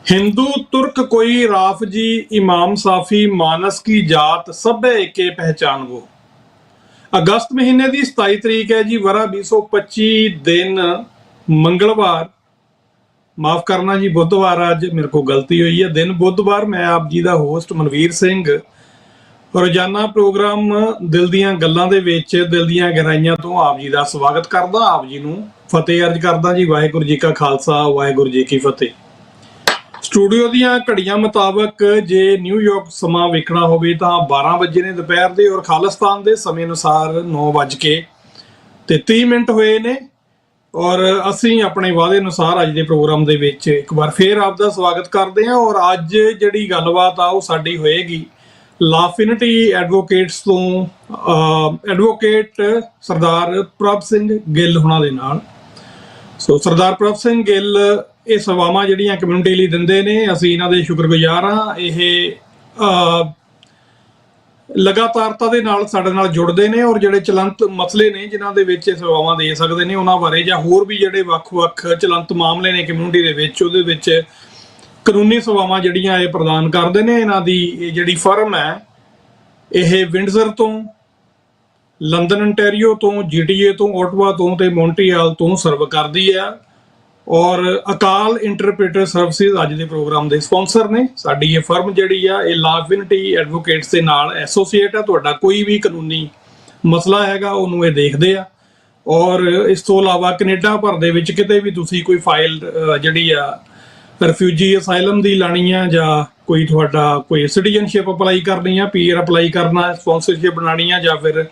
हिंदू तुर्क कोई राफजी इमाम साफी मानस की जात सब एके पहचान वो। अगस्त महीने की 27 तरीक है जी, वरा 2025 दिन मंगलवार, माफ करना जी बुधवार, अज मेरे को गलती हुई है, दिन बुधवार। मैं आप जी का होस्ट मनवीर सिंह रोजाना प्रोग्राम दिल ਦੀਆਂ ਗੱਲਾਂ ਦੇ ਵਿੱਚ ਦਿਲ ਦੀਆਂ ਗਹਿਰਾਈਆਂ ਤੋਂ ਆਪ ਜੀ ਦਾ ਸਵਾਗਤ ਕਰਦਾ, ਆਪ ਜੀ ਨੂੰ ਫਤਿਹ ਅਰਜ਼ ਕਰਦਾ ਜੀ। ਵਾਹਿਗੁਰੂ ਜੀ ਕਾ ਖਾਲਸਾ, ਵਾਹਿਗੁਰੂ ਜੀ ਕੀ ਫਤਿਹ। ਸਟੂਡੀਓ ਦੀਆਂ ਘੜੀਆਂ ਮੁਤਾਬਕ ਜੇ ਨਿਊਯਾਰਕ ਸਮਾਂ ਵੇਖਣਾ ਹੋਵੇ ਤਾਂ 12 ਵਜੇ ਨੇ ਦੁਪਹਿਰ ਦੇ, ਔਰ ਖਾਲਿਸਤਾਨ ਦੇ ਸਮੇਂ ਅਨੁਸਾਰ 9:33 ਹੋਏ ਨੇ। ਔਰ ਅਸੀਂ ਆਪਣੇ ਵਾਅਦੇ ਅਨੁਸਾਰ ਅੱਜ ਦੇ ਪ੍ਰੋਗਰਾਮ ਦੇ ਵਿੱਚ ਇੱਕ ਵਾਰ ਫੇਰ ਆਪ ਦਾ ਸਵਾਗਤ ਕਰਦੇ ਹਾਂ। ਔਰ ਅੱਜ ਜਿਹੜੀ ਗੱਲਬਾਤ ਆ ਉਹ ਸਾਡੀ ਹੋਏਗੀ ਲਾਫਿਨਿਟੀ ਐਡਵੋਕੇਟਸ ਤੋਂ ਐਡਵੋਕੇਟ ਸਰਦਾਰ ਪ੍ਰਭ ਸਿੰਘ ਗਿੱਲ ਹੋਣਾ ਦੇ ਨਾਲ। ਸੋ ਸਰਦਾਰ ਪ੍ਰਭ ਸਿੰਘ ਗਿੱਲ ਇਹ ਸੇਵਾਵਾਂ ਜਿਹੜੀਆਂ ਕਮਿਊਨਿਟੀ ਲਈ ਦਿੰਦੇ ਨੇ, ਅਸੀਂ ਇਹਨਾਂ ਦੇ ਸ਼ੁਕਰਗੁਜ਼ਾਰ ਹਾਂ। ਇਹ ਲਗਾਤਾਰਤਾ ਦੇ ਨਾਲ ਸਾਡੇ ਨਾਲ ਜੁੜਦੇ ਨੇ, ਔਰ ਜਿਹੜੇ ਚਲੰਤ ਮਸਲੇ ਨੇ ਜਿਨ੍ਹਾਂ ਦੇ ਵਿੱਚ ਇਹ ਸੇਵਾਵਾਂ ਦੇ ਸਕਦੇ ਨੇ ਉਹਨਾਂ ਬਾਰੇ, ਜਾਂ ਹੋਰ ਵੀ ਜਿਹੜੇ ਵੱਖ-ਵੱਖ ਚਲੰਤ ਮਾਮਲੇ ਨੇ ਕਮਿਊਨਿਟੀ ਦੇ ਵਿੱਚ, ਉਹਦੇ ਵਿੱਚ ਕਾਨੂੰਨੀ ਸੇਵਾਵਾਂ ਜਿਹੜੀਆਂ ਇਹ ਪ੍ਰਦਾਨ ਕਰਦੇ ਨੇ। ਇਹਨਾਂ ਦੀ ਇਹ ਜਿਹੜੀ ਫਰਮ ਹੈ ਇਹ ਵਿੰਡਜ਼ਰ ਤੋਂ, ਲੰਡਨ ontario ਤੋਂ, GTA ਤੋਂ, ਓਟਵਾ ਤੋਂ ਤੇ ਮੌਂਟਰੀਆਲ ਤੋਂ ਸਰਵ ਕਰਦੀ ਆ। ਔਰ ਅਕਾਲ ਇੰਟਰਪ੍ਰੀਟਰ ਸਰਵਿਸਿਜ਼ ਅੱਜ ਦੇ ਪ੍ਰੋਗਰਾਮ ਦੇ ਸਪਾਂਸਰ ਨੇ। ਸਾਡੀ ਇਹ ਫਰਮ ਜਿਹੜੀ ਆ ਇਹ ਲਾਫਿਨਿਟੀ ਐਡਵੋਕੇਟਸ ਦੇ ਨਾਲ ਐਸੋਸੀਏਟ ਆ। ਤੁਹਾਡਾ ਕੋਈ ਵੀ ਕਾਨੂੰਨੀ ਮਸਲਾ ਹੈਗਾ ਉਹਨੂੰ ਇਹ ਦੇਖਦੇ ਆ। ਔਰ ਇਸ ਤੋਂ ਇਲਾਵਾ ਕੈਨੇਡਾ ਭਰ ਦੇ ਵਿੱਚ ਕਿਤੇ ਵੀ ਤੁਸੀਂ ਕੋਈ ਫਾਈਲ ਜਿਹੜੀ ਆ ਰਿਫਿਊਜੀ ਅਸਾਈਲਮ ਦੀ ਲਾਣੀ ਆ, ਜਾਂ ਕੋਈ ਤੁਹਾਡਾ ਕੋਈ ਸਿਟੀਜ਼ਨਸ਼ਿਪ ਅਪਲਾਈ ਕਰਨੀ ਆ, PR ਅਪਲਾਈ ਕਰਨਾ, ਸਪਾਂਸਰਸ਼ਿਪ ਬਣਾਉਣੀ ਆ, ਜਾਂ ਫਿਰ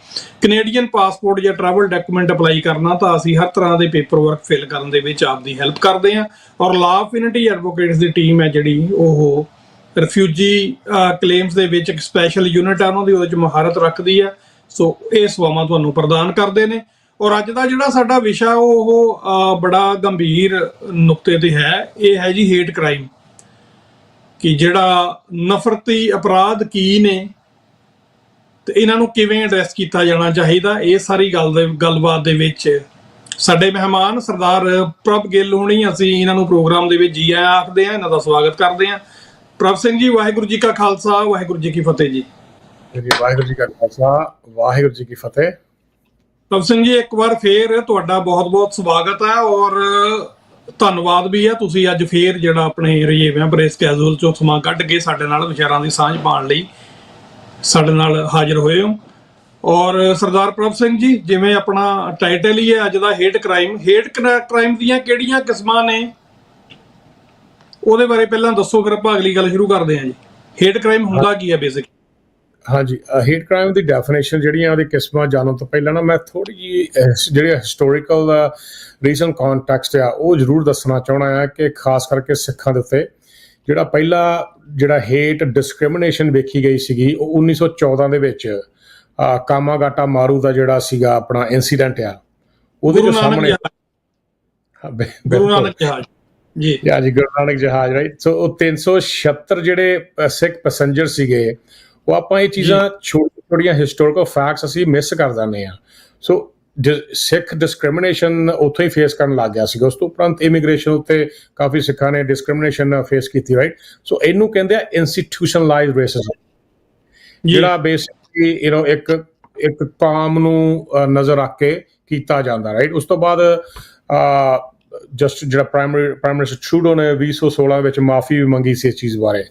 ਕੈਨੇਡੀਅਨ ਪਾਸਪੋਰਟ ਜਾਂ ਟਰੈਵਲ ਡਾਕੂਮੈਂਟ ਅਪਲਾਈ ਕਰਨਾ, ਤਾਂ ਅਸੀਂ ਹਰ ਤਰ੍ਹਾਂ ਦੇ ਪੇਪਰ ਵਰਕ ਫਿਲ ਕਰਨ ਦੇ ਵਿੱਚ ਆਪ ਦੀ ਹੈਲਪ ਕਰਦੇ ਹਾਂ। ਔਰ ਲਾਫਿਨਿਟੀ ਐਡਵੋਕੇਟਸ ਦੀ ਟੀਮ ਹੈ ਜਿਹੜੀ ਉਹ ਰਿਫਿਊਜੀ ਕਲੇਮਸ ਦੇ ਵਿੱਚ ਇੱਕ ਸਪੈਸ਼ਲ ਯੂਨਿਟ ਆ, ਉਹਨਾਂ ਦੀ ਉਹਦੇ 'ਚ ਮਹਾਰਤ ਰੱਖਦੀ ਆ। ਸੋ ਇਹ ਸੇਵਾਵਾਂ ਤੁਹਾਨੂੰ ਪ੍ਰਦਾਨ ਕਰਦੇ ਨੇ। ਔਰ ਅੱਜ ਦਾ ਜਿਹੜਾ ਸਾਡਾ ਵਿਸ਼ਾ ਉਹ ਬੜਾ ਗੰਭੀਰ ਨੁਕਤੇ ਤੇ ਹੈ। ਇਹ ਹੈ ਜੀ ਹੇਟ ਕ੍ਰਾਈਮ, ਕਿ ਜਿਹੜਾ ਨਫ਼ਰਤੀ ਅਪਰਾਧ ਕੀ ਨੇ ਤੇ ਇਹਨਾਂ ਨੂੰ ਕਿਵੇਂ ਐਡਰੈਸ ਕੀਤਾ ਜਾਣਾ ਚਾਹੀਦਾ। ਇਹ ਸਾਰੀ ਗੱਲਬਾਤ ਦੇ ਵਿੱਚ ਸਾਡੇ ਮਹਿਮਾਨ ਸਰਦਾਰ ਪ੍ਰਭ ਗਿੱਲ ਹੋਣੀ, ਅਸੀਂ ਇਹਨਾਂ ਨੂੰ ਪ੍ਰੋਗਰਾਮ ਦੇ ਵਿੱਚ ਜੀ ਆਇਆਂ ਆਖਦੇ ਹਾਂ, ਇਹਨਾਂ ਦਾ ਸਵਾਗਤ ਕਰਦੇ ਹਾਂ। ਪ੍ਰਭ ਸਿੰਘ ਜੀ, ਵਾਹਿਗੁਰੂ ਜੀ ਕਾ ਖਾਲਸਾ, ਵਾਹਿਗੁਰੂ ਜੀ ਕੀ ਫਤਿਹ ਜੀ। ਵਾਹਿਗੁਰੂ ਜੀ ਕਾ ਖਾਲਸਾ, ਵਾਹਿਗੁਰੂ ਜੀ ਕੀ ਫਤਿਹ। ਪ੍ਰਭ ਸਿੰਘ ਜੀ, ਇੱਕ ਵਾਰ ਫੇਰ ਤੁਹਾਡਾ ਬਹੁਤ-ਬਹੁਤ ਸਵਾਗਤ ਹੈ, ਔਰ ਧੰਨਵਾਦ ਵੀ ਹੈ ਤੁਸੀਂ ਅੱਜ ਫੇਰ ਜਿਹੜਾ ਆਪਣੇ ਰਜੇਵਿਆਂ ਭਰੇ ਸਕੈਜੂਲ ਚੋਂ ਸਮਾਂ ਕੱਢ ਕੇ ਸਾਡੇ ਨਾਲ ਵਿਚਾਰਾਂ ਦੀ ਸਾਂਝ ਪਾਉਣ ਲਈ ਸਾਡੇ ਨਾਲ ਹਾਜ਼ਰ ਹੋਏ ਹੋ। ਔਰ ਸਰਦਾਰ ਪ੍ਰਭ ਸਿੰਘ ਜੀ, ਜਿਵੇਂ ਆਪਣਾ ਟਾਈਟਲ ਹੀ ਹੈ ਅੱਜ ਦਾ ਹੇਟ ਕ੍ਰਾਈਮ ਦੀਆਂ ਕਿਹੜੀਆਂ ਕਿਸਮਾਂ ਨੇ ਉਹਦੇ ਬਾਰੇ ਪਹਿਲਾਂ ਦੱਸੋ, ਫਿਰ ਆਪਾਂ ਅਗਲੀ ਗੱਲ ਸ਼ੁਰੂ ਕਰਦੇ ਹਾਂ ਜੀ। ਹੇਟ ਕ੍ਰਾਈਮ ਹੁੰਦਾ ਕੀ ਹੈ ਬੇਸਿਕ? ਹਾਂਜੀ, ਹੇਟ ਕ੍ਰਾਈਮ ਦੀ ਡੈਫੀਨੇਸ਼ਨ ਜਿਹੜੀਆਂ ਉਹਦੀ ਕਿਸਮਾਂ ਜਾਣਨ ਤੋਂ ਪਹਿਲਾਂ ਨਾ ਮੈਂ ਥੋੜੀ ਜਿਹੀ ਜਿਹੜੇ ਹਿਸਟੋਰੀਕਲ ਰੀਜ਼ਨ ਕੌਨਟੈਕਸਟ ਆ ਉਹ ਜ਼ਰੂਰ ਦੱਸਣਾ ਚਾਹੁੰਦਾ ਹਾਂ ਕਿ ਖਾਸ ਕਰਕੇ ਸਿੱਖਾਂ ਦੇ ਉੱਤੇ ਜਿਹੜਾ ਪਹਿਲਾ ਜਿਹੜਾ ਹੇਟ ਡਿਸਕ੍ਰਿਮੀਨੇਸ਼ਨ ਵੇਖੀ ਗਈ ਸੀਗੀ ਉਹ 1914 ਦੇ ਵਿੱਚ ਕਾਮਾਗਾਟਾ ਮਾਰੂ ਦਾ ਜਿਹੜਾ ਸੀਗਾ ਆਪਣਾ ਇਨਸੀਡੈਂਟ ਆ, ਉਹਦੇ ਜੋ ਸਾਹਮਣੇ ਗੁਰੂ ਨਾਨਕ ਜਹਾਜ਼ ਜੀ, ਗੁਰੂ ਨਾਨਕ ਜਹਾਜ਼, ਰਾਈਟ। ਸੋ ਉਹ 376 ਜਿਹੜੇ ਸਿੱਖ ਪੈਸੇਂਜਰ ਸੀਗੇ, ਉਹ ਆਪਾਂ ਇਹ ਚੀਜ਼ਾਂ ਛੋਟੀਆਂ ਹਿਸਟੋਰੀਕਲ ਫੈਕਟਸ ਅਸੀਂ ਮਿਸ ਕਰ ਜਾਂਦੇ ਹਾਂ। ਸੋ ਸਿੱਖ ਡਿਸਕ੍ਰਿਮੀਨੇਸ਼ਨ ਉੱਥੋਂ ਹੀ ਫੇਸ ਕਰਨ ਲੱਗ ਗਿਆ ਸੀਗਾ। ਉਸ ਤੋਂ ਉਪਰੰਤ ਇਮੀਗ੍ਰੇਸ਼ਨ ਉੱਤੇ ਕਾਫੀ ਸਿੱਖਾਂ ਨੇ ਡਿਸਕ੍ਰਿਮੀਨੇਸ਼ਨ ਫੇਸ ਕੀਤੀ, ਰਾਈਟ। ਸੋ ਇਹਨੂੰ ਕਹਿੰਦੇ ਆ ਇੰਸਟੀਟਿਊਸ਼ਨਲਾਈਜ਼ਡ ਰੇਸਿਜ਼ਮ, ਜਿਹੜਾ ਬੇਸਿਕਲੀ ਇੱਕ ਕਾਮ ਨੂੰ ਨਜ਼ਰ ਰੱਖ ਕੇ ਕੀਤਾ ਜਾਂਦਾ, ਰਾਈਟ। ਉਸ ਤੋਂ ਬਾਅਦ ਜਿਹੜਾ ਪ੍ਰਾਈਮ ਮਿਨਿਸਟਰ ਟਰੂਡੋ ਨੇ 2016 ਵਿੱਚ ਮਾਫੀ ਵੀ ਮੰਗੀ ਸੀ ਇਸ ਚੀਜ਼ ਬਾਰੇ।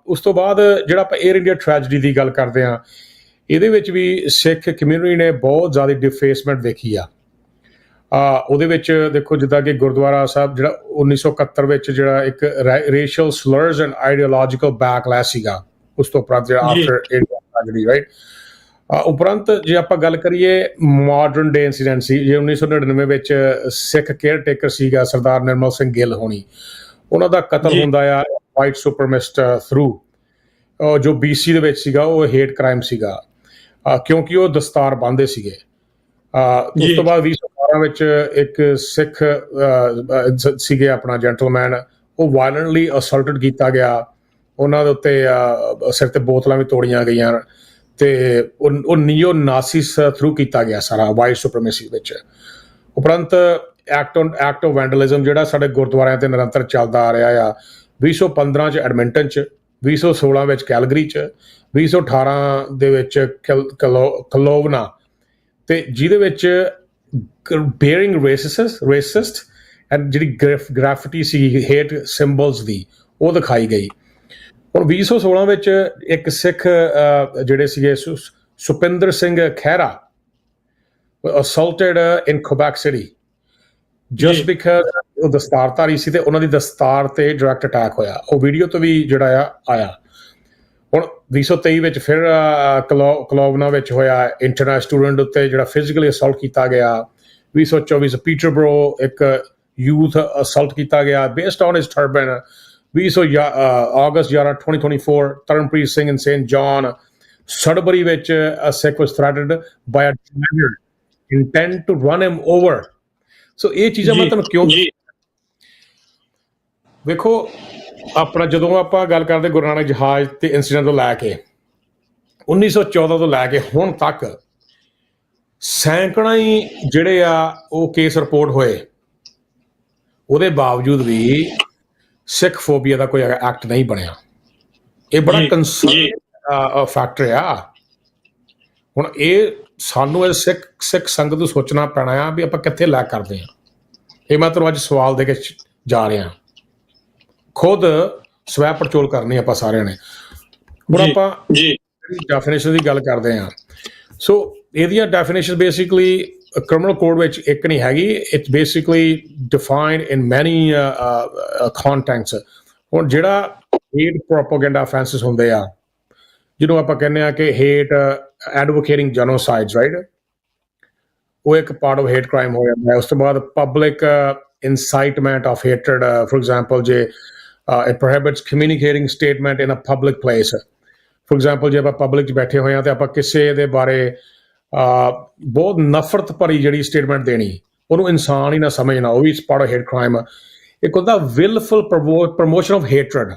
ਉਸ ਤੋਂ ਬਾਅਦ ਜਿਹੜਾ ਆਪਾਂ ਏਅਰ ਇੰਡੀਆ ਟ੍ਰੈਜਡੀ ਦੀ ਗੱਲ ਕਰਦੇ ਹਾਂ, ਇਹਦੇ ਵਿੱਚ ਵੀ ਸਿੱਖ ਕਮਿਊਨਿਟੀ ਨੇ ਬਹੁਤ ਜ਼ਿਆਦਾ ਡਿਫੇਸਮੈਂਟ ਦੇਖੀ ਆ। ਉਹਦੇ ਵਿੱਚ ਦੇਖੋ, ਜਿੱਦਾਂ ਕਿ ਗੁਰਦੁਆਰਾ ਸਾਹਿਬ ਜਿਹੜਾ 1971 ਵਿੱਚ ਜਿਹੜਾ ਇੱਕ ਰੇਸ਼ੀਅਲ ਸਲਰਸ ਐਂਡ ਆਈਡੀਓਲੋਜੀਕਲ ਬੈਕਲੈਸ਼ ਸੀਗਾ, ਉਸ ਤੋਂ ਉਪਰੰਤ ਜਿਹੜਾ ਆਫਟਰ ਇੰਡੀਆ ਟ੍ਰੈਜਡੀ, ਰਾਈਟ। ਉਪਰੰਤ ਜੇ ਆਪਾਂ ਗੱਲ ਕਰੀਏ ਮਾਡਰਨ ਡੇ ਇੰਸੀਡੈਂਟ ਸੀ, ਜੇ 1999 ਵਿੱਚ ਸਿੱਖ ਕੇਅਰ ਟੇਕਰ ਸੀਗਾ ਸਰਦਾਰ ਨਿਰਮਲ ਸਿੰਘ ਗਿੱਲ ਹੋਣੀ, ਉਹਨਾਂ ਦਾ ਕਤਲ ਹੁੰਦਾ ਆ ਵਾਈਟ ਸੁਪਰਮਿਸਟ ਥਰੂ, ਜੋ BC ਦੇ ਵਿੱਚ ਸੀਗਾ। ਉਹ ਹੇਟ ਕ੍ਰਾਈਮ ਸੀਗਾ ਕਿਉਂਕਿ ਉਹ ਦਸਤਾਰ ਬੰਨ੍ਹਦੇ ਸੀਗੇ। ਉਸ ਤੋਂ ਬਾਅਦ 2012 ਵਿੱਚ ਇੱਕ ਸਿੱਖ ਸੀਗੇ ਆਪਣਾ ਜੈਂਟਲਮੈਨ, ਉਹ ਵਾਇਲੈਂਟਲੀ ਅਸਲਟਡ ਕੀਤਾ ਗਿਆ, ਉਹਨਾਂ ਦੇ ਉੱਤੇ ਸਿਰ ਤੇ ਬੋਤਲਾਂ ਵੀ ਤੋੜੀਆਂ ਗਈਆਂ, ਤੇ ਉਹ ਨੀਓ ਨਾਸਿਸ ਥਰੂ ਕੀਤਾ ਗਿਆ ਸਾਰਾ ਵਾਈਟ ਸੁਪਰਮੇਸੀ ਵਿੱਚ। ਉਪਰੰਤ ਐਕਟ ਆਫ ਵੈਂਡਲਿਜ਼ਮ ਜਿਹੜਾ ਸਾਡੇ ਗੁਰਦੁਆਰਿਆਂ ਤੇ ਨਿਰੰਤਰ ਚੱਲਦਾ ਆ ਰਿਹਾ ਆ, 2015 ਚ ਐਡਮਿੰਟਨ ਚ, 2016 ਵਿੱਚ ਕੈਲਗਰੀ ਚ, 2018 ਦੇ ਵਿੱਚ ਕਲੋਵਨਾ, ਤੇ ਜਿਹਦੇ ਵਿੱਚ ਬੇਅਰਿੰਗ ਰੇਸਿਸਟ ਐਂਡ ਜਿਹੜੀ ਗ੍ਰੈਫਿਟੀ ਸੀ ਹੇਟ ਸਿੰਬਲਸ ਦੀ, ਉਹ ਦਿਖਾਈ ਗਈ। ਹੁਣ 2016 ਵਿੱਚ ਇੱਕ ਸਿੱਖ ਜਿਹੜੇ ਸੀਗੇ Supinder Singh Khaira assaulted in Quebec City just because ਉਹ ਦਸਤਾਰਧਾਰੀ ਸੀ ਤੇ ਉਹਨਾਂ ਦੀ ਦਸਤਾਰ ਤੇ ਡਾਇਰੈਕਟ ਅਟੈਕ ਹੋਇਆ। ਉਹ ਵੀਡੀਓ ਤੋਂ ਵੀ ਜਿਹੜਾ ਆਇਆ। ਹੁਣ 2023 ਵਿੱਚ ਫਿਰ ਕਲੋਵਨਾ ਵਿੱਚ ਹੋਇਆ ਇੰਟਰਨੈਸ਼ਨਲ ਸਟੂਡੈਂਟ ਉੱਤੇ ਜਿਹੜਾ ਫਿਜ਼ੀਕਲੀ ਅਸੌਲਟ ਕੀਤਾ ਗਿਆ। 2024 ਪੀਟਰਬਰੋ ਇੱਕ ਯੂਥ ਅਸੌਲਟ ਕੀਤਾ ਗਿਆ ਬੇਸਡ ਔਨ ਹਿਸ ਟਰਬਨ। 20 ਅਗਸਤ 11 2024 Taranpreet Singh in saint John Sudbury ਵਿੱਚ Sikh was threatened by a driver intent to run him over. So ਇਹ ਚੀਜ਼ਾਂ ਮੈਂ ਤੁਹਾਨੂੰ ਕਿਉਂ ਵੇਖੋ, ਆਪਣਾ ਜਦੋਂ ਆਪਾਂ ਗੱਲ ਕਰਦੇ ਗੁਰੂ ਨਾਨਕ ਜਹਾਜ਼ ਤੇ ਇੰਸੀਡੈਂਟ ਤੋਂ ਲੈ ਕੇ 1914 ਤੋਂ ਲੈ ਕੇ ਹੁਣ ਤੱਕ ਸੈਂਕੜਾ ਹੀ ਜਿਹੜੇ ਆ ਉਹ ਕੇਸ ਰਿਪੋਰਟ ਹੋਏ, ਉਹਦੇ ਬਾਵਜੂਦ ਵੀ ਸਿੱਖ ਫੋਬੀਆ ਦਾ ਕੋਈ ਐਕਟ ਨਹੀਂ ਬਣਿਆ। ਇਹ ਬੜਾ ਕੰਸਰਨ ਫੈਕਟਰ ਆ। ਹੁਣ ਇਹ ਸਾਨੂੰ ਇਹ ਸਿੱਖ ਸੰਗਤ ਨੂੰ ਸੋਚਣਾ ਪੈਣਾ ਆ ਵੀ ਆਪਾਂ ਕਿੱਥੇ ਲੈ ਕਰਦੇ ਹਾਂ। ਇਹ ਮੈਂ ਤੁਹਾਨੂੰ ਅੱਜ ਸਵਾਲ ਦੇ ਕੇ ਜਾ ਰਿਹਾ, ਖੁਦ ਸਵੈ ਪੜਚੋਲ ਕਰਨੀ ਆਪਾਂ ਸਾਰਿਆਂ ਨੇ। ਹੁਣ ਆਪਾਂ ਡੈਫੀਨੇਸ਼ਨ ਦੀ ਗੱਲ ਕਰਦੇ ਹਾਂ। ਸੋ ਇਹਦੀਆਂ ਡੈਫੀਨੇਸ਼ਨ ਬੇਸਿਕਲੀ ਕ੍ਰਿਮੀਨਲ ਕੋਡ ਵਿੱਚ ਇੱਕ ਨਹੀਂ ਹੈਗੀ। ਇਟਸ ਬੇਸਿਕਲੀ ਡਿਫਾਈਨਡ ਇਨ ਮੈਨੀ ਕੰਟੈਕਟਸ। ਹੁਣ ਜਿਹੜਾ ਹੇਟ ਪ੍ਰੋਪੇਗੈਂਡਾ ਅਫੈਂਸਿਸ ਹੁੰਦੇ ਆ, ਜਿਹਨੂੰ ਆਪਾਂ ਕਹਿੰਦੇ ਆ ਕਿ ਹੇਟ ਐਡਵੋਕੇਟਿੰਗ ਜੈਨੋਸਾਈਡਸ, ਰਾਈਟ, ਉਹ ਇੱਕ ਪਾਰਟ ਆਫ ਹੇਟ ਕ੍ਰਾਈਮ ਹੋ ਜਾਂਦਾ ਹੈ। ਉਸ ਤੋਂ ਬਾਅਦ public incitement of hatred, for example ਜੇ it prohibits communicating statement in a public place. For example ਜੇ ਆਪਾਂ ਪਬਲਿਕ 'ਚ ਬੈਠੇ ਹੋਏ ਹਾਂ ਤੇ ਆਪਾਂ ਕਿਸੇ ਦੇ ਬਾਰੇ ਬਹੁਤ ਨਫ਼ਰਤ ਭਰੀ ਜਿਹੜੀ ਸਟੇਟਮੈਂਟ ਦੇਣੀ, ਉਹਨੂੰ ਇਨਸਾਨ ਹੀ ਨਾ ਸਮਝਣਾ, ਉਹ ਵੀ ਪਾਰਟ ਆਫ ਹੇਟ ਕ੍ਰਾਈਮ। ਇੱਕ ਹੁੰਦਾ ਵਿਲਫੁਲ ਪ੍ਰਮੋਸ਼ਨ ਆਫ ਹੇਟਰਡ,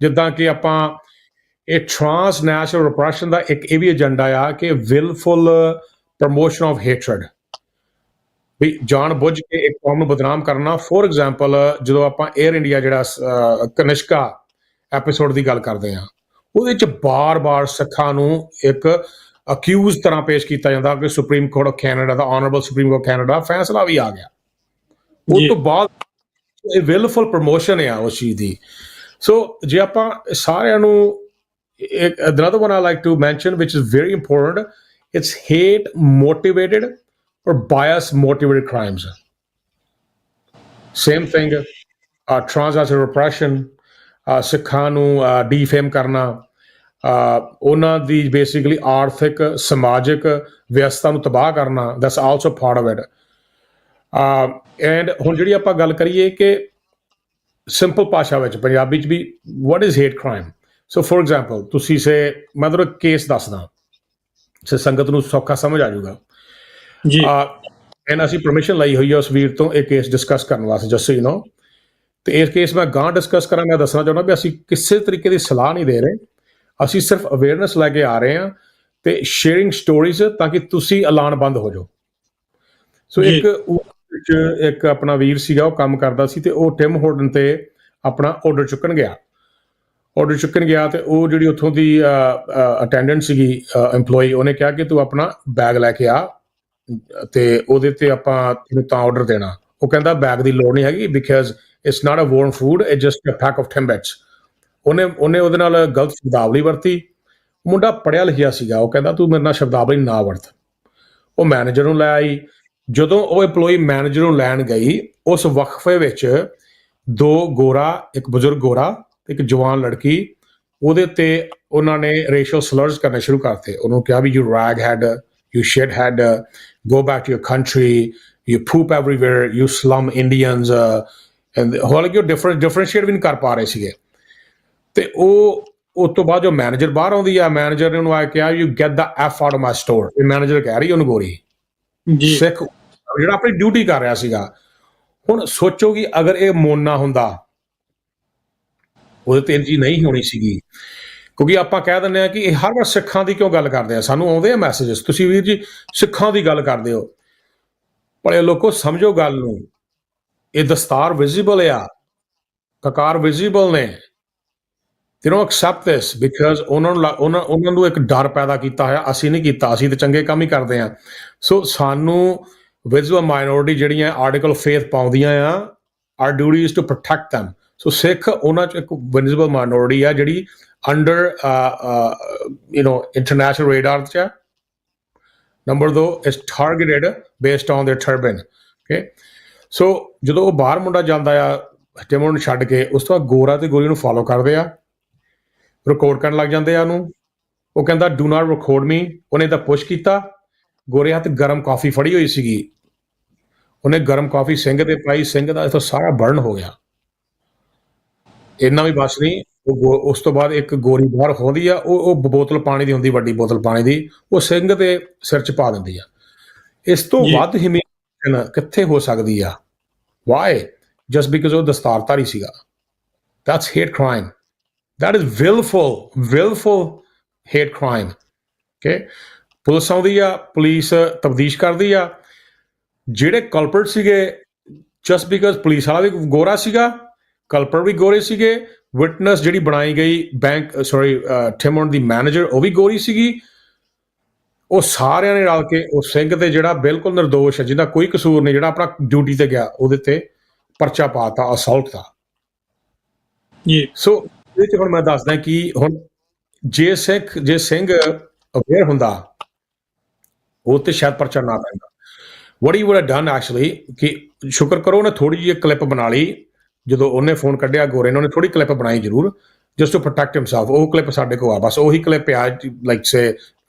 ਜਿੱਦਾਂ ਕਿ ਆਪਾਂ ਇਹ ਟ੍ਰਾਂਸਨੈਸ਼ਨਲ ਰਿਪਰੈਸ਼ਨ ਦਾ ਇੱਕ ਇਹ ਵੀ ਏਜੰਡਾ ਆ ਕਿ ਵਿਲਫੁਲ ਪ੍ਰਮੋਸ਼ਨ ਆਫ ਹੇਟਰਡ, ਵੀ ਜਾਣ ਬੁੱਝ ਕੇ ਇੱਕ ਕੌਮ ਨੂੰ ਬਦਨਾਮ ਕਰਨਾ। ਫੋਰ ਐਗਜ਼ਾਮਪਲ ਜਦੋਂ ਆਪਾਂ 에ਅਰ ਇੰਡੀਆ ਜਿਹੜਾ ਕਨਿਸ਼ਕਾ ਐਪੀਸੋਡ ਦੀ ਗੱਲ ਕਰਦੇ ਹਾਂ, ਉਹਦੇ 'ਚ ਬਾਰ-ਬਾਰ ਸਿੱਖਾਂ ਨੂੰ ਇੱਕ ਅਕਿਊਜ਼ ਤਰ੍ਹਾਂ ਪੇਸ਼ ਕੀਤਾ ਜਾਂਦਾ ਕਿ supreme court of Canada the honourable supreme court Canada ਫੈਸਲਾ ਵੀ ਆ ਗਿਆ। ਉਹ ਤੋਂ ਬਾਅਦ ਇਹ ਵਿਲਫੁਲ ਪ੍ਰਮੋਸ਼ਨ ਆ ਉਸ ਚੀਜ਼ ਦੀ। ਸੋ ਜੇ ਆਪਾਂ ਸਾਰਿਆਂ ਨੂੰ another one I like to mention, which is very important, it's hate motivated or bias motivated crimes. Same thing, transnational repression, ਸਿੱਖਾਂ ਨੂੰ ਡੀਫੇਮ ਕਰਨਾ, ਉਹਨਾਂ ਦੀ ਬੇਸਿਕਲੀ ਆਰਥਿਕ ਸਮਾਜਿਕ ਵਿਵਸਥਾ ਨੂੰ ਤਬਾਹ ਕਰਨਾ, that's also part of it. And ਹੁਣ ਜਿਹੜੀ ਆਪਾਂ ਗੱਲ ਕਰੀਏ ਕਿ ਸਿੰਪਲ ਭਾਸ਼ਾ ਵਿੱਚ ਪੰਜਾਬੀ 'ਚ ਵੀ what is hate crime? So for example ਤੁਸੀਂ ਮੈਂ ਤੁਹਾਨੂੰ ਕੇਸ ਦੱਸਦਾ, ਸੰਗਤ ਨੂੰ ਸੌਖਾ ਸਮਝ ਆ ਜਾਊਗਾ ਜੀ। ਐਂਡ ਅਸੀਂ ਪਰਮਿਸ਼ਨ ਲਈ ਹੋਈ ਹੈ ਉਸ ਵੀਰ ਤੋਂ ਇਹ ਕੇਸ ਡਿਸਕਸ ਕਰਨ ਵਾਸਤੇ, ਜਸਟ ਸੋ ਯੂ ਨੋ। ਤੇ ਇਹ ਕੇਸ ਮੈਂ ਗਾਂ ਡਿਸਕਸ ਕਰਾਂ, ਮੈਂ ਦੱਸਣਾ ਚਾਹੁੰਦਾ ਵੀ ਅਸੀਂ ਕਿਸੇ ਤਰੀਕੇ ਦੀ ਸਲਾਹ ਨਹੀਂ ਦੇ ਰਹੇ, ਅਸੀਂ ਸਿਰਫ ਅਵੇਅਰਨੈਸ ਲੈ ਕੇ ਆ ਰਹੇ ਹਾਂ ਤੇ ਸ਼ੇਅਰਿੰਗ ਸਟੋਰੀਜ਼, ਤਾਂ ਕਿ ਤੁਸੀਂ ਐਲਾਨ ਬੰਦ ਹੋ ਜਾਓ। ਸੋ ਇੱਕ ਆਪਣਾ ਵੀਰ ਸੀਗਾ, ਉਹ ਕੰਮ ਕਰਦਾ ਸੀ ਤੇ ਉਹ ਟਿਮ ਹੋਰਡਨ ਤੇ ਆਪਣਾ ਆਰਡਰ ਚੁੱਕਣ ਗਿਆ ਤੇ ਉਹ ਜਿਹੜੀ ਉੱਥੋਂ ਦੀ ਅਟੈਂਡੈਂਟ ਸੀਗੀ EMPLOYEE, ਉਹਨੇ ਕਿਹਾ ਕਿ ਤੂੰ ਆਪਣਾ ਬੈਗ ਲੈ ਕੇ ਆ ਤੇ ਉਹਦੇ ਤੇ ਆਪਾਂ ਤੈਨੂੰ ਤਾਂ ਆਰਡਰ ਦੇਣਾ। ਉਹ ਕਹਿੰਦਾ ਬੈਗ ਦੀ ਲੋੜ ਨਹੀਂ ਹੈਗੀ, because it's not a warm food, it's just a pack of Timbits. ਉਹਨੇ ਉਹਦੇ ਨਾਲ ਗਲਤ ਸ਼ਬਦਾਵਲੀ ਵਰਤੀ। ਮੁੰਡਾ ਪੜ੍ਹਿਆ ਲਿਖਿਆ ਸੀਗਾ, ਉਹ ਕਹਿੰਦਾ ਤੂੰ ਮੇਰੇ ਨਾਲ ਸ਼ਬਦਾਵਲੀ ਨਾ ਵਰਤ। ਉਹ ਮੈਨੇਜਰ ਨੂੰ ਲੈ ਆਈ। ਜਦੋਂ ਉਹ EMPLOYEE ਮੈਨੇਜਰ ਨੂੰ ਲੈਣ ਗਈ, ਉਸ ਵਕਫੇ ਵਿੱਚ ਇੱਕ ਬਜ਼ੁਰਗ ਗੋਰਾ ਇੱਕ ਜਵਾਨ ਲੜਕੀ, ਉਹਦੇ ਤੇ ਉਹਨਾਂ ਨੇ ਰੇਸ਼ੀਅਲ ਸਲਰਸ ਕਰਨੇ ਸ਼ੁਰੂ ਕਰਤੇ। ਉਹਨੂੰ ਕਿਹਾ ਵੀ you rag head, you shit head, go back to your country, you poop everywhere, you slum Indians. ਹਾਲਾਂਕਿ ਉਹ ਡਿਫਰੈਂਸ਼ੀਏਟ ਵੀ ਨਹੀਂ ਕਰ ਪਾ ਰਹੇ ਸੀਗੇ। ਤੇ ਉਸ ਤੋਂ ਬਾਅਦ ਜੋ ਮੈਨੇਜਰ ਬਾਹਰ ਆਉਂਦੀ ਆ, ਮੈਨੇਜਰ ਨੇ ਉਹਨੂੰ ਆ ਕਿਹਾ you get the F out of my store. ਇਹ ਮੈਨੇਜਰ ਕਹਿ ਰਹੀ ਉਹਨੂੰ, ਗੋਰੀ ਸਿੱਖ ਜਿਹੜਾ ਆਪਣੀ ਡਿਊਟੀ ਕਰ ਰਿਹਾ ਸੀਗਾ। ਹੁਣ ਸੋਚੋ ਕਿ ਅਗਰ ਇਹ ਮੋਨਾ ਹੁੰਦਾ, ਉਹਦੇ ਤੇ ਇੰਜੀ ਨਹੀਂ ਹੋਣੀ ਸੀਗੀ। ਕਿਉਂਕਿ ਆਪਾਂ ਕਹਿ ਦਿੰਦੇ ਹਾਂ ਕਿ ਇਹ ਹਰ ਵਾਰ ਸਿੱਖਾਂ ਦੀ ਕਿਉਂ ਗੱਲ ਕਰਦੇ ਆ, ਸਾਨੂੰ ਆਉਂਦੇ ਆ ਮੈਸੇਜਸ, ਤੁਸੀਂ ਵੀਰ ਜੀ ਸਿੱਖਾਂ ਦੀ ਗੱਲ ਕਰਦੇ ਹੋ। ਪਰ ਇਹ ਲੋਕੋ ਸਮਝੋ ਗੱਲ ਨੂੰ, ਇਹ ਦਸਤਾਰ ਵਿਜ਼ੀਬਲ ਆ, ਕਕਾਰ ਵਿਜ਼ੀਬਲ ਨੇ, they don't accept this because ਉਹਨਾਂ ਨੂੰ ਇੱਕ ਡਰ ਪੈਦਾ ਕੀਤਾ ਹੋਇਆ, ਅਸੀਂ ਨਹੀਂ ਕੀਤਾ, ਅਸੀਂ ਤਾਂ ਚੰਗੇ ਕੰਮ ਹੀ ਕਰਦੇ ਹਾਂ। ਸੋ ਸਾਨੂੰ ਵਿਜ਼ੂਅਲ ਮਾਈਨੋਰਿਟੀ ਜਿਹੜੀਆਂ ਆਰਟੀਕਲ ਫੇਥ ਪਾਉਂਦੀਆਂ ਆ, our duty is to protect them। ਸੋ ਸਿੱਖ ਉਹਨਾਂ 'ਚ ਇੱਕ ਵਿਜ਼ੂਅਲ ਮਾਈਨੋਰਿਟੀ ਆ ਜਿਹੜੀ ਅੰਡਰ ਇੰਟਰਨੈਸ਼ਨਲ ਰੇਡਾਰ 'ਚ ਆ। Number 2 is targeted based on their turban। okay, ਸੋ ਜਦੋਂ ਉਹ ਬਾਹਰ ਮੁੰਡਾ ਜਾਂਦਾ ਆ ਟਿਮੋਨ ਨੂੰ ਛੱਡ ਕੇ, ਉਸ ਤੋਂ ਬਾਅਦ ਗੋਰਾ ਤੇ ਗੋਰੀ ਨੂੰ ਫੋਲੋ ਕਰਦੇ ਆ, ਰਿਕਾਰਡ ਕਰਨ ਲੱਗ ਜਾਂਦੇ ਆ ਉਹਨੂੰ। ਉਹ ਕਹਿੰਦਾ ਡੂ ਨਾਟ ਰਿਕਾਰਡ ਮੀ। ਉਹਨੇ ਤਾਂ ਪੁਸ਼ ਕੀਤਾ, ਗੋਰੇ ਹੱਥ ਗਰਮ ਕਾਫੀ ਫੜੀ ਹੋਈ ਸੀਗੀ, ਉਹਨੇ ਗਰਮ ਕਾਫੀ ਸਿੰਘ ਤੇ ਪਾਈ, ਸਿੰਘ ਦਾ ਇੱਥੋਂ ਸਾਰਾ ਬਰਨ ਹੋ ਗਿਆ। ਇੰਨਾ ਵੀ ਬਸ ਨਹੀਂ, ਉਸ ਤੋਂ ਬਾਅਦ ਇੱਕ ਗੋਰੀ ਬਾਹਰ ਹੁੰਦੀ ਆ, ਉਹ ਬੋਤਲ ਪਾਣੀ ਦੀ ਹੁੰਦੀ, ਵੱਡੀ ਬੋਤਲ ਪਾਣੀ ਦੀ, ਉਹ ਸਿੰਘ ਦੇ ਸਿਰ 'ਚ ਪਾ ਦਿੰਦੀ ਆ। ਇਸ ਤੋਂ ਵੱਧ ਹਿਊਮਿਲੀਏਸ਼ਨ ਕਿੱਥੇ ਹੋ ਸਕਦੀ ਆ? ਵਾਈ? ਜਸਟ ਬਿਕਾਜ਼ ਉਹ ਦਸਤਾਰਧਾਰੀ ਸੀਗਾ। That's hate crime. that is willful hate crime। okay, police ਆਉਂਦੀ ਆ, ਪੁਲਿਸ ਤਫਤੀਸ਼ ਕਰਦੀ ਆ, ਜਿਹੜੇ ਕਲਪਰਟ ਸੀਗੇ just because ਪੁਲਿਸ ਵਾਲਾ ਵੀ ਗੋਰਾ ਸੀਗਾ, ਕਲਪਰਟ ਵੀ ਗੋਰੇ ਸੀਗੇ, ਵਿਟਨੈਸ ਜਿਹੜੀ ਬਣਾਈ ਗਈ ਟਿਮੋਨ ਦੀ ਮੈਨੇਜਰ, ਉਹ ਵੀ ਗੋਰੀ ਸੀਗੀ। ਉਹ ਸਾਰਿਆਂ ਨੇ ਰਲ ਕੇ ਉਹ ਸਿੰਘ ਤੇ ਜਿਹੜਾ ਬਿਲਕੁਲ ਨਿਰਦੋਸ਼ ਹੈ, ਜਿਹਦਾ ਕੋਈ ਕਸੂਰ ਨਹੀਂ, ਜਿਹੜਾ ਆਪਣਾ ਡਿਊਟੀ ਤੇ ਗਿਆ, ਉਹਦੇ ਤੇ ਪਰਚਾ ਪਾਤਾ ਅਸੌਲਟ ਦਾ। ਸੋ ਇਹਦੇ 'ਚ ਹੁਣ ਮੈਂ ਦੱਸਦਾ ਕਿ ਹੁਣ ਜੇ ਸਿੰਘ ਅਵੇਅਰ ਹੁੰਦਾ, ਉਹ ਤੇ ਸ਼ਾਇਦ ਪਰਚਾ ਨਾ ਪੈਂਦਾ। what he would have done actually, ਕਿ ਸ਼ੁਕਰ ਕਰੋ ਉਹਨੇ ਥੋੜੀ ਜਿਹੀ ਕਲਿੱਪ ਬਣਾ ਲਈ, ਜਦੋਂ ਉਹਨੇ ਫੋਨ ਕੱਢਿਆ ਗੋਰੇ ਨੇ, ਉਹਨੇ ਥੋੜੀ ਕਲਿੱਪ ਬਣਾਈ ਜ਼ਰੂਰ, ਜਸਟ ਟੂ ਪ੍ਰੋਟੈਕਟ ਹਿਮਸੈਲਫ। ਉਹ ਕਲਿੱਪ ਸਾਡੇ ਕੋਲ ਆ, ਬਸ ਉਹੀ ਕਲਿੱਪ ਆ, ਲਾਈਕ ਸੇ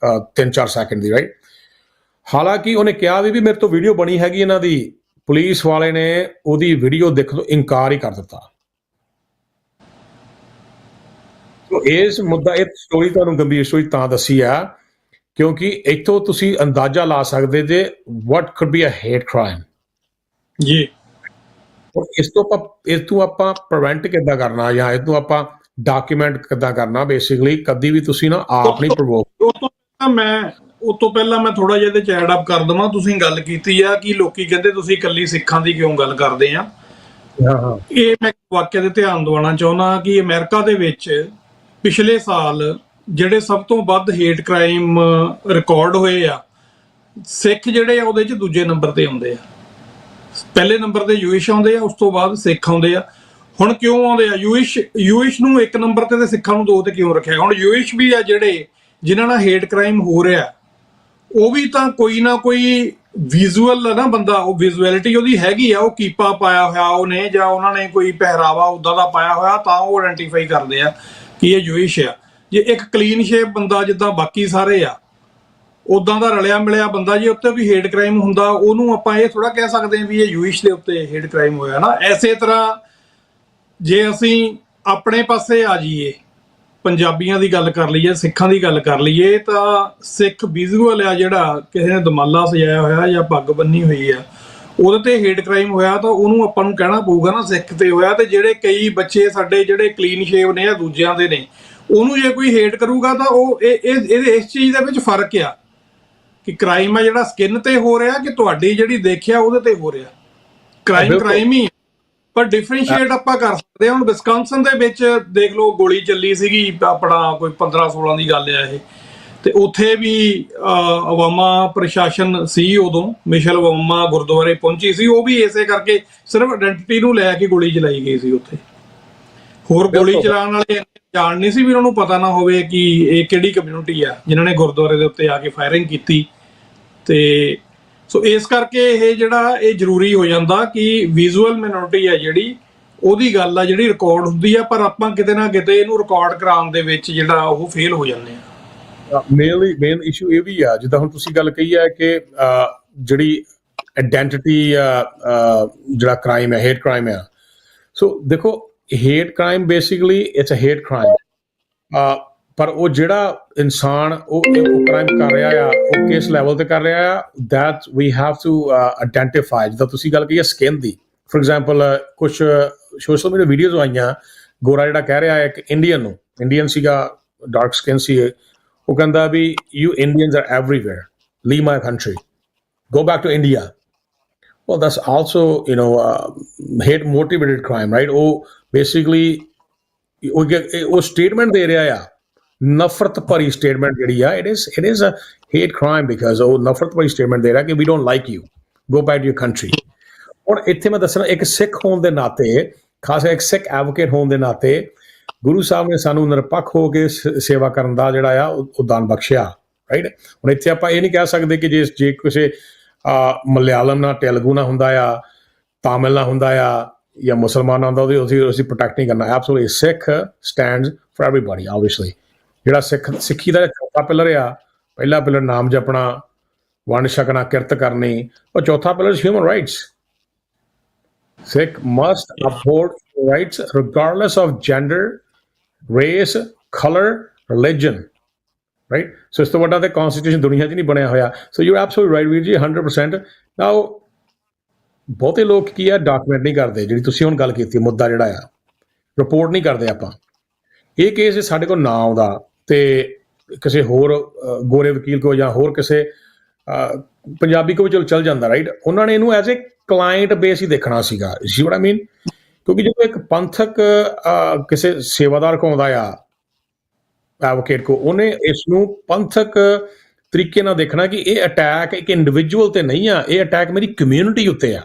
3-4 ਸੈਕਿੰਡ ਦੀ, ਰਾਈਟ। ਹਾਲਾਂਕਿ ਉਹਨੇ ਕਿਹਾ ਵੀ ਮੇਰੇ ਤੋਂ ਵੀਡੀਓ ਬਣੀ ਹੈਗੀ ਇਹਨਾਂ ਦੀ, ਪੁਲਿਸ ਵਾਲੇ ਨੇ ਉਹਦੀ ਵੀਡੀਓ ਦੇਖਣ ਤੋਂ ਇਨਕਾਰ ਹੀ ਕਰ ਦਿੱਤਾ। ਇਸ ਮੁੱਦਾ, ਇਹ ਸਟੋਰੀ ਤੁਹਾਨੂੰ ਗੰਭੀਰ ਸਟੋਰੀ ਤਾਂ ਦੱਸੀ ਆ ਕਿਉਂਕਿ ਇੱਥੋਂ ਤੁਸੀਂ ਅੰਦਾਜ਼ਾ ਲਾ ਸਕਦੇ ਜੇ what could be a hate crime। ਜੀ, ਇਸ ਤੋਂ ਆਪਾਂ ਪ੍ਰੀਵੈਂਟ ਕਿੱਦਾਂ ਕਰਨਾ, ਜਾਂ ਇਸ ਤੋਂ ਆਪਾਂ ਡਾਕੂਮੈਂਟ ਕਿੱਦਾਂ ਕਰਨਾ, ਬੇਸਿਕਲੀ ਕਦੀ ਵੀ ਤੁਸੀਂ ਨਾ ਆਪ ਨਹੀਂ ਪ੍ਰਵੋਕ। ਉਹ ਤੋਂ ਪਹਿਲਾਂ ਮੈਂ ਥੋੜਾ ਜਿਹਾ ਇਹਦੇ ਚ ਐਡ ਅਪ ਕਰ ਦਵਾਂ। ਤੁਸੀਂ ਗੱਲ ਕੀਤੀ ਆ ਕਿ ਲੋਕੀ ਕਹਿੰਦੇ ਤੁਸੀਂ ਇਕੱਲੀ ਸਿੱਖਾਂ ਦੀ ਕਿਉਂ ਗੱਲ ਕਰਦੇ ਆ। ਇਹ ਮੈਂ ਵਾਕਿਆ ਦੇ ਧਿਆਨ ਦਿਵਾਉਣਾ ਚਾਹੁੰਦਾ ਕਿ ਅਮਰੀਕਾ ਦੇ ਵਿੱਚ ਪਿਛਲੇ ਸਾਲ ਜਿਹੜੇ ਸਭ ਤੋਂ ਵੱਧ ਹੇਟ ਕ੍ਰਾਈਮ ਰਿਕਾਰਡ ਹੋਏ ਆ, ਸਿੱਖ ਜਿਹੜੇ ਆ ਉਹਦੇ 'ਚ ਦੂਜੇ ਨੰਬਰ ਤੇ ਆਉਂਦੇ ਆ। ਪਹਿਲੇ ਨੰਬਰ ਤੇ ਯੂਇਸ਼ ਆਉਂਦੇ ਆ, ਉਸ ਤੋਂ ਬਾਅਦ ਸਿੱਖ ਆਉਂਦੇ ਆ। ਹੁਣ ਕਿਉਂ ਆਉਂਦੇ ਆ? ਯੂਇਸ਼ ਨੂੰ 1 ਨੰਬਰ ਤੇ ਸਿੱਖਾਂ ਨੂੰ 2 ਤੇ ਕਿਉਂ ਰੱਖਿਆ? ਹੁਣ ਯੂਇਸ਼ ਵੀ ਆ ਜਿਹੜੇ ਜਿਨ੍ਹਾਂ ਨਾਲ ਹੇਟ ਕ੍ਰਾਈਮ ਹੋ ਰਿਹਾ, ਉਹ ਵੀ ਤਾਂ ਕੋਈ ਨਾ ਕੋਈ ਵਿਜ਼ੂਅਲ ਆ ਨਾ ਬੰਦਾ, ਉਹ ਵਿਜ਼ੂਅਲਿਟੀ ਉਹਦੀ ਹੈਗੀ ਆ, ਉਹ ਕੀਪਾ ਪਾਇਆ ਹੋਇਆ ਉਹਨੇ, ਜਾਂ ਉਹਨਾਂ ਨੇ ਕੋਈ ਪਹਿਰਾਵਾ ਉੱਦਾਂ ਦਾ ਪਾਇਆ ਹੋਇਆ, ਤਾਂ ਉਹ ਆਇਡੈਂਟੀਫਾਈ ਕਰਦੇ ਆ ਕਿ ਇਹ ਯੂਇਸ਼ ਆ। ਜੇ ਇੱਕ ਕਲੀਨ ਸ਼ੇਪ ਬੰਦਾ ਜਿੱਦਾਂ ਬਾਕੀ ਸਾਰੇ ਆ, ਉਦਾਂ ਦਾ ਰਲਿਆ ਮਿਲਿਆ ਬੰਦਾ, ਜੇ ਉੱਤੇ ਵੀ ਹੇਟ ਕ੍ਰਾਈਮ ਹੁੰਦਾ, ਉਹਨੂੰ ਆਪਾਂ ਇਹ ਥੋੜਾ ਕਹਿ ਸਕਦੇ ਹਾਂ ਵੀ ਇਹ ਯੂਇਸ਼ ਦੇ ਉੱਤੇ ਹੇਟ ਕ੍ਰਾਈਮ ਹੋਇਆ ਨਾ। ਐਸੇ ਤਰ੍ਹਾਂ ਜੇ ਅਸੀਂ ਆਪਣੇ ਪਾਸੇ ਆ ਜਾਈਏ, ਪੰਜਾਬੀਆਂ ਦੀ ਗੱਲ ਕਰ ਲਈਏ, ਸਿੱਖਾਂ ਦੀ ਗੱਲ ਕਰ ਲਈਏ, ਤਾਂ ਸਿੱਖ ਵਿਜ਼ੂਅਲ ਆ ਜਿਹੜਾ ਕਿਸੇ ਨੇ ਦਮਾਲਾ ਸਜਾਇਆ ਹੋਇਆ ਜਾਂ ਪੱਗ ਬੰਨੀ ਹੋਈ ਆ, ਉਹਦੇ ਤੇ ਹੇਟ ਕ੍ਰਾਈਮ ਹੋਇਆ, ਤਾਂ ਉਹਨੂੰ ਆਪਾਂ ਨੂੰ ਕਹਿਣਾ ਪਊਗਾ ਨਾ ਸਿੱਖ ਤੇ ਹੋਇਆ। ਤੇ ਜਿਹੜੇ ਕਈ ਬੱਚੇ ਸਾਡੇ ਜਿਹੜੇ ਕਲੀਨ ਸ਼ੇਵ ਨੇ ਜਾਂ ਦੂਜਿਆਂ ਦੇ ਨੇ, ਉਹਨੂੰ ਜੇ ਕੋਈ ਹੇਟ ਕਰੂਗਾ ਤਾਂ ਉਹ ਇਹਦੇ ਇਸ ਚੀਜ਼ ਦੇ ਵਿੱਚ ਫਰਕ ਆ ਕਿ ਕ੍ਰਾਈਮ ਆ ਜਿਹੜਾ ਸਕਿਨ ਤੇ ਹੋ ਰਿਹਾ, ਕਿ ਤੁਹਾਡੀ ਜਿਹੜੀ ਦੇਖਿਆ ਉਹਦੇ ਤੇ ਹੋ ਰਿਹਾ। ਕ੍ਰਾਈਮ ਹੀ, ਪਰ ਡਿਫਰੈਂਸ਼ੀਏਟ ਆਪਾਂ ਕਰ ਸਕਦੇ ਹਾਂ। ਹੁਣ ਵਿਸਕਾਂਸਨ ਦੇ ਵਿੱਚ ਦੇਖ ਲਓ, ਗੋਲੀ ਚੱਲੀ ਸੀਗੀ, ਆਪਣਾ ਕੋਈ 15-16 ਦੀ ਗੱਲ ਆ ਇਹ, ਤੇ ਉੱਥੇ ਵੀ ਓਬਾਮਾ ਪ੍ਰਸ਼ਾਸਨ ਸੀ ਉਦੋਂ, ਮਿਸ਼ੇਲ ਓਬਾਮਾ ਗੁਰਦੁਆਰੇ ਪਹੁੰਚੀ ਸੀ, ਉਹ ਵੀ ਇਸੇ ਕਰਕੇ ਸਿਰਫ ਆਇਡੈਂਟੀਟੀ ਨੂੰ ਲੈ ਕੇ ਗੋਲੀ ਚਲਾਈ ਗਈ ਸੀ ਉੱਥੇ। ਹੋਰ ਗੋਲੀ ਚਲਾਉਣ ਵਾਲੇ ਜਾਣ ਨਹੀਂ ਸੀ ਵੀ ਉਹਨਾਂ ਨੂੰ ਪਤਾ ਨਾ ਹੋਵੇ ਕਿ ਇਹ ਕਿਹੜੀ ਕਮਿਊਨਿਟੀ ਆ ਜਿਨ੍ਹਾਂ ਨੇ ਗੁਰਦੁਆਰੇ ਦੇ ਉੱਤੇ ਆ ਕੇ ਫਾਇਰਿੰਗ ਕੀਤੀ। ਤੇ ਸੋ ਇਸ ਕਰਕੇ ਇਹ ਜਿਹੜਾ ਇਹ ਜ਼ਰੂਰੀ ਹੋ ਜਾਂਦਾ ਕਿ ਵਿਜ਼ੂਅਲ ਮਾਈਨੋਰਿਟੀ ਆ ਜਿਹੜੀ, ਉਹਦੀ ਗੱਲ ਆ ਜਿਹੜੀ ਰਿਕਾਰਡ ਹੁੰਦੀ ਆ, ਪਰ ਆਪਾਂ ਕਿਤੇ ਨਾ ਕਿਤੇ ਇਹਨੂੰ ਰਿਕਾਰਡ ਕਰਾਉਣ ਦੇ ਵਿੱਚ ਜਿਹੜਾ ਉਹ ਫੇਲ ਹੋ ਜਾਂਦੇ ਆ। ਮੇਨ ਇਸ਼ੂ ਇਹ ਵੀ ਆ, ਜਿੱਦਾਂ ਹੁਣ ਤੁਸੀਂ ਗੱਲ ਕਹੀ ਹੈ ਕਿ ਜਿਹੜੀ ਆਇਡੈਂਟੀਟੀ ਜਿਹੜਾ ਕ੍ਰਾਈਮ ਹੈ, ਹੇਟ ਕ੍ਰਾਈਮ ਆ। ਸੋ ਦੇਖੋ, hate crime basically it's a hate crime, ਪਰ ਉਹ ਜਿਹੜਾ ਇਨਸਾਨ ਉਹ ਕ੍ਰਾਈਮ ਕਰ ਰਿਹਾ ਆ, ਉਹ ਕਿਸ ਲੈਵਲ ਤੇ ਕਰ ਰਿਹਾ ਆ, that we have to identify. ਜਿੱਦਾਂ ਤੁਸੀਂ ਗੱਲ ਕਹੀ ਹੈ ਸਕਿਨ ਦੀ, ਫੋਰ ਐਗਜ਼ਾਮਪਲ ਕੁਝ ਸੋਸ਼ਲ ਮੀਡੀਆ ਵੀਡੀਓਜ਼ ਆਈਆਂ, ਗੋਰਾ ਜਿਹੜਾ ਕਹਿ ਰਿਹਾ ਹੈ ਇੱਕ ਇੰਡੀਅਨ ਸੀਗਾ, ਡਾਰਕ ਸਕਿਨ ਸੀ, ਉਹ ਕਹਿੰਦਾ ਵੀ you Indians are everywhere, leave my country, go back to India. Well, that's also, hate motivated crime, right? ਉਹ ਬੇਸਿਕਲੀ ਉਹ ਸਟੇਟਮੈਂਟ ਦੇ ਰਿਹਾ ਆ, ਨਫ਼ਰਤ ਭਰੀ ਸਟੇਟਮੈਂਟ ਜਿਹੜੀ ਆ, it is a hate crime, because ਉਹ ਨਫ਼ਰਤ ਭਰੀ ਸਟੇਟਮੈਂਟ ਦੇ ਰਿਹਾ ਕਿ we don't like you, go back to your country. ਹੁਣ ਇੱਥੇ ਮੈਂ ਦੱਸਣਾ, ਇੱਕ ਸਿੱਖ ਹੋਣ ਦੇ ਨਾਤੇ, ਖਾਸ ਇੱਕ ਸਿੱਖ ਐਡਵੋਕੇਟ ਹੋਣ ਦੇ ਨਾਤੇ, ਗੁਰੂ ਸਾਹਿਬ ਨੇ ਸਾਨੂੰ ਨਿਰਪੱਖ ਹੋ ਕੇ ਸੇਵਾ ਕਰਨ ਦਾ ਜਿਹੜਾ ਆ ਉਹ ਦਾਨ ਬਖਸ਼ਿਆ, ਰਾਈਟ। ਹੁਣ ਇੱਥੇ ਆਪਾਂ ਇਹ ਨਹੀਂ ਕਹਿ ਸਕਦੇ ਕਿ ਜੇ ਕਿਸੇ ਮਲਿਆਲਮ ਨਾਲ, ਤੇਲਗੂ ਨਾਲ ਹੁੰਦਾ ਆ, ਤਾਮਿਲ ਨਾਲ ਹੁੰਦਾ ਆ, ਜਾਂ ਮੁਸਲਮਾਨਾਂ ਦਾ ਅਸੀਂ ਪ੍ਰੋਟੈਕਟ ਨਹੀਂ ਕਰਨਾ। Absolutely Sikh stands for everybody. Obviously ਜਿਹੜਾ ਸਿੱਖੀ ਦਾ ਚੌਥਾ ਪਿਲਰ ਆ, ਪਹਿਲਾ ਪਿਲਰ ਨਾਮ ਜਪਣਾ, ਵੰਡ ਛਕਣਾ, ਕਿਰਤ ਕਰਨੀ, ਔਰ ਚੌਥਾ pillar human rights. Sikh must uphold rights regardless of gender, race, colour, religion, right. So ਇਸ ਤੋਂ ਵੱਡਾ ਤੇ ਕਨਸਟੀਟਿਊਸ਼ਨ ਦੁਨੀਆ 'ਚ ਨਹੀਂ ਬਣਿਆ ਹੋਇਆ। ਸੋ ਯੂ ਐਬਸੋਲੂਟਲੀ ਰਾਈਟ ਵੀਰ ਜੀ, 100%। ਨਾਓ ਬਹੁਤੇ ਲੋਕ ਕੀ ਆ, ਡਾਕੂਮੈਂਟ ਨਹੀਂ ਕਰਦੇ। ਜਿਹੜੀ ਤੁਸੀਂ ਹੁਣ ਗੱਲ ਕੀਤੀ, ਮੁੱਦਾ ਜਿਹੜਾ ਆ, ਰਿਪੋਰਟ ਨਹੀਂ ਕਰਦੇ ਆਪਾਂ। ਇਹ ਕੇਸ ਸਾਡੇ ਕੋਲ ਨਾ ਆਉਂਦਾ ਤੇ ਕਿਸੇ ਹੋਰ ਗੋਰੇ ਵਕੀਲ ਕੋਲ ਜਾਂ ਹੋਰ ਕਿਸੇ ਪੰਜਾਬੀ ਕੋਲ ਚੱਲ ਜਾਂਦਾ, ਰਾਈਟ। ਉਹਨਾਂ ਨੇ ਇਹਨੂੰ ਐਜ਼ ਏ ਕਲਾਇੰਟ ਬੇਸ ਹੀ ਦੇਖਣਾ ਸੀਗਾ, ਯੂ ਵਾਟ ਆਈ ਮੀਨ। ਕਿਉਂਕਿ ਜਦੋਂ ਇੱਕ ਪੰਥਕ ਕਿਸੇ ਸੇਵਾਦਾਰ ਕੋਲ ਆਉਂਦਾ ਆ, ਐਡਵੋਕੇਟ ਕੋ, ਉਹਨੇ ਇਸ ਨੂੰ ਪੰਥਕ ਤਰੀਕੇ ਨਾਲ ਦੇਖਣਾ ਕਿ ਇਹ ਅਟੈਕ ਇੱਕ ਇੰਡੀਵਿਜੂਅਲ ਤੇ ਨਹੀਂ ਆ, ਇਹ ਅਟੈਕ ਮੇਰੀ ਕਮਿਊਨਿਟੀ ਉੱਤੇ ਆ।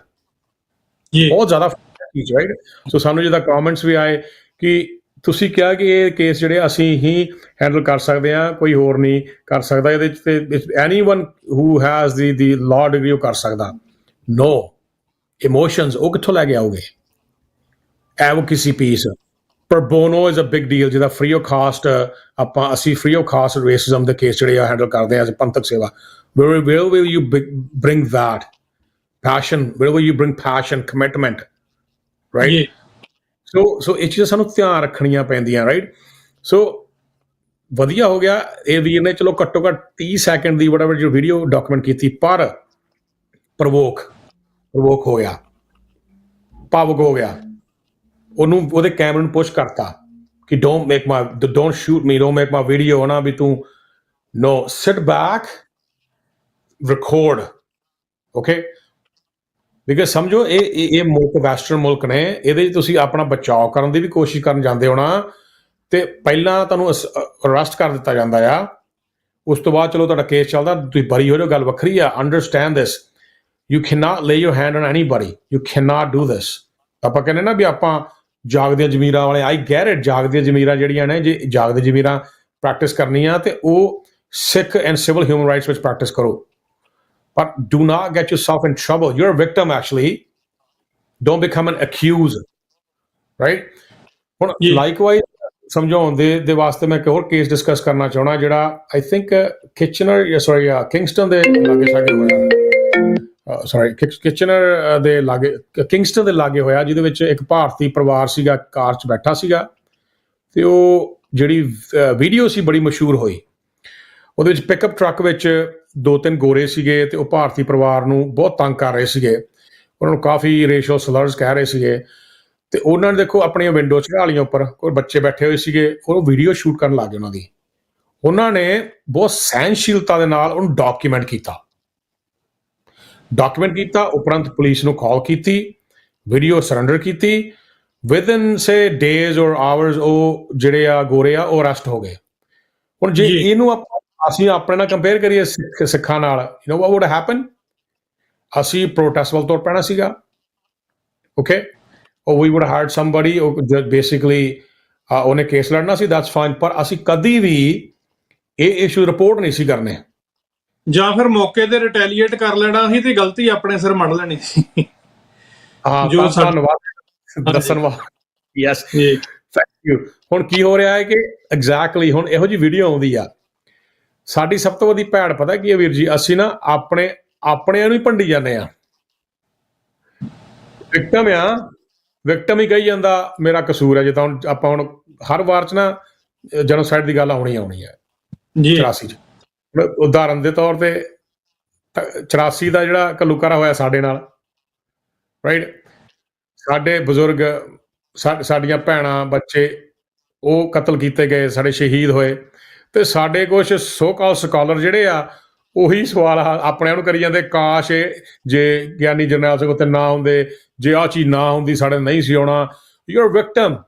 ਬਹੁਤ ਜ਼ਿਆਦਾ ਚੀਜ਼, ਰਾਈਟ। ਸੋ ਸਾਨੂੰ ਜਿਹਦਾ ਕਮੈਂਟਸ ਵੀ ਆਏ ਕਿ ਤੁਸੀਂ ਕਿਹਾ ਕਿ ਇਹ ਕੇਸ ਜਿਹੜੇ ਅਸੀਂ ਹੀ ਹੈਂਡਲ ਕਰ ਸਕਦੇ ਹਾਂ, ਕੋਈ ਹੋਰ ਨਹੀਂ ਕਰ ਸਕਦਾ ਇਹਦੇ 'ਚ, ਤੇ anyone who has the law degree ਉਹ ਕਰ ਸਕਦਾ। ਨੋ, ਇਮੋਸ਼ਨਸ ਉਹ ਕਿੱਥੋਂ ਲੈ ਕੇ ਆਓਗੇ? ਐਡਵੋਕੇਸੀ ਪੀਸ, ਪਰ bono is a big deal, ਜਿਹਦਾ ਫ੍ਰੀ ਆਫ ਕਾਸਟ ਅਸੀਂ ਫ੍ਰੀ ਆਫ ਕਾਸਟ ਰੇਸਿਜ਼ਮ ਦੇ ਕੇਸ ਜਿਹੜੇ ਆ ਹੈਂਡਲ ਕਰਦੇ ਹਾਂ ਐਜ਼ ਪੰਥਕ ਸੇਵਾ। where will you bring that passion, where will you bring passion, commitment, right? ਸੋ ਇਹ ਚੀਜ਼ਾਂ ਸਾਨੂੰ ਧਿਆਨ ਰੱਖਣੀਆਂ ਪੈਂਦੀਆਂ, ਰਾਈਟ। ਸੋ ਵਧੀਆ ਹੋ ਗਿਆ ਇਹ ਵੀਰ ਨੇ, ਚਲੋ ਘੱਟੋ ਘੱਟ 30 ਸੈਕਿੰਡ ਦੀ ਵਟਐਵਰ ਜੋ ਵੀਡੀਓ ਡਾਕੂਮੈਂਟ ਕੀਤੀ, ਪਰ ਪ੍ਰਵੋਕ ਹੋ ਗਿਆ, ਭਾਵੁਕ ਹੋ ਗਿਆ। ਉਹਨੂੰ ਉਹਦੇ ਕੈਮਰੇ ਨੂੰ ਪੁਸ਼ ਕਰਤਾ ਕਿ don't shoot me, don't make my video, ਨਾ ਵੀ ਤੂੰ, ਨੋ, ਸਿਟ ਬੈਕ, ਰਿਕਾਰਡ, ਓਕੇ। ਬਿਕਾਜ਼ ਸਮਝੋ ਇਹ ਮੁਲਕ ਵੈਸਟਰਨ ਮੁਲਕ ਨੇ, ਇਹਦੇ 'ਚ ਤੁਸੀਂ ਆਪਣਾ ਬਚਾਓ ਕਰਨ ਦੀ ਵੀ ਕੋਸ਼ਿਸ਼ ਕਰਨ ਜਾਂਦੇ ਹੋ ਨਾ, ਤੇ ਪਹਿਲਾਂ ਤੁਹਾਨੂੰ ਅਰੈਸਟ ਕਰ ਦਿੱਤਾ ਜਾਂਦਾ ਆ, ਉਸ ਤੋਂ ਬਾਅਦ ਚਲੋ ਤੁਹਾਡਾ ਕੇਸ ਚੱਲਦਾ, ਤੁਸੀਂ ਬਰੀ ਹੋ ਜਾਓ, ਗੱਲ ਵੱਖਰੀ ਆ। Understand this, you can not lay your hand on anybody, you can not do this. ਆਪਾਂ ਕਹਿੰਦੇ ਨਾ ਵੀ ਆਪਾਂ ਜਾਗਦੀਆਂ ਜ਼ਮੀਰਾਂ ਵਾਲੇ, ਆਈ ਗੈਟ ਇਟ, ਜਾਗਦੀਆਂ ਜ਼ਮੀਰਾਂ ਜਿਹੜੀਆਂ ਨੇ, ਜੇ ਜਾਗਦੇ ਜ਼ਮੀਰਾਂ ਪ੍ਰੈਕਟਿਸ ਕਰਨੀ ਆ ਤੇ ਉਹ ਸਿੱਖ ਐਂਡ ਸਿਵਲ ਹਿਊਮਨ ਰਾਈਟਸ ਵਿੱਚ ਪ੍ਰੈਕਟਿਸ ਕਰੋ। But do not get yourself in trouble. You're a victim, actually. Don't become an accused, right? ਹੁਣ ਲਾਈਕਵਾਈਜ਼ ਸਮਝਾਉਣ ਦੇ ਵਾਸਤੇ ਮੈਂ ਇੱਕ ਹੋਰ ਕੇਸ ਡਿਸਕਸ ਕਰਨਾ ਚਾਹਣਾ, ਜਿਹੜਾ ਆਈ ਥਿੰਕ ਕਿੰਗਸਟਨ ਦੇ ਲਾਗੇ ਛਾਗੇ ਹੋਇਆ, ਕਿਚਨਰ ਦੇ ਲਾਗੇ, ਕਿੰਗਸਟਨ ਦੇ ਲਾਗੇ ਹੋਇਆ, ਜਿਹਦੇ ਵਿੱਚ ਇੱਕ ਭਾਰਤੀ ਪਰਿਵਾਰ ਸੀਗਾ, ਕਾਰ 'ਚ ਬੈਠਾ ਸੀਗਾ, ਤੇ ਉਹ ਜਿਹੜੀ ਵੀਡੀਓ ਸੀ ਬੜੀ ਮਸ਼ਹੂਰ ਹੋਈ। ਉਹਦੇ ਵਿੱਚ ਪਿਕਅਪ ਟਰੱਕ ਵਿੱਚ 2-3 ਗੋਰੇ ਸੀਗੇ ਤੇ ਉਹ ਭਾਰਤੀ ਪਰਿਵਾਰ ਨੂੰ ਬਹੁਤ ਤੰਗ ਕਰ ਰਹੇ ਸੀਗੇ, ਉਹਨਾਂ ਨੂੰ ਕਾਫੀ ਰੇਸ਼ੀਅਲ ਸਲਰਸ ਕਹਿ ਰਹੇ ਸੀਗੇ, ਤੇ ਉਹਨਾਂ ਨੇ ਦੇਖੋ ਆਪਣੀਆਂ ਵਿੰਡੋ ਚੜਾ ਲਈਆਂ ਉੱਪਰ, ਕੋਈ ਬੱਚੇ ਬੈਠੇ ਹੋਏ ਸੀਗੇ, ਉਹ ਵੀਡੀਓ ਸ਼ੂਟ ਕਰਨ ਲੱਗ ਗਏ ਉਹਨਾਂ ਦੀ। ਉਹਨਾਂ ਨੇ ਬਹੁਤ ਸਹਿਨਸ਼ੀਲਤਾ ਦੇ ਨਾਲ ਉਹਨੂੰ ਡਾਕੂਮੈਂਟ ਕੀਤਾ, ਉਪਰੰਤ ਪੁਲਿਸ ਨੂੰ ਕਾਲ ਕੀਤੀ, ਵੀਡੀਓ ਸਰੈਂਡਰ ਕੀਤੀ। ਵਿਦਨ ਸੇ ਡੇਜ਼ ਔਰ ਆਵਰਸ ਉਹ ਜਿਹੜੇ ਆ ਗੋਰੇ ਆ ਉਹ ਅਰੈਸਟ ਹੋ ਗਏ। ਹੁਣ ਜੇ ਇਹਨੂੰ ਅਸੀਂ ਆਪਣੇ ਨਾਲ ਕੰਪੇਅਰ ਕਰੀਏ ਸਿੱਖਾਂ ਨਾਲ, you know what would happen? ਅਸੀਂ ਪ੍ਰੋਟੈਸਟ ਵੱਲ ਤੁਰ ਪੈਣਾ ਸੀਗਾ, okay, or we would have hired somebody, basically ਉਹਨੇ ਕੇਸ ਲੜਨਾ ਸੀ, that's fine, ਪਰ ਅਸੀਂ ਕਦੀ ਵੀ ਇਹ ਇਸ਼ੂ ਰਿਪੋਰਟ ਨਹੀਂ ਸੀ ਕਰਨੇ, ਜਾਂ ਫਿਰ ਮੌਕੇ ਤੇ ਰਿਟੈਲੀਏਟ ਕਰ ਲੈਣਾ ਸੀ ਤੇ ਗਲਤੀ ਆਪਣੇ ਸਿਰ ਮੜ ਲੈਣੀ ਸੀ। ਹਾਂ, ਜੋ ਧੰਨਵਾਦ ਦੱਸਣ ਵਾਲਾ, ਯੈਸ, ਥੈਂਕ ਯੂ। ਹੁਣ ਕੀ ਹੋ ਰਿਹਾ ਹੈ ਕਿ ਐਗਜ਼ੈਕਟਲੀ ਹੁਣ ਇਹੋ ਜਿਹੀ ਵੀਡੀਓ ਆਉਂਦੀ ਆ, ਸਾਡੀ ਸਭ ਤੋਂ ਵੱਡੀ ਭੈੜ ਪਤਾ ਕੀ ਹੈ ਵੀਰ ਜੀ, ਅਸੀਂ ਨਾ ਆਪਣਿਆਂ ਨੂੰ ਹੀ ਭੰਡੀ ਜਾਂਦੇ ਆ। ਵਿਕਟਮ ਹੀ ਕਹੀ ਜਾਂਦਾ ਮੇਰਾ ਕਸੂਰ ਹੈ। ਜਿੱਦਾਂ ਹੁਣ ਆਪਾਂ ਹੁਣ ਹਰ ਵਾਰ 'ਚ ਨਾ ਜੈਨੋਸਾਈਡ ਦੀ ਗੱਲ ਆਉਣੀ ਹੈ 84 'ਚ। ਉਦਾਹਰਨ ਦੇ ਤੌਰ ਤੇ 84 ਦਾ ਜਿਹੜਾ ਘੱਲੂਘਾਰਾ ਹੋਇਆ ਸਾਡੇ ਨਾਲ, ਰਾਈਟ, ਸਾਡੇ ਬਜ਼ੁਰਗ, ਸਾਡੀਆਂ ਭੈਣਾਂ, ਬੱਚੇ ਉਹ ਕਤਲ ਕੀਤੇ ਗਏ, ਸਾਡੇ ਸ਼ਹੀਦ ਹੋਏ, ਤੇ ਸਾਡੇ ਕੁਛ ਸੋ ਕਾਲ ਸਕਾਲਰ ਜਿਹੜੇ ਆ ਉਹੀ ਸਵਾਲ ਆਪਣੇ ਆਪ ਨੂੰ ਕਰੀ ਜਾਂਦੇ, ਕਾਸ਼ ਜੇ ਗਿਆਨੀ ਜਰਨੈਲ ਸਿੰਘ ਉੱਤੇ ਨਾ ਹੁੰਦੇ, ਜੇ ਆਹ ਚੀਜ਼ ਨਾ ਹੁੰਦੀ ਸਾਡੇ ਨਹੀਂ ਸੀ ਆਉਣਾ, ਯੂ ਆਰ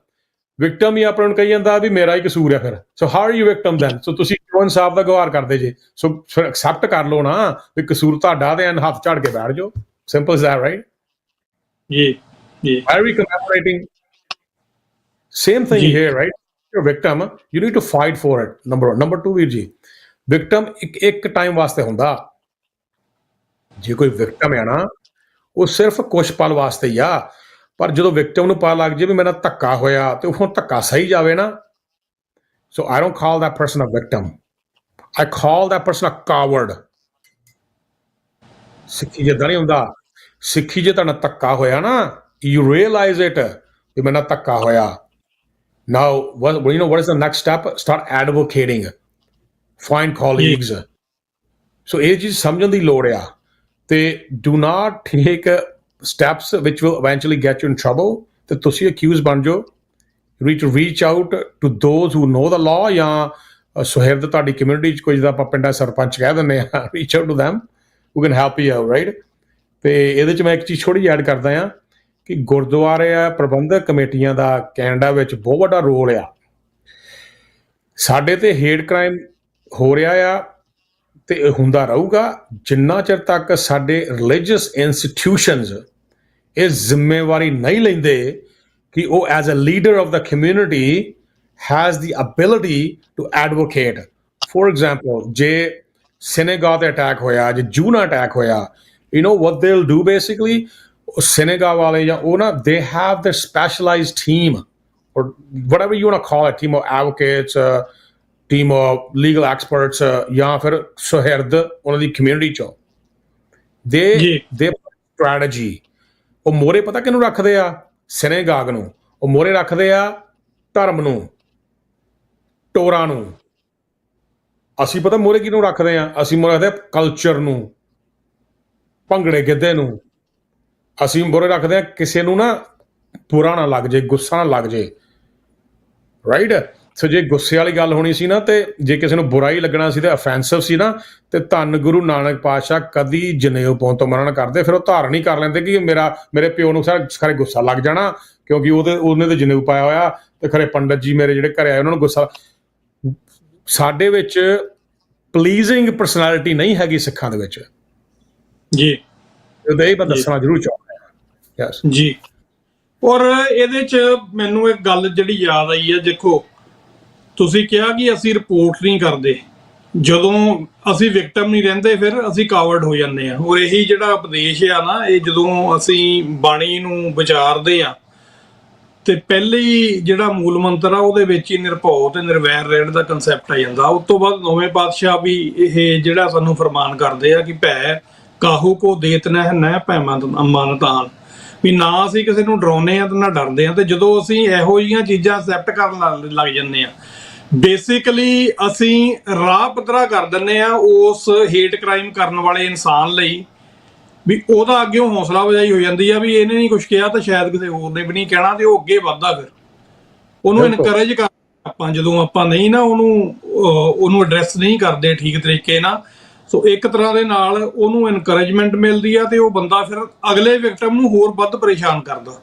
ਵਿਕਟਮ ਹੀ ਆਪਾਂ ਨੂੰ ਕਹੀ ਜਾਂਦਾ ਵੀ ਮੇਰਾ ਹੀ ਕਸੂਰ ਹੈ ਫਿਰ so how are you victim then so ਤੁਸੀਂ ਕਿਉਂ ਇਨਸਾਫ ਦਾ ਗੁਹਾਰ ਕਰਦੇ ਜੇ ਸੋ ਫਿਰ ਐਕਸੈਪਟ ਕਰ ਲਓ ਨਾ ਵੀ ਕਸੂਰ ਤੁਹਾਡਾ ਤੇ ਹੱਥ ਝਾੜ ਕੇ ਬੈਠ ਜਾਓ ਸਿੰਪਲ ਇਜ਼ ਦੈਟ ਰਾਈਟ ਜੀ ਜੀ are we commemorating same thing ਜੀ here right you victim you need to fight for it number 2 ਵੀਰ ਜੀ ਵਿਕਟਮ ਇੱਕ ਟਾਈਮ ਵਾਸਤੇ ਹੁੰਦਾ ਜੇ ਕੋਈ ਵਿਕਟਮ ਹੈ ਨਾ ਉਹ ਸਿਰਫ ਕੁਛ ਪਲ ਵਾਸਤੇ ਹੀ ਆ ਪਰ ਜਦੋਂ ਵਿਕਟਮ ਨੂੰ ਪਤਾ ਲੱਗ ਜੇ ਵੀ ਮੇਰਾ ਧੱਕਾ ਹੋਇਆ ਤੇ ਉਹ ਧੱਕਾ ਸਹੀ ਜਾਵੇ ਨਾ so I don't call that person a victim I call that person a coward ਸਿੱਖੀ ਜਿੱਦਾਂ ਨਹੀਂ ਹੁੰਦਾ ਸਿੱਖੀ ਜੇ ਤੁਹਾਡਾ ਧੱਕਾ ਹੋਇਆ ਨਾ ਯੂ ਰੀਅਲਾਈਜ਼ ਇਟ ਵੀ ਮੇਰਾ ਧੱਕਾ ਹੋਇਆ ਨਾਓ what is the next step start advocating find colleagues ਸੋ ਇਹ ਚੀਜ਼ ਸਮਝਣ ਦੀ ਲੋੜ ਆ ਤੇ do not take steps which will eventually get you in trouble ਤੇ ਤੁਸੀਂ accused ਬਣ ਜਾਓ you need to reach out to those who know the law ਜਾਂ ਸੁਹਿਰਦ ਤੁਹਾਡੀ ਕਮਿਊਨਿਟੀ 'ਚ ਕੋਈ ਜਿੱਦਾਂ ਆਪਾਂ ਪਿੰਡਾਂ ਸਰਪੰਚ ਕਹਿ ਦਿੰਦੇ ਆ reach out to them who can help you out right ਤੇ ਇਹਦੇ 'ਚ ਮੈਂ ਇੱਕ ਚੀਜ਼ ਥੋੜ੍ਹੀ ਐਡ ਕਰਦਾ ਹਾਂ ਕਿ ਗੁਰਦੁਆਰੇ ਆ ਪ੍ਰਬੰਧਕ ਕਮੇਟੀਆਂ ਦਾ ਕੈਨੇਡਾ ਵਿੱਚ ਬਹੁਤ ਵੱਡਾ ਰੋਲ ਆ ਸਾਡੇ ਤੇ ਹੇਟ ਕ੍ਰਾਈਮ ਹੋ ਰਿਹਾ ਆ ਤੇ ਹੁੰਦਾ ਰਹੂਗਾ ਜਿੰਨਾ ਚਿਰ ਤੱਕ ਸਾਡੇ ਰਿਲੀਜੀਅਸ ਇੰਸਟੀਟਿਊਸ਼ਨਸ ਇਹ ਜ਼ਿੰਮੇਵਾਰੀ ਨਹੀਂ ਲੈਂਦੇ ਕਿ ਉਹ as a leader of the community has the ability to advocate for example ਜੇ ਸਿਨੇਗਾ ਤੇ ਅਟੈਕ ਹੋਇਆ ਜੇ ਜੂ ਨਾਲ ਅਟੈਕ ਹੋਇਆ you know what they'll do basically ਸਿਨੇਗਾ ਵਾਲੇ ਜਾਂ ਉਹ ਨਾ they have their specialized team or whatever you want to call it team of advocates team of legal experts ਜਾਂ ਫਿਰ ਸੁਹਿਰਦ ਉਹਨਾਂ ਦੀ ਕਮਿਊਨਿਟੀ ਚੋਂ they strategy ਉਹ ਮੋਰੇ ਪਤਾ ਕਿਹਨੂੰ ਰੱਖਦੇ ਆ ਸਿਨੇਗਾਗ ਨੂੰ ਉਹ ਮੋਰੇ ਰੱਖਦੇ ਆ ਧਰਮ ਨੂੰ ਟੋਰਾ ਨੂੰ ਅਸੀਂ ਪਤਾ ਮੋਰੇ ਕਿਹਨੂੰ ਰੱਖਦੇ ਆ ਅਸੀਂ ਮੋਰੇ ਰੱਖਦੇ ਆ ਕਲਚਰ ਨੂੰ ਭੰਗੜੇ ਗਿੱਧੇ ਨੂੰ ਅਸੀਂ ਮੋਰੇ ਰੱਖਦੇ ਆ ਕਿਸੇ ਨੂੰ ਨਾ ਬੁਰਾ ਨਾ ਲੱਗ ਜੇ ਗੁੱਸਾ ਨਾ ਲੱਗ ਜੇ ਰਾਈਟ ਸੋ ਜੇ ਗੁੱਸੇ ਵਾਲੀ ਗੱਲ ਹੋਣੀ ਸੀ ਨਾ ਤੇ ਜੇ ਕਿਸੇ ਨੂੰ ਬੁਰਾ ਹੀ ਲੱਗਣਾ ਸੀ ਤੇ ਅਫੈਂਸਿਵ ਸੀ ਨਾ ਤੇ ਧੰਨ ਗੁਰੂ ਨਾਨਕ ਪਾਤਸ਼ਾਹ ਕਦੀ ਜਨੇਊ ਪਾਉਣ ਤੋਂ ਮਨਾ ਨਾ ਕਰਦੇ ਫਿਰ ਉਹ ਧਾਰਨ ਹੀ ਕਰ ਲੈਂਦੇ ਕਿ ਮੇਰੇ ਪਿਓ ਨੂੰ ਸਾਰੇ ਗੁੱਸਾ ਲੱਗ ਜਾਣਾ ਕਿਉਂਕਿ ਉਹਨੇ ਤੇ ਜਨੇਊ ਪਾਇਆ ਹੋਇਆ ਤੇ ਖਰੇ ਪੰਡਤ ਜੀ ਮੇਰੇ ਜਿਹੜੇ ਘਰੇ ਆਏ ਉਹਨਾਂ ਨੂੰ ਗੁੱਸਾ ਸਾਡੇ ਵਿੱਚ ਪਲੀਜ਼ਿੰਗ ਪਰਸਨੈਲਿਟੀ ਨਹੀਂ ਹੈਗੀ ਸਿੱਖਾਂ ਦੇ ਵਿੱਚ ਜੀ ਉਹਦੇ ਮੈਂ ਦੱਸਣਾ ਜ਼ਰੂਰ ਚਾਹੁੰਦਾ ਯੈਸ ਜੀ ਔਰ ਇਹਦੇ 'ਚ ਮੈਨੂੰ ਇੱਕ ਗੱਲ ਜਿਹੜੀ ਯਾਦ ਆਈ ਹੈ ਦੇਖੋ ਤੁਸੀਂ ਕਿਹਾ ਕਿ ਅਸੀਂ ਰਿਪੋਰਟ ਨਹੀਂ ਕਰਦੇ ਜਦੋਂ ਅਸੀਂ ਵਿਕਟਮ ਨਹੀਂ ਰਹਿੰਦੇ ਫਿਰ ਅਸੀਂ ਕਾਵਰਡ ਹੋ ਜਾਂਦੇ ਆ ਔਰ ਇਹੀ ਜਿਹੜਾ ਉਪਦੇਸ਼ ਆ ਨਾ ਇਹ ਜਦੋਂ ਅਸੀਂ ਬਾਣੀ ਨੂੰ ਵਿਚਾਰਦੇ ਆ ਤੇ ਪਹਿਲੇ ਹੀ ਜਿਹੜਾ ਮੂਲ ਮੰਤਰ ਆ ਉਹਦੇ ਵਿੱਚ ਹੀ ਨਿਰਭਉ ਤੇ ਨਿਰਵੈਰ ਰਹਿਣ ਦਾ ਕਨਸੈਪਟ ਆ ਜਾਂਦਾ ਉਸ ਤੋਂ ਬਾਅਦ ਨੌਵੇਂ ਪਾਤਸ਼ਾਹ ਵੀ ਇਹ ਜਿਹੜਾ ਸਾਨੂੰ ਫਰਮਾਨ ਕਰਦੇ ਆ ਕਿ ਭੈ ਕਾਹੂ ਕੋ ਦੇਤ ਨਹਿ ਭੈ ਮਨ ਤਾਨ ਵੀ ਨਾ ਅਸੀਂ ਕਿਸੇ ਨੂੰ ਡਰਾਉਂਦੇ ਆ ਤੇ ਨਾ ਡਰਦੇ ਆ ਤੇ ਜਦੋਂ ਅਸੀਂ ਇਹੋ ਜਿਹੀਆਂ ਚੀਜ਼ਾਂ ਐਕਸੈਪਟ ਕਰਨ ਲੱਗ ਜਾਂਦੇ ਆ ਬੇਸਿਕਲੀ ਅਸੀਂ ਰਾਹ ਪੱਧਰਾ ਕਰ ਦਿੰਦੇ ਆ ਉਸ ਹੇਟ ਕ੍ਰਾਈਮ ਕਰਨ ਵਾਲੇ ਇਨਸਾਨ ਲਈ ਵੀ ਉਹਦਾ ਅੱਗੇ ਹੌਸਲਾ ਅਫਜ਼ਾਈ ਹੋ ਜਾਂਦੀ ਆ ਵੀ ਇਹਨੇ ਨਹੀਂ ਕੁਝ ਕਿਹਾ ਤਾਂ ਸ਼ਾਇਦ ਕਿਸੇ ਹੋਰ ਨੇ ਵੀ ਨਹੀਂ ਕਹਿਣਾ ਤੇ ਉਹ ਅੱਗੇ ਵੱਧਦਾ ਫਿਰ ਉਹਨੂੰ ਇਨਕਰੇਜ ਕਰ ਆਪਾਂ ਜਦੋਂ ਆਪਾਂ ਨਹੀਂ ਨਾ ਉਹਨੂੰ ਐਡਰੈਸ ਨਹੀਂ ਕਰਦੇ ਠੀਕ ਤਰੀਕੇ ਨਾਲ ਸੋ ਇੱਕ ਤਰ੍ਹਾਂ ਦੇ ਨਾਲ ਉਹਨੂੰ ਇਨਕਰੇਜਮੈਂਟ ਮਿਲਦੀ ਆ ਤੇ ਉਹ ਬੰਦਾ ਫਿਰ ਅਗਲੇ ਵਿਕਟਮ ਨੂੰ ਹੋਰ ਵੱਧ ਪਰੇਸ਼ਾਨ ਕਰਦਾ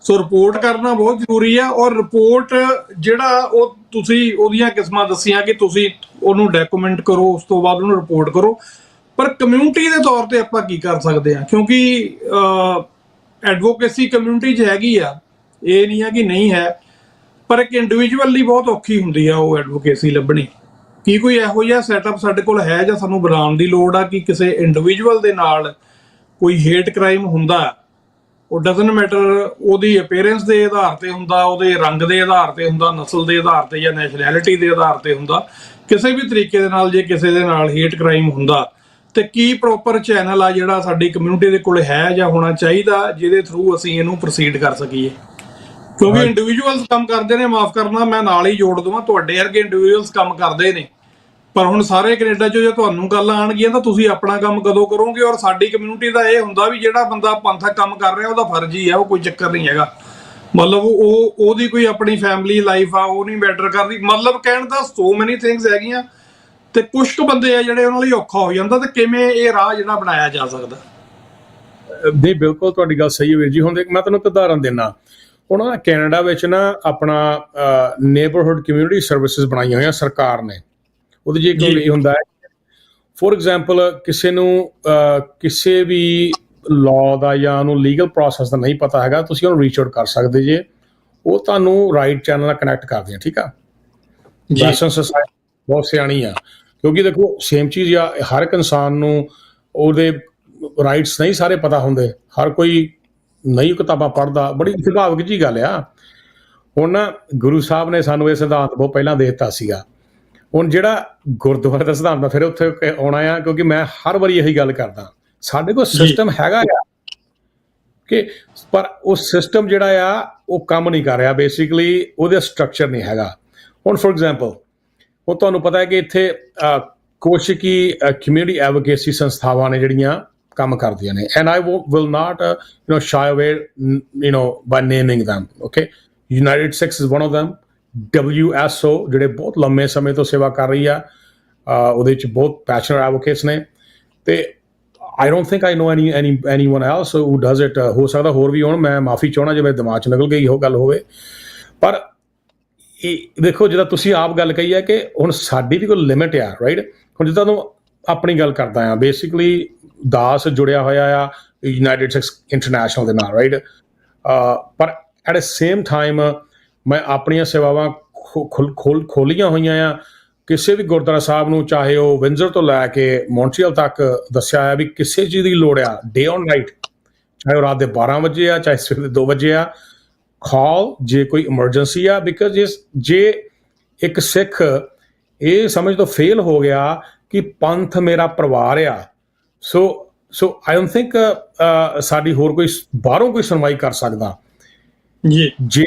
ਸੋ ਰਿਪੋਰਟ ਕਰਨਾ ਬਹੁਤ ਜ਼ਰੂਰੀ ਆ ਔਰ ਰਿਪੋਰਟ ਜਿਹੜਾ ਉਹ ਤੁਸੀਂ ਉਹਦੀਆਂ ਕਿਸਮਾਂ ਦੱਸੀਆਂ ਕਿ ਤੁਸੀਂ ਉਹਨੂੰ ਡਾਕੂਮੈਂਟ ਕਰੋ ਉਸ ਤੋਂ ਬਾਅਦ ਉਹਨੂੰ ਰਿਪੋਰਟ ਕਰੋ ਪਰ ਕਮਿਊਨਿਟੀ ਦੇ ਤੌਰ ਤੇ ਆਪਾਂ ਕੀ ਕਰ ਸਕਦੇ ਆ ਕਿਉਂਕਿ ਐਡਵੋਕੇਸੀ ਕਮਿਊਨਿਟੀ 'ਚ ਹੈਗੀ ਆ ਇਹ ਨਹੀਂ ਆ ਕਿ ਨਹੀਂ ਹੈ ਪਰ ਇੱਕ ਇੰਡੀਵਿਜੂਅਲ ਲਈ ਬਹੁਤ ਔਖੀ ਹੁੰਦੀ ਆ ਉਹ ਐਡਵੋਕੇਸੀ ਲੱਭਣੀ ਕੀ ਕੋਈ ਇਹੋ ਜਿਹਾ ਸੈਟਅਪ ਸਾਡੇ ਕੋਲ ਹੈ ਜਾਂ ਸਾਨੂੰ ਬਣਾਉਣ ਦੀ ਲੋੜ ਆ ਕਿ ਕਿਸੇ ਇੰਡੀਵਿਜੂਅਲ ਦੇ ਨਾਲ ਕੋਈ ਹੇਟ ਕ੍ਰਾਈਮ ਹੁੰਦਾ ਉਹ ਡਜ਼ਨਟ ਮੈਟਰ ਉਹਦੀ ਅਪੀਅਰੈਂਸ ਦੇ ਆਧਾਰ ਤੇ ਹੁੰਦਾ ਉਹਦੇ ਰੰਗ ਦੇ ਆਧਾਰ ਤੇ ਹੁੰਦਾ ਨਸਲ ਦੇ ਆਧਾਰ ਤੇ ਜਾਂ ਨੈਸ਼ਨੈਲਿਟੀ ਦੇ ਆਧਾਰ ਤੇ ਹੁੰਦਾ ਕਿਸੇ ਵੀ ਤਰੀਕੇ ਦੇ ਨਾਲ ਜੇ ਕਿਸੇ ਦੇ ਨਾਲ ਹੇਟ ਕ੍ਰਾਈਮ ਹੁੰਦਾ ਤੇ ਕੀ ਪ੍ਰੋਪਰ ਚੈਨਲ ਆ ਜਿਹੜਾ ਸਾਡੀ ਕਮਿਊਨਿਟੀ ਦੇ ਕੋਲ ਹੈ ਜਾਂ ਹੋਣਾ ਚਾਹੀਦਾ ਜਿਹਦੇ ਥਰੂ ਅਸੀਂ ਇਹਨੂੰ ਪ੍ਰੋਸੀਡ ਕਰ ਸਕੀਏ ਕਿਉਂਕਿ ਇੰਡੀਵਿਜੂਅਲਸ ਕੰਮ ਕਰਦੇ ਨੇ ਮਾਫ ਕਰਨਾ ਮੈਂ ਨਾਲ ਹੀ ਜੋੜ ਦਵਾਂ ਤੁਹਾਡੇ ਵਰਗੇ ਇੰਡੀਵਿਜੂਅਲਸ ਕੰਮ ਕਰਦੇ ਨੇ ਪਰ ਹੁਣ ਸਾਰੇ ਕੈਨੇਡਾ 'ਚ ਜੇ ਤੁਹਾਨੂੰ ਗੱਲ ਆਉਣਗੀਆਂ ਤਾਂ ਤੁਸੀਂ ਆਪਣਾ ਕੰਮ ਕਦੋਂ ਕਰੋਗੇ ਔਰ ਸਾਡੀ ਕਮਿਊਨਿਟੀ ਦਾ ਇਹ ਹੁੰਦਾ ਵੀ ਜਿਹੜਾ ਬੰਦਾ ਪੰਥਕ ਕੰਮ ਕਰ ਰਿਹਾ ਉਹਦਾ ਫਰਜ਼ ਹੀ ਆ ਉਹ ਕੋਈ ਚੱਕਰ ਨਹੀਂ ਹੈਗਾ ਮਤਲਬ ਉਹਦੀ ਕੋਈ ਆਪਣੀ ਫੈਮਿਲੀ ਲਾਈਫ ਆ ਉਹ ਨਹੀਂ ਮੈਟਰ ਕਰਦੀ ਮਤਲਬ ਕਹਿਣ ਦਾ ਸੋ ਮੈਨੀ ਥਿੰਗਸ ਹੈਗੀਆਂ ਤੇ ਕੁਛ ਕੁ ਬੰਦੇ ਆ ਜਿਹੜੇ ਉਹਨਾਂ ਲਈ ਔਖਾ ਹੋ ਜਾਂਦਾ ਤੇ ਕਿਵੇਂ ਇਹ ਰਾਹ ਜਿਹੜਾ ਬਣਾਇਆ ਜਾ ਸਕਦਾ ਨਹੀਂ ਬਿਲਕੁਲ ਤੁਹਾਡੀ ਗੱਲ ਸਹੀ ਹੈ ਵੀਰ ਜੀ ਹੁਣ ਮੈਂ ਤੁਹਾਨੂੰ ਇੱਕ ਉਦਾਹਰਨ ਦਿੰਦਾ ਉਹਨਾਂ ਨੇ ਕੈਨੇਡਾ ਵਿੱਚ ਨਾ ਆਪਣਾ ਨੇਬਰਹੁੱਡ ਕਮਿਊਨਿਟੀ ਸਰਵਿਸਿਜ਼ ਬਣਾਈਆਂ ਹੋਈਆਂ ਸਰਕਾਰ ਨੇ। ਉਹਦੇ 'ਚ ਇੱਕ ਜੀ। ਇਹ ਹੁੰਦਾ ਹੈ, ਫੋਰ ਐਗਜ਼ਾਮਪਲ ਕਿਸੇ ਨੂੰ ਕਿਸੇ ਵੀ ਲਾਅ ਦਾ ਜਾਂ ਉਹਨੂੰ ਲੀਗਲ ਪ੍ਰੋਸੈਸ ਦਾ ਨਹੀਂ ਪਤਾ ਹੈਗਾ, ਤੁਸੀਂ ਉਹਨੂੰ ਰੀਚ ਆਊਟ ਕਰ ਸਕਦੇ ਜੇ, ਉਹ ਤੁਹਾਨੂੰ ਰਾਈਟ ਚੈਨਲ ਨਾਲ ਕਨੈਕਟ ਕਰਦੇ ਆ, ਠੀਕ ਆ। ਜੀ। ਵੈਸਟਰਨ ਸੋਸਾਇਟੀ ਬਹੁਤ ਸਿਆਣੀ ਆ, ਕਿਉਂਕਿ ਦੇਖੋ ਸੇਮ ਚੀਜ਼ ਆ, ਹਰ ਇੱਕ ਇਨਸਾਨ ਨੂੰ ਉਹਦੇ ਰਾਈਟਸ ਨਹੀਂ ਸਾਰੇ ਪਤਾ ਹੁੰਦੇ, ਹਰ ਕੋਈ ਨਹੀਂ ਕਿਤਾਬਾਂ ਪੜ੍ਹਦਾ, ਬੜੀ ਸੁਭਾਵਿਕ ਜਿਹੀ ਗੱਲ ਆ। ਹੁਣ ਨਾ ਗੁਰੂ ਸਾਹਿਬ ਨੇ ਸਾਨੂੰ ਇਹ ਸਿਧਾਂਤ ਬਹੁਤ ਪਹਿਲਾਂ ਦੇ ਦਿੱਤਾ ਸੀਗਾ। ਹੁਣ ਜਿਹੜਾ ਗੁਰਦੁਆਰੇ ਦਾ ਸਿਧਾਂਤ, ਮੈਂ ਫਿਰ ਉੱਥੇ ਆਉਣਾ ਆ, ਕਿਉਂਕਿ ਮੈਂ ਹਰ ਵਾਰੀ ਇਹੀ ਗੱਲ ਕਰਦਾ, ਸਾਡੇ ਕੋਲ ਸਿਸਟਮ ਹੈਗਾ ਆ ਕਿ, ਪਰ ਉਹ ਸਿਸਟਮ ਜਿਹੜਾ ਆ ਉਹ ਕੰਮ ਨਹੀਂ ਕਰ ਰਿਹਾ, ਬੇਸਿਕਲੀ ਉਹਦਾ ਸਟਰਕਚਰ ਨਹੀਂ ਹੈਗਾ। ਹੁਣ ਫੋਰ ਐਗਜ਼ਾਮਪਲ, ਉਹ ਤੁਹਾਨੂੰ ਪਤਾ ਹੈ ਕਿ ਇੱਥੇ ਕੁਛ ਕੀ ਕਮਿਊਨਿਟੀ ਐਡਵੋਕੇਸੀ ਸੰਸਥਾਵਾਂ ਨੇ ਜਿਹੜੀਆਂ ਕੰਮ ਕਰਦੀਆਂ ਨੇ, and I will not shy away by naming them, okay. United Sikhs is one of them, WSO ਜਿਹੜੇ ਬਹੁਤ ਲੰਮੇ ਸਮੇਂ ਤੋਂ ਸੇਵਾ ਕਰ ਰਹੀ ਆ, ਉਹਦੇ ਵਿੱਚ ਬਹੁਤ ਪੈਸ਼ਨੇਟ ਐਡਵੋਕੇਟਸ ਨੇ, ਤੇ I don't think I know anyone else who does it। ਹੋ ਸਕਦਾ ਹੋਰ ਵੀ ਹੋਣ, ਮੈਂ ਮਾਫੀ ਚਾਹੁੰਦਾ ਜੇ ਮੇਰੇ ਦਿਮਾਗ 'ਚ ਨਿਕਲ ਗਈ ਉਹ ਗੱਲ ਹੋਵੇ। ਪਰ ਇਹ ਦੇਖੋ, ਜਿੱਦਾਂ ਤੁਸੀਂ ਆਪ ਗੱਲ ਕਹੀ ਹੈ ਕਿ ਹੁਣ ਸਾਡੀ ਵੀ ਕੋਈ ਲਿਮਿਟ ਆ, ਰਾਈਟ। ਹੁਣ ਜਿੱਦਾਂ ਤੁਹਾਨੂੰ ਆਪਣੀ ਗੱਲ ਕਰਦਾ ਆ, ਬੇਸਿਕਲੀ ਦਾਸ ਜੁੜਿਆ ਹੋਇਆ ਆ ਯੂਨਾਈਟਿਡ ਸਿੱਖਸ ਇੰਟਰਨੈਸ਼ਨਲ ਦੇ ਨਾਲ, ਰਾਈਟ। ਪਰ ਐਟ ਅ ਸੇਮ ਟਾਈਮ ਮੈਂ ਆਪਣੀਆਂ ਸੇਵਾਵਾਂ ਖੋਲ੍ਹੀਆਂ ਹੋਈਆਂ ਆ ਕਿਸੇ ਵੀ ਗੁਰਦੁਆਰਾ ਸਾਹਿਬ ਨੂੰ, ਚਾਹੇ ਉਹ ਵਿੰਜ਼ਰ ਤੋਂ ਲੈ ਕੇ ਮੌਂਟਰੀਅਲ ਤੱਕ ਦੱਸਿਆ ਹੈ ਵੀ ਕਿਸੇ ਚੀਜ਼ ਦੀ ਲੋੜ ਆ, ਡੇ ਔਨ ਨਾਈਟ, ਚਾਹੇ ਉਹ ਰਾਤ ਦੇ 12 ਵਜੇ ਆ, ਚਾਹੇ ਸਵੇਰ ਦੇ 2 ਵਜੇ ਆ, ਕਾਲ ਜੇ ਕੋਈ ਇਮਰਜੈਂਸੀ ਆ। ਬਿਕਾਜ਼ ਜੇ ਇੱਕ ਸਿੱਖ ਇਹ ਸਮਝ ਤੋਂ ਫੇਲ ਹੋ ਗਿਆ ਕਿ ਪੰਥ ਮੇਰਾ ਪਰਿਵਾਰ ਆ, ਸੋ ਆਈ ਡੋਂਟ ਥਿੰਕ ਸਾਡੀ ਹੋਰ ਕੋਈ ਬਾਹਰੋਂ ਕੋਈ ਸੁਣਵਾਈ ਕਰ ਸਕਦਾ ਜੀ। ਜੇ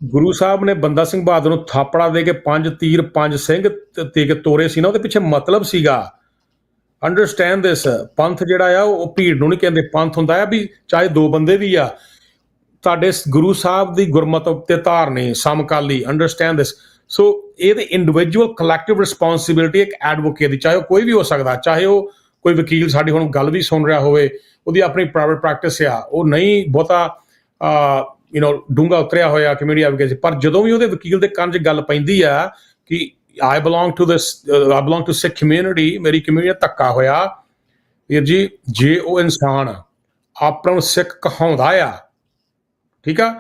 ਗੁਰੂ ਸਾਹਿਬ ਨੇ ਬੰਦਾ ਸਿੰਘ ਬਹਾਦਰ ਨੂੰ ਥਾਪੜਾ ਦੇ ਕੇ 5 ਤੀਰ 5 ਸਿੰਘ ਤੇ ਕੇ ਤੋਰੇ ਸੀ ਨਾ, ਉਹਦੇ ਪਿੱਛੇ ਮਤਲਬ ਸੀਗਾ। ਅੰਡਰਸਟੈਂਡ ਦਿਸ, ਪੰਥ ਜਿਹੜਾ ਆ ਉਹ ਭੀੜ ਨੂੰ ਨਹੀਂ ਕਹਿੰਦੇ, ਪੰਥ ਹੁੰਦਾ ਆ ਵੀ ਚਾਹੇ 2 ਬੰਦੇ ਵੀ ਆ, ਤੁਹਾਡੇ ਗੁਰੂ ਸਾਹਿਬ ਦੀ ਗੁਰਮਤਿ ਤੇ ਧਾਰਨੀ ਸਮਕਾਲੀ, ਅੰਡਰਸਟੈਂਡ ਦਿਸ। ਸੋ ਇਹਦੇ ਇੰਡੀਵਿਜੂਅਲ ਕਲੈਕਟਿਵ ਰਿਸਪੌਂਸਿਬਿਲਿਟੀ ਇੱਕ ਐਡਵੋਕੇਟ ਦੀ, ਚਾਹੇ ਉਹ ਕੋਈ ਵੀ ਹੋ ਸਕਦਾ, ਚਾਹੇ ਉਹ ਕੋਈ ਵਕੀਲ ਸਾਡੀ ਹੁਣ ਗੱਲ ਵੀ ਸੁਣ ਰਿਹਾ ਹੋਵੇ, ਉਹਦੀ ਆਪਣੀ ਪ੍ਰਾਈਵੇਟ ਪ੍ਰੈਕਟਿਸ ਆ, ਉਹ ਨਹੀਂ ਬਹੁਤਾ ਡੂੰਘਾ ਉਤਰਿਆ ਹੋਇਆ ਕਮਿਊਨਿਟੀ ਐਡਵੋਕੇਸੀ, ਪਰ ਜਦੋਂ ਵੀ ਉਹਦੇ ਵਕੀਲ ਦੇ ਕੰਨ 'ਚ ਗੱਲ ਪੈਂਦੀ ਆ ਕਿ ਆਈ ਬਿਲੋਂਗ ਟੂ ਸਿੱਖ ਕਮਿਊਨਿਟੀ, ਮੇਰੀ ਕਮਿਊਨਿਟੀ ਧੱਕਾ ਹੋਇਆ, ਵੀਰ ਜੀ, ਜੇ ਉਹ ਇਨਸਾਨ ਆਪਾਂ ਨੂੰ ਸਿੱਖ ਕਹਾਉਂਦਾ ਆ, ਠੀਕ ਆ,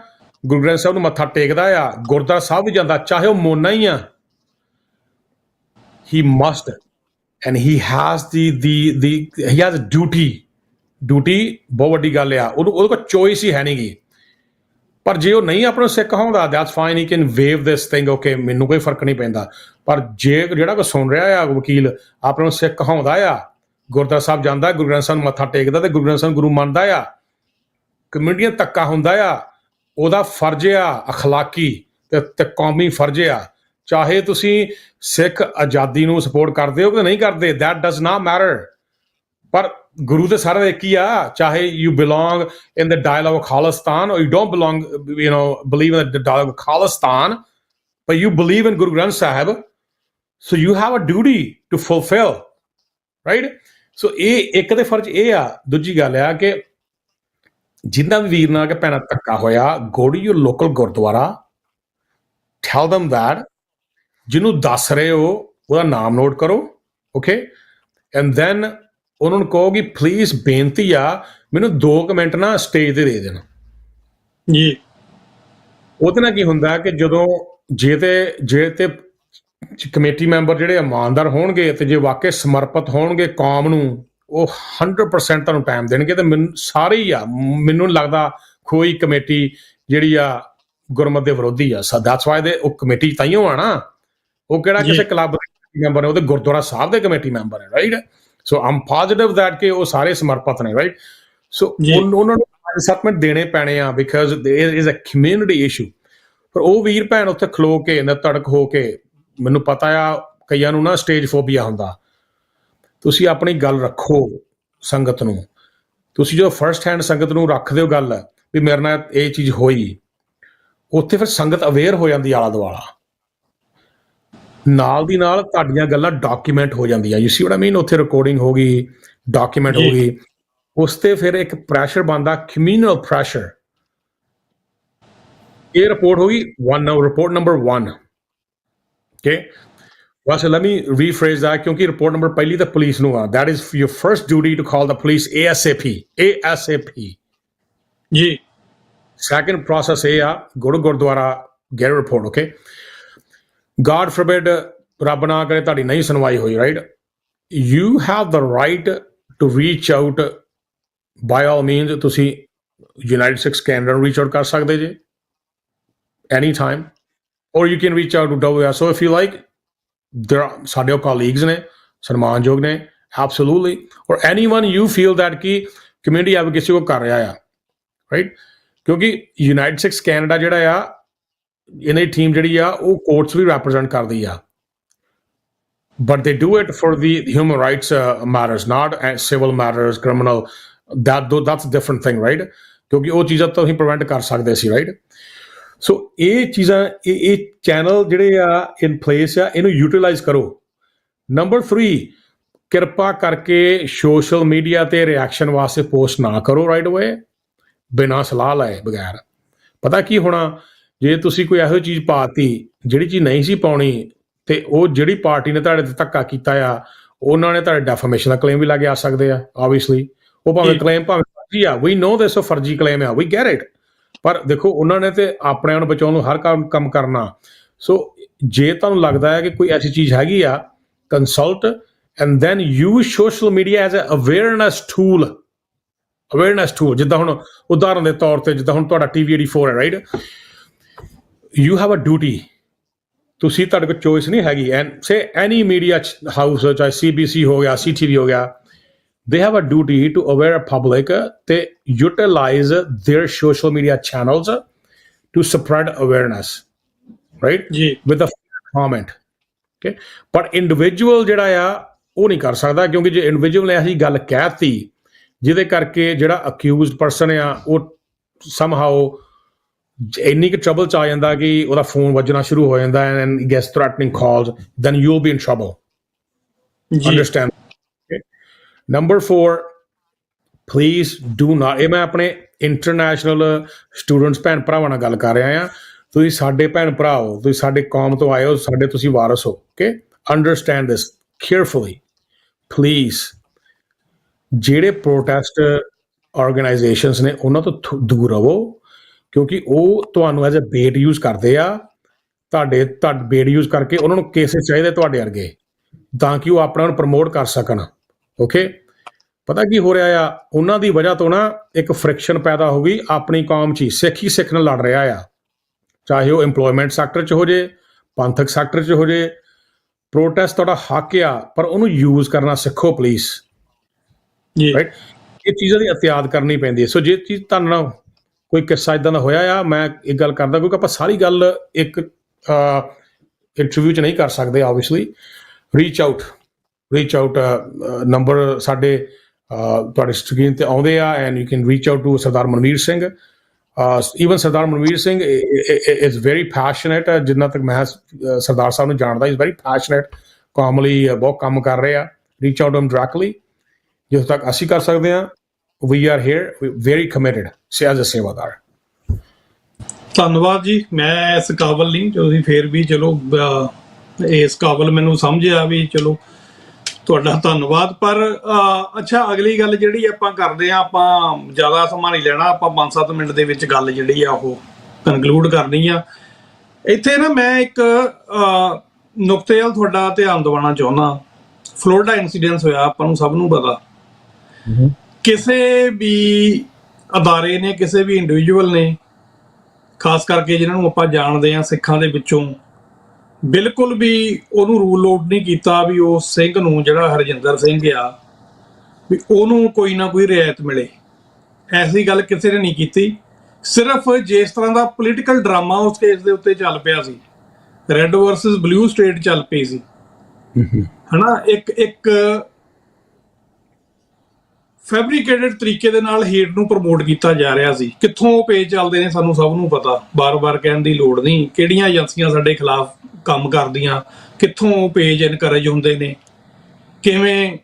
ਗੁਰੂ ਗ੍ਰੰਥ ਸਾਹਿਬ ਨੂੰ ਮੱਥਾ ਟੇਕਦਾ ਆ, ਗੁਰਦੁਆਰਾ ਸਾਹਿਬ ਵੀ ਜਾਂਦਾ, ਚਾਹੇ ਉਹ ਮੋਨਾ ਹੀ ਆ, he must and he has he has a duty ਬਹੁਤ ਵੱਡੀ ਗੱਲ ਆ, ਉਹਦੇ ਕੋਲ ਚੋਇਸ ਹੀ ਹੈ ਨਹੀਂ ਗੀ। ਪਰ ਜੇ ਉਹ ਨਹੀਂ ਆਪਣਾ ਸਿੱਖ ਕਹਾਉਂਦਾ, that's fine, he can wave this thing, okay, ਮੈਨੂੰ ਕੋਈ ਫਰਕ ਨਹੀਂ ਪੈਂਦਾ। ਪਰ ਜੇ ਜਿਹੜਾ ਕੋਈ ਸੁਣ ਰਿਹਾ ਆ ਵਕੀਲ ਆਪਾਂ ਨੂੰ ਸਿੱਖ ਕਹਾਉਂਦਾ ਆ, ਗੁਰਦੁਆਰਾ ਸਾਹਿਬ ਜਾਂਦਾ, ਗੁਰੂ ਗ੍ਰੰਥ ਸਾਹਿਬ ਨੂੰ ਮੱਥਾ ਟੇਕਦਾ ਤੇ ਗੁਰੂ ਗ੍ਰੰਥ ਸਾਹਿਬ ਗੁਰੂ ਮੰਨਦਾ ਆ, ਕਮਿਊਨਿਟੀਆਂ ਧੱਕਾ ਹੁੰਦਾ ਆ, ਉਹਦਾ ਫਰਜ਼ ਆ ਅਖਲਾਕੀ ਤੇ ਕੌਮੀ ਫਰਜ਼ ਆ। ਚਾਹੇ ਤੁਸੀਂ ਸਿੱਖ ਆਜ਼ਾਦੀ ਨੂੰ ਸਪੋਰਟ ਕਰਦੇ ਹੋ ਕਿ ਨਹੀਂ ਕਰਦੇ, ਦੈਟ ਡਜ਼ ਨਾਟ ਮੈਟਰ, ਪਰ ਗੁਰੂ ਦੇ ਸਾਰੇ ਇੱਕ ਹੀ ਆ, ਚਾਹੇ you belong in the dialogue of Khalistan or you don't believe in the dialogue of Khalistan, but you believe in Guru Granth Sahib, so you have a duty to fulfill, right? So ਇਹ ਇੱਕ ਦੇ ਫਰਜ਼ ਇਹ ਆ। ਦੂਜੀ ਗੱਲ ਆ ਕਿ ਜਿੰਨਾ ਵੀ ਵੀਰ ਨਾਲ ਕਿ ਭੈਣਾ ਧੱਕਾ ਹੋਇਆ, go to your local Gurdwara, tell them that, ਜਿਹਨੂੰ ਦੱਸ ਰਹੇ ਹੋ ਉਹਦਾ ਨਾਮ ਨੋਟ ਕਰੋ, ਓਕੇ, ਐਂਡ ਦੈਨ ਉਹਨਾਂ ਨੂੰ ਕਹੋ ਕਿ ਪਲੀਜ਼ ਬੇਨਤੀ ਆ, ਮੈਨੂੰ 2 ਮਿੰਟ ਨਾ ਸਟੇਜ ਤੇ ਦੇ ਦੇਣਾ ਜੀ। ਉਹਦੇ ਨਾਲ ਕੀ ਹੁੰਦਾ ਕਿ ਜਦੋਂ ਜੇ ਤੇ ਕਮੇਟੀ ਮੈਂਬਰ ਜਿਹੜੇ ਇਮਾਨਦਾਰ ਹੋਣਗੇ ਤੇ ਜੇ ਵਾਕਈ ਸਮਰਪਿਤ ਹੋਣਗੇ ਕੌਮ ਨੂੰ, ਉਹ 100% ਤੁਹਾਨੂੰ ਟਾਈਮ ਦੇਣਗੇ। ਤੇ ਮੈਨੂੰ ਸਾਰੇ ਹੀ ਆ, ਮੈਨੂੰ ਨਹੀਂ ਲੱਗਦਾ ਕੋਈ ਕਮੇਟੀ ਜਿਹੜੀ ਆ ਗੁਰਮਤਿ ਦੇ ਵਿਰੋਧੀ ਆ। ਦੈਟਸ ਵਾਈ ਦੇ ਉਹ ਕਮੇਟੀ ਤਾਈਓ ਆ ਨਾ, ਉਹ ਕਿਹੜਾ ਕਿਸੇ ਕਲੱਬ ਦੇ ਮੈਂਬਰ ਨੇ, ਉਹਦੇ ਗੁਰਦੁਆਰਾ ਸਾਹਿਬ ਦੇ ਕਮੇਟੀ ਮੈਂਬਰ ਹੈ, right. So Aam positive that ਕਿ ਉਹ ਸਾਰੇ ਸਮਰਪਿਤ ਨੇ, ਰਾਈਟ। ਸੋ ਉਹਨਾਂ ਨੂੰ ਸਟੇਟਮੈਂਟ ਦੇਣੇ ਪੈਣੇ ਆ, because there is a community issue. ਪਰ ਉਹ ਵੀਰ ਭੈਣ ਉੱਥੇ ਖਲੋ ਕੇ ਨਾ ਧੜਕ ਹੋ ਕੇ, ਮੈਨੂੰ ਪਤਾ ਆ ਕਈਆਂ ਨੂੰ ਨਾ ਸਟੇਜ ਫੋਬੀਆ ਹੁੰਦਾ, ਤੁਸੀਂ ਆਪਣੀ ਗੱਲ ਰੱਖੋ ਸੰਗਤ ਨੂੰ, ਤੁਸੀਂ ਜੋ ਫਰਸਟ ਹੈਂਡ ਸੰਗਤ ਨੂੰ ਰੱਖਦੇ ਹੋ ਗੱਲ ਵੀ ਮੇਰੇ ਨਾਲ ਇਹ ਚੀਜ਼ ਹੋਈ, ਉੱਥੇ ਫਿਰ ਸੰਗਤ ਅਵੇਅਰ ਹੋ ਜਾਂਦੀ ਆਲਾ ਦੁਆਲਾ, ਨਾਲ ਦੀ ਨਾਲ ਤੁਹਾਡੀਆਂ ਗੱਲਾਂ ਡਾਕੂਮੈਂਟ ਹੋ ਜਾਂਦੀਆਂ। ਯੂ ਸੀ ਵਾਟ ਆਈ ਮੀਨ, ਉੱਥੇ ਰਿਕਾਰਡਿੰਗ ਹੋ ਗਈ, ਡਾਕੂਮੈਂਟ ਹੋ ਗਈ, ਉਸ ਤੇ ਫਿਰ ਇੱਕ ਪ੍ਰੈਸ਼ਰ ਬਣਦਾ, ਕਮਿਊਨਲ ਪ੍ਰੈਸ਼ਰ ये रिपोर्ट होगी report number 1. Okay, well, so let me rephrase that क्योंकि रिपोर्ट नंबर पहली तो पुलिस ਨੂੰ ਆ. That is your first duty to call the police ASAP. ਜੀ Second process ਇਹ ਆ, go to Gurdwara, get a report. Okay, God forbid ਰੱਬ ਨਾ ਕਰੇ ਤੁਹਾਡੀ ਨਹੀਂ ਸੁਣਵਾਈ ਹੋਈ, right? You have the right to reach out by all means. ਤੁਸੀਂ United States Canada ਨੂੰ reach out ਕਰ ਸਕਦੇ ਜੇ anytime, or you can reach out to WSO if you like. There are ਸਾਡੇ colleagues ਨੇ, ਸਨਮਾਨਯੋਗ ਨੇ, absolutely, or anyone you feel that ਕਿ community advocacy ਕੋ ਕਰ ਰਿਹਾ ਆ, right? ਕਿਉਂਕਿ United States Canada ਜਿਹੜਾ ਆ, ਇਹਨਾਂ ਦੀ ਟੀਮ ਜਿਹੜੀ ਆ ਉਹ ਕੋਰਟਸ ਵੀ represent ਕਰਦੀ ਆ, but they do it for the human rights matters, not civil matters, criminal. That's a different thing, right? ਕਿਉਂਕਿ ਉਹ ਚੀਜ਼ਾਂ ਤੋਂ ਅਸੀਂ ਪ੍ਰੀਵੈਂਟ ਕਰ ਸਕਦੇ ਸੀ, ਰਾਈਟ? ਸੋ ਇਹ ਚੀਜ਼ਾਂ, ਇਹ ਚੈਨਲ ਜਿਹੜੇ ਆ ਇਨ ਪਲੇਸ ਆ, ਇਹਨੂੰ ਯੂਟਿਲਾਈਜ਼ ਕਰੋ. ਨੰਬਰ 3, ਕਿਰਪਾ ਕਰਕੇ ਸੋਸ਼ਲ ਮੀਡੀਆ ਤੇ ਰਿਐਕਸ਼ਨ ਵਾਸਤੇ ਪੋਸਟ ਨਾ ਕਰੋ ਰਾਈਟ ਅਵੇ, ਬਿਨਾਂ ਸਲਾਹ ਲਏ ਬਗੈਰ. ਪਤਾ ਕੀ ਹੋਣਾ, ਜੇ ਤੁਸੀਂ ਕੋਈ ਇਹੋ ਚੀਜ਼ ਪਾਤੀ ਜਿਹੜੀ ਚੀਜ਼ ਨਹੀਂ ਸੀ ਪਾਉਣੀ, ਤੇ ਉਹ ਜਿਹੜੀ ਪਾਰਟੀ ਨੇ ਤੁਹਾਡੇ ਤੇ ਧੱਕਾ ਕੀਤਾ ਆ, ਉਹਨਾਂ ਨੇ ਤੁਹਾਡੇ ਡੈਫਾਮੇਸ਼ਨ ਦਾ ਕਲੇਮ ਵੀ ਲਾ ਕੇ ਆ ਸਕਦੇ ਆ. ਆਬਵੀਅਸਲੀ ਉਹ ਭਾਵੇਂ ਕਲੇਮ ਭਾਵੇਂ ਫਰਜ਼ੀ ਆ, ਵੀ ਨੋ ਦਿਸ ਫਰਜ਼ੀ ਕਲੇਮ ਆ, ਵੀ ਗੈਟ ਇਟ, ਪਰ ਦੇਖੋ ਉਹਨਾਂ ਨੇ ਤੇ ਆਪਣਿਆਂ ਨੂੰ ਬਚਾਉਣ ਨੂੰ ਹਰ ਕੰਮ ਕਰਨਾ. ਸੋ ਜੇ ਤੁਹਾਨੂੰ ਲੱਗਦਾ ਹੈ ਕਿ ਕੋਈ ਐਸੀ ਚੀਜ਼ ਹੈਗੀ ਆ, consult and then use social media as a awareness tool. ਜਿੱਦਾਂ ਹੁਣ ਉਦਾਹਰਨ ਦੇ ਤੌਰ ਤੇ, ਜਿੱਦਾਂ ਹੁਣ ਤੁਹਾਡਾ TV84 ਹੈ, right? You have a duty. ਤੁਸੀਂ, ਤੁਹਾਡੇ ਕੋਲ ਚੋਇਸ ਨਹੀਂ ਹੈਗੀ. And say any media house, ਚਾਹੇ CBC ਹੋ ਗਿਆ, CTV ਹੋ ਗਿਆ, they have a duty to aware a public. They utilize their social media channels to spread awareness, right? With a comment. Okay, but individual ਜਿਹੜਾ ਆ ਉਹ ਨਹੀਂ ਕਰ ਸਕਦਾ, ਕਿਉਂਕਿ ਜੇ ਇੰਡੀਵਿਜੂਅਲ ਨੇ ਐਸੀ ਗੱਲ ਕਹਿਤੀ ਜਿਹਦੇ ਕਰਕੇ ਜਿਹੜਾ ਅਕਿਊਜ਼ਡ ਪਰਸਨ ਆ ਉਹ somehow ਇੰਨੀ ਕੁ ਟਰਬਲ ਚ ਆ ਜਾਂਦਾ ਕਿ ਉਹਦਾ ਫੋਨ ਵੱਜਣਾ ਸ਼ੁਰੂ ਹੋ ਜਾਂਦਾ and he gets threatening calls, then you'll be in trouble. Understand? Number 4, please do not, ਇਹ ਮੈਂ ਆਪਣੇ ਇੰਟਰਨੈਸ਼ਨਲ ਸਟੂਡੈਂਟਸ ਭੈਣ ਭਰਾਵਾਂ ਨਾਲ ਗੱਲ ਕਰ ਰਿਹਾ ਆ. ਤੁਸੀਂ ਸਾਡੇ ਭੈਣ ਭਰਾ ਹੋ, ਤੁਸੀਂ ਸਾਡੇ ਕੌਮ ਤੋਂ ਆਏ ਹੋ, ਸਾਡੇ ਤੁਸੀਂ ਵਾਰਸ ਹੋ. Okay, understand this carefully please. ਜਿਹੜੇ ਪ੍ਰੋਟੈਸਟ ਆਰਗੇਨਾਈਜੇਸ਼ਨਸ ਨੇ ਉਹਨਾਂ ਤੋਂ ਦੂਰ ਰਹੋ, ਕਿਉਂਕਿ ਉਹ ਤੁਹਾਨੂੰ ਐਜ਼ ਅ ਬੇਟ ਯੂਜ਼ ਕਰਦੇ ਆ. ਤੁਹਾਡੇ ਬੇਟ ਯੂਜ਼ ਕਰਕੇ ਉਹਨਾਂ ਨੂੰ ਕੇਸਿਸ ਚਾਹੀਦੇ ਤੁਹਾਡੇ ਵਰਗੇ, ਤਾਂ ਕਿ ਉਹ ਆਪਣਾ ਨੂੰ ਪ੍ਰਮੋਟ ਕਰ ਸਕਣ. ਓਕੇ, ਪਤਾ ਕੀ ਹੋ ਰਿਹਾ ਆ, ਉਹਨਾਂ ਦੀ ਵਜ੍ਹਾ ਤੋਂ ਨਾ ਇੱਕ ਫ੍ਰਿਕਸ਼ਨ ਪੈਦਾ ਹੋ ਗਈ ਆਪਣੀ ਕੌਮ 'ਚ ਹੀ. ਸਿੱਖ ਹੀ ਸਿੱਖ ਨਾਲ ਲੜ ਰਿਹਾ ਆ, ਚਾਹੇ ਉਹ ਇੰਪਲੋਇਮੈਂਟ ਸੈਕਟਰ 'ਚ ਹੋ ਜੇ, ਪੰਥਕ ਸੈਕਟਰ 'ਚ ਹੋ ਜੇ. ਪ੍ਰੋਟੈਸਟ ਤੁਹਾਡਾ ਹੱਕ ਆ, ਪਰ ਉਹਨੂੰ ਯੂਜ਼ ਕਰਨਾ ਸਿੱਖੋ ਪਲੀਜ਼, ਰਾਈਟ? ਇਹ ਚੀਜ਼ਾਂ ਦੀ ਅਹਤਿਆਤ ਕਰਨੀ ਪੈਂਦੀ ਹੈ. ਸੋ ਜੇ ਚੀਜ਼ ਤੁਹਾਨੂੰ ਨਾਲ ਕੋਈ ਕਿੱਸਾ ਇੱਦਾਂ ਦਾ ਹੋਇਆ ਆ, ਮੈਂ ਇਹ ਗੱਲ ਕਰਦਾ ਕਿਉਂਕਿ ਆਪਾਂ ਸਾਰੀ ਗੱਲ ਇੱਕ ਇੰਟਰਵਿਊ 'ਚ ਨਹੀਂ ਕਰ ਸਕਦੇ. ਆਬਵੀਅਸਲੀ ਰੀਚ ਆਊਟ ਨੰਬਰ ਸਾਡੇ ਤੁਹਾਡੇ ਸਕਰੀਨ ਤੇ ਆਉਂਦੇ ਆ, and you can reach out to Sardar Manveer Singh. Even Sardar Manveer Singh is very passionate. ਜਿੰਨਾ ਤੱਕ ਮੈਂ ਸਰਦਾਰ ਸਾਹਿਬ ਨੂੰ ਜਾਣਦਾ, ਇਜ਼ ਵੈਰੀ ਪੈਸ਼ਨੇਟ, ਕੌਮ ਲਈ ਬਹੁਤ ਕੰਮ ਕਰ ਰਹੇ ਆ. Reach out to him directly, ਜਿੱਥੋਂ ਤੱਕ ਅਸੀਂ ਕਰ ਸਕਦੇ ਹਾਂ. We are here, very committed as a ਸੇਵਾਦਾਰ. ਧੰਨਵਾਦ ਜੀ. ਮੈਂ ਇਸ ਕਾਬਲ ਨਹੀਂ, ਤੁਸੀਂ ਫੇਰ ਵੀ ਚਲੋ ਇਸ ਕਾਬਲ ਮੈਨੂੰ ਸਮਝਿਆ ਵੀ ਚਲੋ ਤੁਹਾਡਾ ਧੰਨਵਾਦ. ਪਰ ਅੱਛਾ, ਅਗਲੀ ਗੱਲ ਜਿਹੜੀ ਆਪਾਂ ਕਰਦੇ ਆ, ਆਪਾਂ ਜ਼ਿਆਦਾ ਸਮਾਂ ਨਹੀਂ ਲੈਣਾ, ਆਪਾਂ 5-7 ਮਿੰਟ ਦੇ ਵਿੱਚ ਗੱਲ ਜਿਹੜੀ ਆ ਉਹ ਕਨਕਲੂਡ ਕਰਨੀ ਆ. ਇੱਥੇ ਨਾ ਮੈਂ ਇੱਕ ਨੁਕਤੇ ਵੱਲ ਤੁਹਾਡਾ ਧਿਆਨ ਦਿਵਾਉਣਾ ਚਾਹੁੰਦਾ. ਫਲੋਰੀਡਾ ਇਨਸੀਡੈਂਸ ਹੋਇਆ, ਆਪਾਂ ਨੂੰ ਸਭ ਨੂੰ ਪਤਾ. ਕਿਸੇ ਵੀ ਅਦਾਰੇ ਨੇ, ਕਿਸੇ ਵੀ ਇੰਡੀਵਿਜੂਅਲ ਨੇ, ਖਾਸ ਕਰਕੇ ਜਿਹਨਾਂ ਨੂੰ ਆਪਾਂ ਜਾਣਦੇ ਹਾਂ ਸਿੱਖਾਂ ਦੇ ਵਿੱਚੋਂ, ਬਿਲਕੁਲ ਵੀ ਉਹਨੂੰ ਰੂਲ ਆਊਟ ਨਹੀਂ ਕੀਤਾ ਵੀ ਉਸ ਸਿੰਘ ਨੂੰ, ਜਿਹੜਾ ਹਰਜਿੰਦਰ ਸਿੰਘ ਆ, ਵੀ ਉਹਨੂੰ ਕੋਈ ਨਾ ਕੋਈ ਰਿਆਇਤ ਮਿਲੇ. ਐਸੀ ਗੱਲ ਕਿਸੇ ਨੇ ਨਹੀਂ ਕੀਤੀ. ਸਿਰਫ ਜਿਸ ਤਰ੍ਹਾਂ ਦਾ ਪੋਲੀਟੀਕਲ ਡਰਾਮਾ ਉਸ ਕੇਸ ਦੇ ਉੱਤੇ ਚੱਲ ਪਿਆ ਸੀ, ਰੈੱਡ ਵਰਸਸ ਬਲੂ ਸਟੇਟ ਚੱਲ ਪਈ ਸੀ, ਹਨਾ, ਇੱਕ ਫੈਬਰੀਕੇਟਡ ਤਰੀਕੇ ਦੇ ਨਾਲ ਹੇਟ ਨੂੰ ਪ੍ਰਮੋਟ ਕੀਤਾ ਜਾ ਰਿਹਾ ਸੀ. ਕਿੱਥੋਂ ਉਹ ਪੇਜ ਚੱਲਦੇ ਨੇ ਸਾਨੂੰ ਸਭ ਨੂੰ ਪਤਾ, ਬਾਰ-ਬਾਰ ਕਹਿਣ ਦੀ ਲੋੜ ਨਹੀਂ. ਕਿਹੜੀਆਂ ਏਜੰਸੀਆਂ ਸਾਡੇ ਖਿਲਾਫ ਕੰਮ ਕਰਦੀਆਂ, ਕਿੱਥੋਂ ਉਹ ਪੇਜ ਇਨਕਰੇਜ ਹੁੰਦੇ ਨੇ, ਕਿਵੇਂ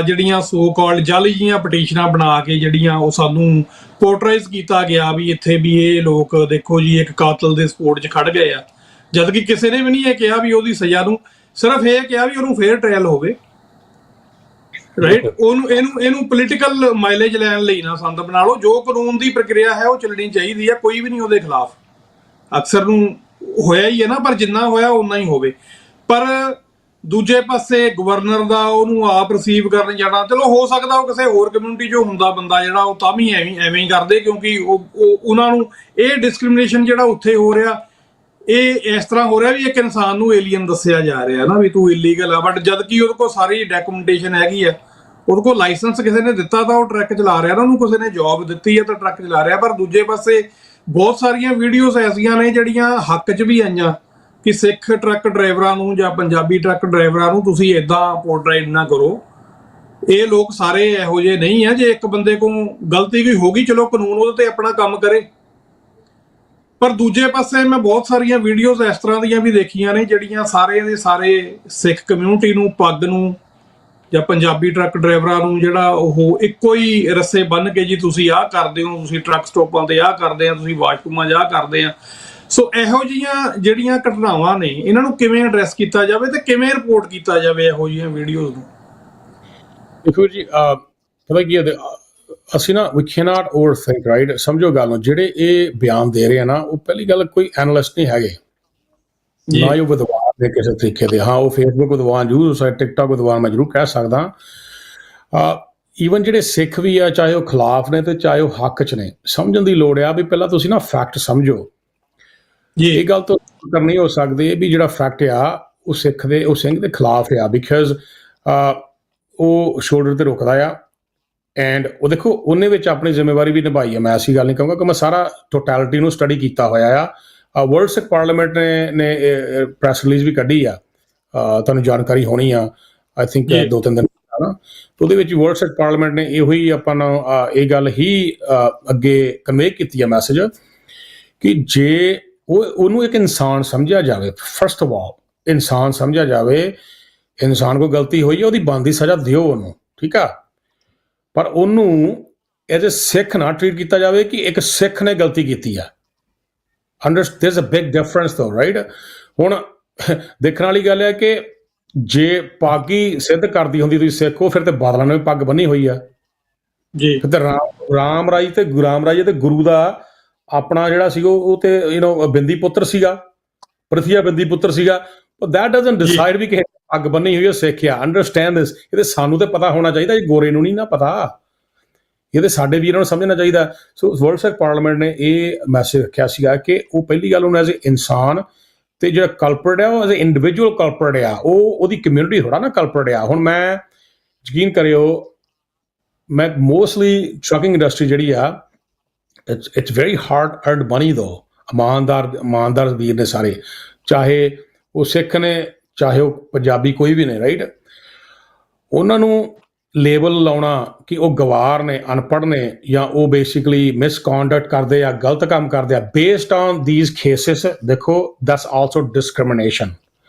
ਜਿਹੜੀਆਂ ਸੋ ਕਾਲਡ ਜਾਲੀ ਜੀਆਂ ਪਟੀਸ਼ਨਾਂ ਬਣਾ ਕੇ ਜਿਹੜੀਆਂ ਉਹ ਸਾਨੂੰ ਪੋਰਟਰਾਈਜ਼ ਕੀਤਾ ਗਿਆ ਵੀ ਇੱਥੇ ਵੀ ਇਹ ਲੋਕ ਦੇਖੋ ਜੀ ਇੱਕ ਕਾਤਲ ਦੇ ਸਪੋਰਟ 'ਚ ਖੜ ਗਏ ਆ, ਜਦ ਕਿ ਕਿਸੇ ਨੇ ਵੀ ਨਹੀਂ ਇਹ ਕਿਹਾ ਵੀ ਉਹਦੀ ਸਜ਼ਾ ਨੂੰ, ਸਿਰਫ ਇਹ ਕਿਹਾ ਵੀ ਉਹਨੂੰ ਫੇਅਰ ਟ੍ਰਾਇਲ ਹੋਵੇ, ਰਾਈਟ। ਉਹਨੂੰ ਇਹਨੂੰ ਪੋਲੀਟੀਕਲ ਮਾਈਲੇਜ ਲੈਣ ਲਈ ਨਾ ਸੰਦ ਬਣਾ ਲਓ। ਜੋ ਕਾਨੂੰਨ ਦੀ ਪ੍ਰਕਿਰਿਆ ਹੈ ਉਹ ਚੱਲਣੀ ਚਾਹੀਦੀ ਹੈ, ਕੋਈ ਵੀ ਨਹੀਂ ਉਹਦੇ ਖਿਲਾਫ। ਅਕਸਰ ਨੂੰ ਹੋਇਆ ਹੀ ਹੈ ਨਾ, ਪਰ ਜਿੰਨਾ ਹੋਇਆ ਉਨਾ ਹੀ ਹੋਵੇ। ਪਰ ਦੂਜੇ ਪਾਸੇ ਗਵਰਨਰ ਦਾ ਉਹਨੂੰ ਆਪ ਰਿਸੀਵ ਕਰਨ ਜਾਣਾ, ਚਲੋ ਹੋ ਸਕਦਾ ਉਹ ਕਿਸੇ ਹੋਰ ਕਮਿਊਨਿਟੀ 'ਚੋਂ ਹੁੰਦਾ ਬੰਦਾ ਜਿਹੜਾ, ਉਹ ਤਾਂ ਵੀ ਐਵੇਂ ਹੀ ਕਰਦੇ, ਕਿਉਂਕਿ ਉਹਨਾਂ ਨੂੰ ਇਹ ਡਿਸਕ੍ਰਿਮੀਨੇਸ਼ਨ ਜਿਹੜਾ ਉੱਥੇ ਹੋ ਰਿਹਾ, ਇਹ ਇਸ ਤਰ੍ਹਾਂ ਹੋ ਰਿਹਾ ਵੀ ਇੱਕ ਇਨਸਾਨ ਨੂੰ ਏਲੀਅਨ ਦੱਸਿਆ ਜਾ ਰਿਹਾ ਨਾ, ਵੀ ਤੂੰ ਇਲੀਗਲ ਆ। ਬਟ ਜਦ ਕਿ ਉਹਦੇ ਕੋਲ ਸਾਰੀ ਡਾਕੂਮੈਂਟੇਸ਼ਨ ਹੈਗੀ ਆ, ਉਹਦੇ ਕੋਲ ਲਾਇਸੈਂਸ ਕਿਸੇ ਨੇ ਦਿੱਤਾ ਤਾਂ ਉਹ ਟਰੱਕ ਚਲਾ ਰਿਹਾ ਨਾ, ਉਹਨੂੰ ਕਿਸੇ ਨੇ ਜੌਬ ਦਿੱਤੀ ਹੈ ਤਾਂ ਟਰੱਕ ਚਲਾ ਰਿਹਾ। ਪਰ ਦੂਜੇ ਪਾਸੇ ਬਹੁਤ ਸਾਰੀਆਂ ਵੀਡੀਓਜ਼ ਐਸੀਆਂ ਨੇ ਜਿਹੜੀਆਂ ਹੱਕ 'ਚ ਵੀ ਆਈਆਂ ਕਿ ਸਿੱਖ ਟਰੱਕ ਡਰਾਈਵਰਾਂ ਨੂੰ ਜਾਂ ਪੰਜਾਬੀ ਟਰੱਕ ਡਰਾਈਵਰਾਂ ਨੂੰ ਤੁਸੀਂ ਇਦਾਂ ਪੋਰਟਰੇਟ ਨਾ ਕਰੋ। ਇਹ ਲੋਕ ਸਾਰੇ ਇਹੋ ਜਿਹੇ ਨਹੀਂ ਆ। ਜੇ ਇੱਕ ਬੰਦੇ ਕੋਲ ਗਲਤੀ ਕੋਈ ਹੋ ਗਈ, ਚਲੋ ਕਾਨੂੰਨ ਉਹਦੇ ਤੇ ਆਪਣਾ ਕੰਮ ਕਰੇ। ਪਰ ਦੂਜੇ ਪਾਸੇ ਮੈਂ ਬਹੁਤ ਸਾਰੀਆਂ ਵੀਡੀਓਜ਼ ਇਸ ਤਰ੍ਹਾਂ ਦੀਆਂ ਵੀ ਦੇਖੀਆਂ ਨੇ ਜਿਹੜੀਆਂ ਸਾਰੇ ਦੇ ਸਾਰੇ ਸਿੱਖ ਕਮਿਊਨਿਟੀ ਨੂੰ, ਪੱਗ ਨੂੰ ਜਾਂ ਪੰਜਾਬੀ ਟਰੱਕ ਡਰਾਈਵਰਾਂ ਨੂੰ ਜਿਹੜਾ ਉਹ ਇੱਕੋ ਹੀ ਰੱਸੇ ਬੰਨ੍ਹ ਕੇ ਜੀ ਤੁਸੀਂ ਆਹ ਕਰਦੇ ਹੋ, ਤੁਸੀਂ ਟਰੱਕ ਸਟਾਪਾਂ ਤੇ ਆਹ ਕਰਦੇ ਆ, ਤੁਸੀਂ ਵਾਸ਼ਰੂਮਾਂ 'ਚ ਆਹ ਕਰਦੇ ਆ। ਸੋ ਇਹੋ ਜਿਹੀਆਂ ਜਿਹੜੀਆਂ ਘਟਨਾਵਾਂ ਨੇ ਇਹਨਾਂ ਨੂੰ ਕਿਵੇਂ ਐਡਰੈਸ ਕੀਤਾ ਜਾਵੇ ਤੇ ਕਿਵੇਂ ਰਿਪੋਰਟ ਕੀਤਾ ਜਾਵੇ ਇਹੋ ਜਿਹੀਆਂ ਵੀਡੀਓਜ਼ ਨੂੰ? ਦੇਖੋ ਜੀ, ਪਤਾ ਕੀ ਹੈ, ਅਸੀਂ ਨਾ ਵੀ ਕੈਨਟ ਓਵਰਥਿੰਕ, ਰਾਈਟ। ਸਮਝੋ ਗੱਲ ਨੂੰ, ਜਿਹੜੇ ਇਹ ਬਿਆਨ ਦੇ ਰਹੇ ਆ ਨਾ, ਉਹ ਪਹਿਲੀ ਗੱਲ ਕੋਈ ਐਨਾਲਿਸਟ ਨਹੀਂ ਹੈਗੇ, ਨਾ ਹੀ ਉਹ ਵਿਦਵਾਨ ਨੇ ਕਿਸੇ ਤਰੀਕੇ ਦੇ। ਹਾਂ, ਉਹ ਫੇਸਬੁੱਕ ਵਿਦਵਾਨ ਜ਼ਰੂਰ, ਟਿਕਟੋਕ ਵਿਦਵਾਨ ਮੈਂ ਜ਼ਰੂਰ ਕਹਿ ਸਕਦਾ। ਈਵਨ ਜਿਹੜੇ ਸਿੱਖ ਵੀ ਆ, ਚਾਹੇ ਉਹ ਖਿਲਾਫ ਨੇ ਤੇ ਚਾਹੇ ਉਹ ਹੱਕ 'ਚ ਨੇ, ਸਮਝਣ ਦੀ ਲੋੜ ਆ ਵੀ ਪਹਿਲਾਂ ਤੁਸੀਂ ਨਾ ਫੈਕਟ ਸਮਝੋ। ਇਹ ਗੱਲ ਤੋਂ ਕਰਨੀ ਹੋ ਸਕਦੀ ਹੈ ਵੀ ਜਿਹੜਾ ਫੈਕਟ ਆ ਉਹ ਸਿੱਖ ਦੇ, ਉਹ ਸਿੰਘ ਦੇ ਖਿਲਾਫ ਆ, ਬਿਕਾਜ਼ ਉਹ ਸ਼ੋਲਡਰ ਤੇ ਰੁਕਦਾ ਆ। ਐਂਡ ਉਹ ਦੇਖੋ ਉਹਨੇ ਵਿੱਚ ਆਪਣੀ ਜ਼ਿੰਮੇਵਾਰੀ ਵੀ ਨਿਭਾਈ ਹੈ। ਮੈਂ ਐਸੀ ਗੱਲ ਨਹੀਂ ਕਹੂੰਗਾ ਕਿ ਮੈਂ ਸਾਰਾ ਟੋਟੈਲਿਟੀ ਨੂੰ ਸਟੱਡੀ ਕੀਤਾ ਹੋਇਆ ਆ। ਵਰਲਡ ਸਿੱਖ ਪਾਰਲੀਮੈਂਟ ਨੇ ਪ੍ਰੈਸ ਰਿਲੀਜ਼ ਵੀ ਕੱਢੀ ਆ, ਤੁਹਾਨੂੰ ਜਾਣਕਾਰੀ ਹੋਣੀ ਆ, ਆਈ ਥਿੰਕ 2-3 ਦਿਨ ਨਾ। ਉਹਦੇ ਵਿੱਚ ਵਰਲਡ ਸਿੱਖ ਪਾਰਲੀਮੈਂਟ ਨੇ ਇਹੋ ਹੀ ਆਪਾਂ ਨੂੰ ਇਹ ਗੱਲ ਹੀ ਅੱਗੇ ਕਨਵੇ ਕੀਤੀ ਹੈ ਮੈਸੇਜ, ਕਿ ਜੇ ਉਹਨੂੰ ਇੱਕ ਇਨਸਾਨ ਸਮਝਿਆ ਜਾਵੇ, ਫਸਟ ਆਫ ਆਲ ਇਨਸਾਨ ਸਮਝਿਆ ਜਾਵੇ, ਇਨਸਾਨ ਕੋਈ ਗਲਤੀ ਹੋਈ ਹੈ ਉਹਦੀ ਬਣਦੀ ਸਜ਼ਾ ਦਿਓ ਉਹਨੂੰ, ਠੀਕ ਆ। ਪਰ ਉਹਨੂੰ ਐਜ਼ ਅ ਸਿੱਖ ਨਾ ਟ੍ਰੀਟ ਕੀਤਾ ਜਾਵੇ ਕਿ ਇੱਕ ਸਿੱਖ ਨੇ ਗਲਤੀ ਕੀਤੀ ਆ। There is a big difference though, right. ਹੁਣ ਦੇਖਣ ਵਾਲੀ ਗੱਲ ਹੈ ਕਿ ਜੇ ਪੱਗ ਹੀ ਸਿੱਧ ਕਰਦੀ ਹੁੰਦੀ ਤੁਸੀਂ ਸਿੱਖ ਹੋ, ਫਿਰ ਤੇ ਬਾਦਲਾਂ ਨੇ ਵੀ ਪੱਗ ਬੰਨੀ ਹੋਈ ਆ ਜੀ। ਫਿਰ ਤੇ ਰਾਮ ਰਾਜ ਤੇ ਗੁਰੂ ਦਾ ਆਪਣਾ ਜਿਹੜਾ ਸੀਗਾ ਉਹ ਤੇ ਬਿੰਦੀ ਪੁੱਤਰ ਸੀਗਾ, ਪ੍ਰਥੀਆ ਬਿੰਦੀ ਪੁੱਤਰ ਸੀਗਾ। that doesn't decide ਵੀ ਕਿ ਪੱਗ ਬੰਨੀ ਹੋਈ ਹੈ ਸਿੱਖ ਆ। ਅੰਡਰਸਟੈਂਡ ਦਿਸ। ਇਹਦੇ ਸਾਨੂੰ ਤੇ ਪਤਾ ਹੋਣਾ ਚਾਹੀਦਾ, ਇਹ ਗੋਰੇ ਨੂੰ ਨਹੀਂ ਨਾ ਪਤਾ, ਇਹਦੇ ਸਾਡੇ ਵੀਰਾਂ ਨੂੰ ਸਮਝਣਾ ਚਾਹੀਦਾ। ਸੋ ਵਰਲਡ ਸਿੱਖ ਪਾਰਲੀਮੈਂਟ ਨੇ ਇਹ ਮੈਸੇਜ ਰੱਖਿਆ ਸੀਗਾ ਕਿ ਉਹ ਪਹਿਲੀ ਗੱਲ ਉਹਨੂੰ ਐਜ਼ ਏ ਇਨਸਾਨ, ਤੇ ਜਿਹੜਾ ਕਲਪਰੇਟ ਆ ਉਹ ਐਜ਼ ਏ ਇੰਡੀਵਿਜੂਅਲ ਕਲਪਰੇਟ ਆ, ਉਹਦੀ ਕਮਿਊਨਿਟੀ ਥੋੜਾ ਨਾ ਕਲਪਰੇਟ ਆ। ਹੁਣ ਮੈਂ ਯਕੀਨ ਕਰਿਓ, ਮੈਂ ਮੋਸਟਲੀ ਟਰੱਕਿੰਗ ਇੰਡਸਟਰੀ ਜਿਹੜੀ ਆ, it's very hard earned money though. ਇਮਾਨਦਾਰ ਵੀਰ ਨੇ ਸਾਰੇ, ਚਾਹੇ ਉਹ ਸਿੱਖ ਨੇ ਚਾਹੇ ਉਹ ਪੰਜਾਬੀ, ਕੋਈ ਵੀ ਨੇ, ਰਾਈਟ। ਉਹਨਾਂ ਨੂੰ ਲੇਬਲ ਲਾਉਣਾ ਕਿ ਉਹ ਗਵਾਰ ਨੇ, ਅਨਪੜ੍ਹ ਨੇ, ਜਾਂ ਉਹ ਬੇਸਿਕਲੀ ਮਿਸਕੌਂਡਕਟ ਕਰਦੇ ਆ, ਗਲਤ ਕੰਮ ਕਰਦੇ ਆ, ਬੇਸਡ ਔਨ ਦੀਜ਼ ਕੇਸਿਸ, ਦੇਖੋ ਦੈਟਸ ਆਲਸੋ ਡਿਸਕ੍ਰਿਮੀਨੇਸ਼ਨ।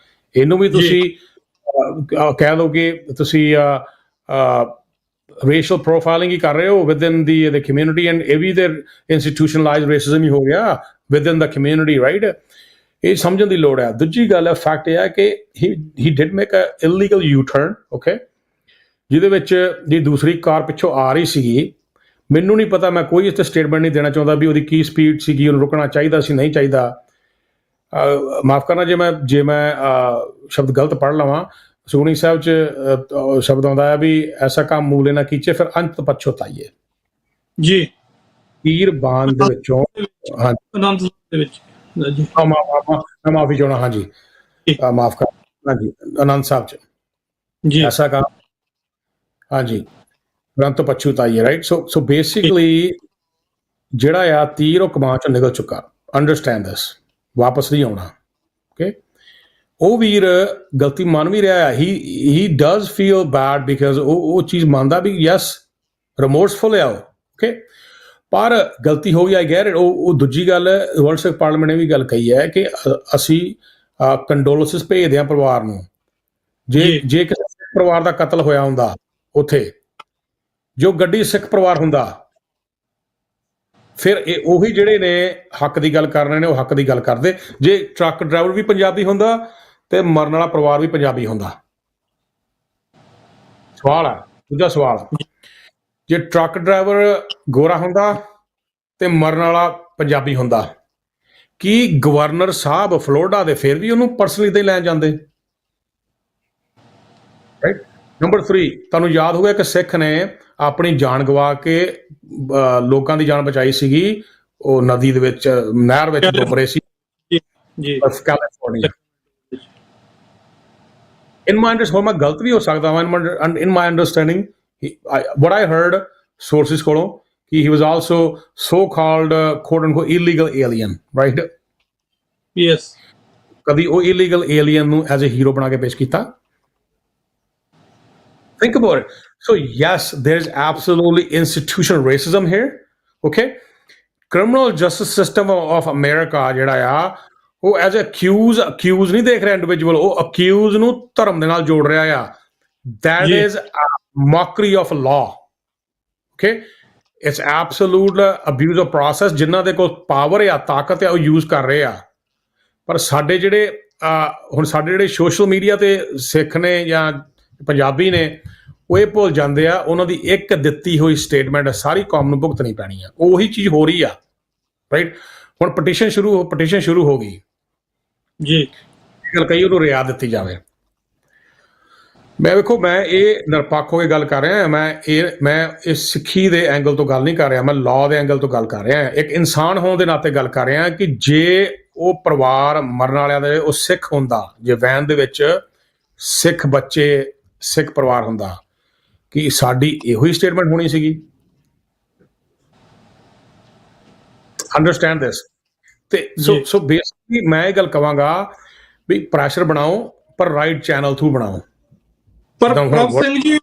ਇਹਨੂੰ ਵੀ ਤੁਸੀਂ ਕਹਿ ਲਓ ਕਿ ਤੁਸੀਂ ਰੇਸ਼ੀਅਲ ਪ੍ਰੋਫਾਈਲਿੰਗ ਹੀ ਕਰ ਰਹੇ ਹੋ ਵਿਦਨ ਦੀ ਕਮਿਊਨਿਟੀ, ਐਂਡ ਇਹ ਵੀ ਤੇ ਇੰਸਟੀਟਿਊਸ਼ਨਲਾਈਜ਼ਡ ਰੇਸਿਜ਼ਮ ਹੀ ਹੋ ਗਿਆ ਵਿਦਨ ਦਾ ਕਮਿਊਨਿਟੀ, ਰਾਈਟ। ਇਹ ਸਮਝਣ ਦੀ ਲੋੜ ਹੈ। ਦੂਜੀ ਗੱਲ ਹੈ, ਫੈਕਟ ਇਹ ਹੈ ਕਿ he did make a illegal U turn, okay, ਜਿਹਦੇ ਵਿੱਚ ਜੀ ਦੂਸਰੀ ਕਾਰ ਪਿੱਛੋਂ ਆ ਰਹੀ ਸੀਗੀ। ਮੈਨੂੰ ਨਹੀਂ ਪਤਾ, ਮੈਂ ਕੋਈ ਇੱਥੇ ਸਟੇਟਮੈਂਟ ਨਹੀਂ ਦੇਣਾ ਚਾਹੁੰਦਾ ਵੀ ਉਹਦੀ ਕੀ ਸਪੀਡ ਸੀਗੀ, ਉਹਨੂੰ ਰੁਕਣਾ ਚਾਹੀਦਾ ਸੀ, ਨਹੀਂ ਚਾਹੀਦਾ। ਮਾਫ ਕਰਨਾ ਜੇ ਮੈਂ ਸ਼ਬਦ ਗਲਤ ਪੜ੍ਹ ਲਵਾਂ। ਸੁਖਮਨੀ ਸਾਹਿਬ 'ਚ ਸ਼ਬਦ ਆਉਂਦਾ ਹੈ ਵੀ ਐਸਾ ਕੰਮ ਮੂਲੇ ਨਾ ਕੀਚੇ ਫਿਰ ਅੰਤ ਪਛਤਾਈਏ ਜੀ। ਤੀਰ ਬਾਣ ਦੇ ਵਿੱਚੋਂ, ਆਨੰਦ ਦੇ ਵਿੱਚ ਜੀ, ਮੈਂ ਮਾਫੀ ਚਾਹੁੰਦਾ, ਹਾਂਜੀ ਮਾਫ ਕਰ, ਹਾਂਜੀ ਆਨੰਦ ਸਾਹਿਬ 'ਚ ਜੀ ਐਸਾ ਕੰਮ, ਹਾਂਜੀ ਅੰਤ ਪਛਤਾਈਏ, ਰਾਈਟ। ਸੋ ਬੇਸਿਕਲੀ ਜਿਹੜਾ ਆ ਤੀਰ ਉਹ ਕਮਾਨ 'ਚੋਂ ਨਿਕਲ ਚੁੱਕਾ, ਅੰਡਰਸਟੈਂਡ ਦਿਸ, ਵਾਪਸ ਨਹੀਂ ਆਉਣਾ, ਓਕੇ। ਉਹ ਵੀਰ ਗਲਤੀ ਮੰਨ ਵੀ ਰਿਹਾ, ਹੀ ਡਜ਼ ਫੀਲ ਬੈਡ ਬਿਕਾਜ਼ ਉਹ ਚੀਜ਼ ਮੰਨਦਾ ਵੀ ਯੈਸ ਰਿਮੋਰਸਫੁਲ ਆ ਉਹ, ਓਕੇ, ਪਰ ਗਲਤੀ ਹੋ ਗਈ, ਆਈ ਗੈਟ ਇਟ। ਉਹ ਦੂਜੀ ਗੱਲ, ਵਰਲਡ ਸਿੱਖ ਪਾਰਲੀਮੈਂਟ ਨੇ ਵੀ ਗੱਲ ਕਹੀ ਹੈ ਕਿ ਅਸੀਂ ਕੰਡੋਲੈਂਸਿਸ ਭੇਜਦੇ ਹਾਂ ਪਰਿਵਾਰ ਨੂੰ। ਜੇ ਕਿਸੇ ਪਰਿਵਾਰ ਦਾ ਕਤਲ ਹੋਇਆ ਹੁੰਦਾ, ਉੱਥੇ ਜੋ ਗੱਡੀ ਸਿੱਖ ਪਰਿਵਾਰ ਹੁੰਦਾ, ਫਿਰ ਇਹ ਉਹੀ ਜਿਹੜੇ ਨੇ ਹੱਕ ਦੀ ਗੱਲ ਕਰ ਰਹੇ ਨੇ ਉਹ ਹੱਕ ਦੀ ਗੱਲ ਕਰਦੇ। ਜੇ ਟਰੱਕ ਡਰਾਈਵਰ ਵੀ ਪੰਜਾਬੀ ਹੁੰਦਾ ਤੇ ਮਰਨ ਵਾਲਾ ਪਰਿਵਾਰ ਵੀ ਪੰਜਾਬੀ ਹੁੰਦਾ। ਸਵਾਲ ਆ, ਦੂਜਾ ਸਵਾਲ, ਜੇ ਟਰੱਕ ਡਰਾਈਵਰ ਗੋਰਾ ਹੁੰਦਾ ਤੇ ਮਰਨ ਵਾਲਾ ਪੰਜਾਬੀ ਹੁੰਦਾ, ਕੀ ਗਵਰਨਰ ਸਾਹਿਬ ਫਲੋਰੀਡਾ ਦੇ ਫਿਰ ਵੀ ਉਹਨੂੰ ਪਰਸਨਲੀ ਤੇ ਲੈਣ ਜਾਂਦੇ? ਰਾਈਟ। ਨੰਬਰ 3, ਤੁਹਾਨੂੰ ਯਾਦ ਹੋਊਗਾ ਕਿ ਸਿੱਖ ਨੇ ਆਪਣੀ ਜਾਨ ਗਵਾ ਕੇ ਲੋਕਾਂ ਦੀ ਜਾਨ ਬਚਾਈ ਸੀਗੀ, ਉਹ ਨਦੀ ਦੇ ਵਿੱਚ, ਨਹਿਰ ਵਿੱਚ ਡੁੱਬ ਰਹੇ ਸੀ ਕੈਲੀਫੋਰਨੀਆ। ਇਨ ਮਾਈ ਅੰਡਰਸਟੈਂਡਿੰਗ, ਮੈਂ ਗਲਤ ਵੀ ਹੋ ਸਕਦਾ ਵਾ, ਇਨ ਮਾਈ understanding what I heard sources ਕੋਲੋਂ ਕਿ he was also so called quote unquote illegal alien, right? Yes. ਕਦੀ ਉਹ illegal alien ਨੂੰ as a hero ਬਣਾ ਕੇ ਪੇਸ਼ ਕੀਤਾ? Think about it. So yes, there's absolutely institutional racism here. Okay, criminal justice system of America ਜਿਹੜਾ ਆ ਉਹ as a accuse ਨਹੀਂ ਦੇਖ ਰਿਹਾ ਇੰਡੀਵਿਜੂਅਲ, ਉਹ accuse ਨੂੰ ਧਰਮ ਦੇ ਨਾਲ ਜੋੜ ਰਿਹਾ ਆ। That is a mockery of law. Okay, it's absolute abuse of process। ਜਿਨ੍ਹਾਂ ਦੇ ਕੋਲ ਪਾਵਰ ਆ, ਤਾਕਤ ਆ, ਉਹ ਯੂਜ਼ ਕਰ ਰਹੇ ਆ। ਪਰ ਸਾਡੇ ਜਿਹੜੇ ਹੁਣ ਸਾਡੇ ਜਿਹੜੇ ਸੋਸ਼ਲ ਮੀਡੀਆ ਤੇ ਸਿੱਖ ਨੇ ਜਾਂ ਪੰਜਾਬੀ ਨੇ, ਉਹ ਇਹ ਭੁੱਲ ਜਾਂਦੇ ਆ ਉਹਨਾਂ ਦੀ ਇੱਕ ਦਿੱਤੀ ਹੋਈ ਸਟੇਟਮੈਂਟ ਸਾਰੀ ਕੌਮ ਨੂੰ ਭੁਗਤਣੀ ਪੈਣੀ ਆ। ਉਹੀ ਚੀਜ਼ ਹੋ ਰਹੀ ਆ, ਰਾਈਟ। ਹੁਣ ਪਟੀਸ਼ਨ ਸ਼ੁਰੂ ਹੋ ਗਈ ਜੀ, ਗੱਲ ਕਹੀ ਉਹਨੂੰ ਰਿਆ ਦਿੱਤੀ ਜਾਵੇ। ਮੈਂ ਵੇਖੋ, ਮੈਂ ਇਹ ਨਿਰਪੱਖ ਹੋ ਕੇ ਗੱਲ ਕਰ ਰਿਹਾ, ਮੈਂ ਇਸ ਸਿੱਖੀ ਦੇ ਐਂਗਲ ਤੋਂ ਗੱਲ ਨਹੀਂ ਕਰ ਰਿਹਾ, ਮੈਂ ਲਾਅ ਦੇ ਐਂਗਲ ਤੋਂ ਗੱਲ ਕਰ ਰਿਹਾ। ਇੱਕ ਇਨਸਾਨ ਹੋਣ ਦੇ ਨਾਤੇ ਗੱਲ ਕਰ ਰਿਹਾ ਕਿ ਜੇ ਉਹ ਪਰਿਵਾਰ ਮਰਨ ਵਾਲਿਆਂ ਦੇ ਉਹ ਸਿੱਖ ਹੁੰਦਾ, ਜੇ ਵੈਨ ਦੇ ਵਿੱਚ ਸਿੱਖ ਬੱਚੇ, ਸਿੱਖ ਪਰਿਵਾਰ ਹੁੰਦਾ, ਕਿ ਸਾਡੀ ਇਹੋ ਹੀ ਸਟੇਟਮੈਂਟ ਹੋਣੀ ਸੀਗੀ। ਅੰਡਰਸਟੈਂਡ ਦਿਸ। ਤੇ ਸੋ ਬੇਸਿਕਲੀ ਮੈਂ ਇਹ ਗੱਲ ਕਹਾਂਗਾ ਵੀ ਪ੍ਰੈਸ਼ਰ ਬਣਾਓ, ਪਰ ਰਾਈਟ ਚੈਨਲ ਥਰੂ ਬਣਾਓ। ਪਰ ਪ੍ਰਭ ਸਿੰਘ ਜੀ,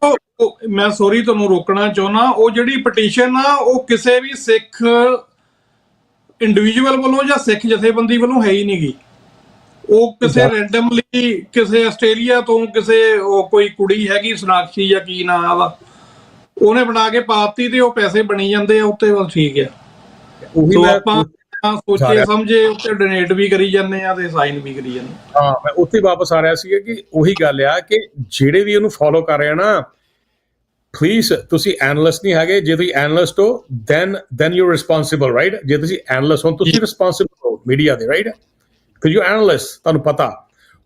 ਮੈਂ ਸੌਰੀ ਤੁਹਾਨੂੰ ਰੋਕਣਾ ਚਾਹੁੰਦਾ, ਉਹ ਜਿਹੜੀ ਪਟੀਸ਼ਨ ਆ ਉਹ ਕਿਸੇ ਵੀ ਸਿੱਖ ਇੰਡੀਵਿਜੂਅਲ ਵੱਲੋਂ ਜਾਂ ਸਿੱਖ ਜਥੇਬੰਦੀ ਵੱਲੋਂ ਹੈ ਹੀ ਨਹੀਂ ਗੀ। ਉਹ ਕਿਸੇ ਰੈਂਡਮਲੀ ਕਿਸੇ ਆਸਟ੍ਰੇਲੀਆ ਤੋਂ ਕਿਸੇ ਕੋਈ ਕੁੜੀ ਹੈਗੀ ਸਨਾਕਸ਼ੀ ਜਾਂ ਕੀ ਨਾਂ ਉਹਦਾ, ਉਹਨੇ ਬਣਾ ਕੇ ਪਾਤੀ ਤੇ ਉਹ ਪੈਸੇ ਬਣੀ ਜਾਂਦੇ ਆ ਉੱਤੇ। ਬਸ ਠੀਕ ਆ, ਸੋ ਆਪਾਂ ਸੋਚੇ ਸਮਝੇ ਉੱਤੇ ਡੋਨੇਟ ਵੀ ਕਰੀ ਜਾਂਦੇ ਆ ਤੇ ਸਾਈਨ ਵੀ ਕਰੀ ਜਾਂਦੇ। ਹਾਂ, ਮੈਂ ਉੱਥੇ ਵਾਪਸ ਆ ਰਿਹਾ ਸੀਗਾ ਕਿ ਉਹੀ ਗੱਲ ਆ ਕਿ ਜਿਹੜੇ ਵੀ ਉਹਨੂੰ ਫੋਲੋ ਕਰ ਰਹੇ ਆ ਨਾ, ਪਲੀਜ਼ ਤੁਸੀਂ ਐਨਲਿਸਟ ਨਹੀਂ ਹੈਗੇ। ਜੇ ਤੁਸੀਂ ਐਨਲਿਸਟ ਹੋ then you're responsible, right? ਜੇ ਤੁਸੀਂ ਐਨਲਿਸਟ ਹੋ ਤੁਸੀਂ ਰਿਸਪੌਂਸਿਬਲ ਹੋ ਮੀਡੀਆ ਦੇ, ਰਾਈਟ? because you're analyst, ਤੁਹਾਨੂੰ ਪਤਾ।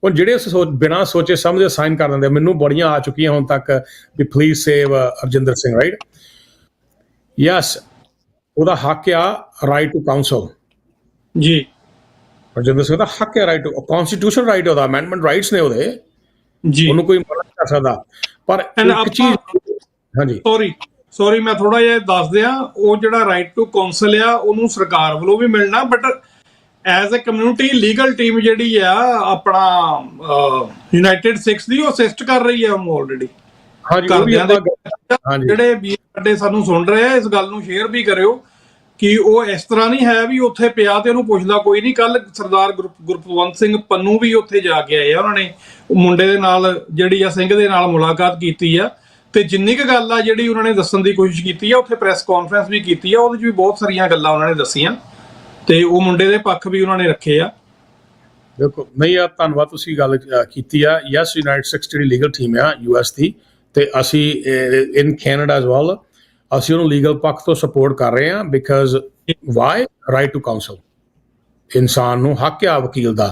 ਹੁਣ ਜਿਹੜੇ ਬਿਨਾਂ ਸੋਚੇ ਸਮਝੇ ਸਾਈਨ ਕਰ ਦਿੰਦੇ, ਮੈਨੂੰ ਬੜੀਆਂ ਆ ਚੁੱਕੀਆਂ ਹੁਣ ਤੱਕ ਵੀ please save Arjinder Singh, right? Yes, ਉਹਦਾ ਹੱਕ ਆ ਰਾਈਟ ਟੂ ਕਾਉਂਸਲ। ਜੀ, ਅਰਜਿੰਦਰ ਸਿੰਘ ਦਾ ਹੱਕ ਹੈ, ਰਾਈਟ ਟੂ ਕਨਸਟੀਟਿਊਸ਼ਨ, ਰਾਈਟ ਉਹਦਾ, ਅਮੈਂਡਮੈਂਟ ਰਾਈਟਸ ਨੇ ਉਹਦੇ, ਜੀ, ਉਹਨੂੰ ਕੋਈ ਮਨਾ ਕਰ ਸਕਦਾ। ਪਰ ਇੱਕ ਚੀਜ਼, ਹਾਂਜੀ ਸੌਰੀ ਮੈਂ ਥੋੜਾ ਜਿਹਾ ਦੱਸ ਦਿਆਂ, ਉਹ ਜਿਹੜਾ ਰਾਈਟ ਟੂ ਕਾਉਂਸਲ ਆ ਉਹਨੂੰ ਸਰਕਾਰ ਵੱਲੋਂ ਵੀ ਮਿਲਣਾ, but as a community legal team ਜਿਹੜੀ ਆ ਆਪਣਾ ਯੂਨਾਈਟਿਡ ਸਿੱਖਸ ਦੀ, ਉਹ ਅਸਿਸਟ ਕਰ ਰਹੀ ਆ ਉਹਨੂੰ ਆਲਰੇਡੀ। ਜਿਹੜੇ ਵੀਰ ਸਾਡੇ ਸਾਨੂੰ ਸੁਣ ਰਹੇ ਆ, ਇਸ ਗੱਲ ਨੂੰ ਸ਼ੇਅਰ ਵੀ ਕਰਿਓ ਕਿ ਉਹ ਇਸ ਤਰ੍ਹਾਂ ਨਹੀਂ ਹੈ ਵੀ ਉੱਥੇ ਪਿਆ ਤੇ ਉਹਨੂੰ ਪੁੱਛਦਾ ਕੋਈ ਨਹੀਂ। ਕੱਲ ਸਰਦਾਰ ਗੁਰਪਤਵੰਤ ਸਿੰਘ ਪੰਨੂ ਵੀ ਉੱਥੇ ਜਾ ਕੇ ਆਏ ਆ, ਉਹਨਾਂ ਨੇ ਮੁੰਡੇ ਦੇ ਨਾਲ ਜਿਹੜੀ ਆ ਸਿੰਘ ਦੇ ਨਾਲ ਮੁਲਾਕਾਤ ਕੀਤੀ ਆ, ਤੇ ਜਿੰਨੀ ਕੁ ਗੱਲ ਆ ਜਿਹੜੀ ਉਹਨਾਂ ਨੇ ਦੱਸਣ ਦੀ ਕੋਸ਼ਿਸ਼ ਕੀਤੀ ਆ, ਉੱਥੇ ਪ੍ਰੈਸ ਕਾਨਫਰੰਸ ਵੀ ਕੀਤੀ ਆ, ਉਹਦੇ 'ਚ ਵੀ ਬਹੁਤ ਸਾਰੀਆਂ ਗੱਲਾਂ ਉਹਨਾਂ ਨੇ ਦੱਸੀਆਂ ਤੇ ਉਹ ਮੁੰਡੇ ਦੇ ਪੱਖ ਵੀ ਉਹਨਾਂ ਨੇ ਰੱਖੇ ਆ। ਦੇਖੋ, ਨਹੀਂ ਯਾਰ, ਧੰਨਵਾਦ ਤੁਸੀਂ ਗੱਲ ਕੀਤੀ ਆ। ਯੈਸ, ਯੂਨਾਈਟਿਡ ਸਿੱਖਸ ਜਿਹੜੀ ਲੀਗਲ ਟੀਮ ਆ US ਦੀ, ਤੇ ਅਸੀਂ ਇਨ ਕੈਨੇਡਾ ਐਜ਼ ਵੈਲ, ਅਸੀਂ ਉਹਨੂੰ ਲੀਗਲ ਪੱਖ ਤੋਂ ਸਪੋਰਟ ਕਰ ਰਹੇ ਹਾਂ। Because why? Right to counsel. ਇਨਸਾਨ ਨੂੰ ਹੱਕ ਆ ਵਕੀਲ ਦਾ,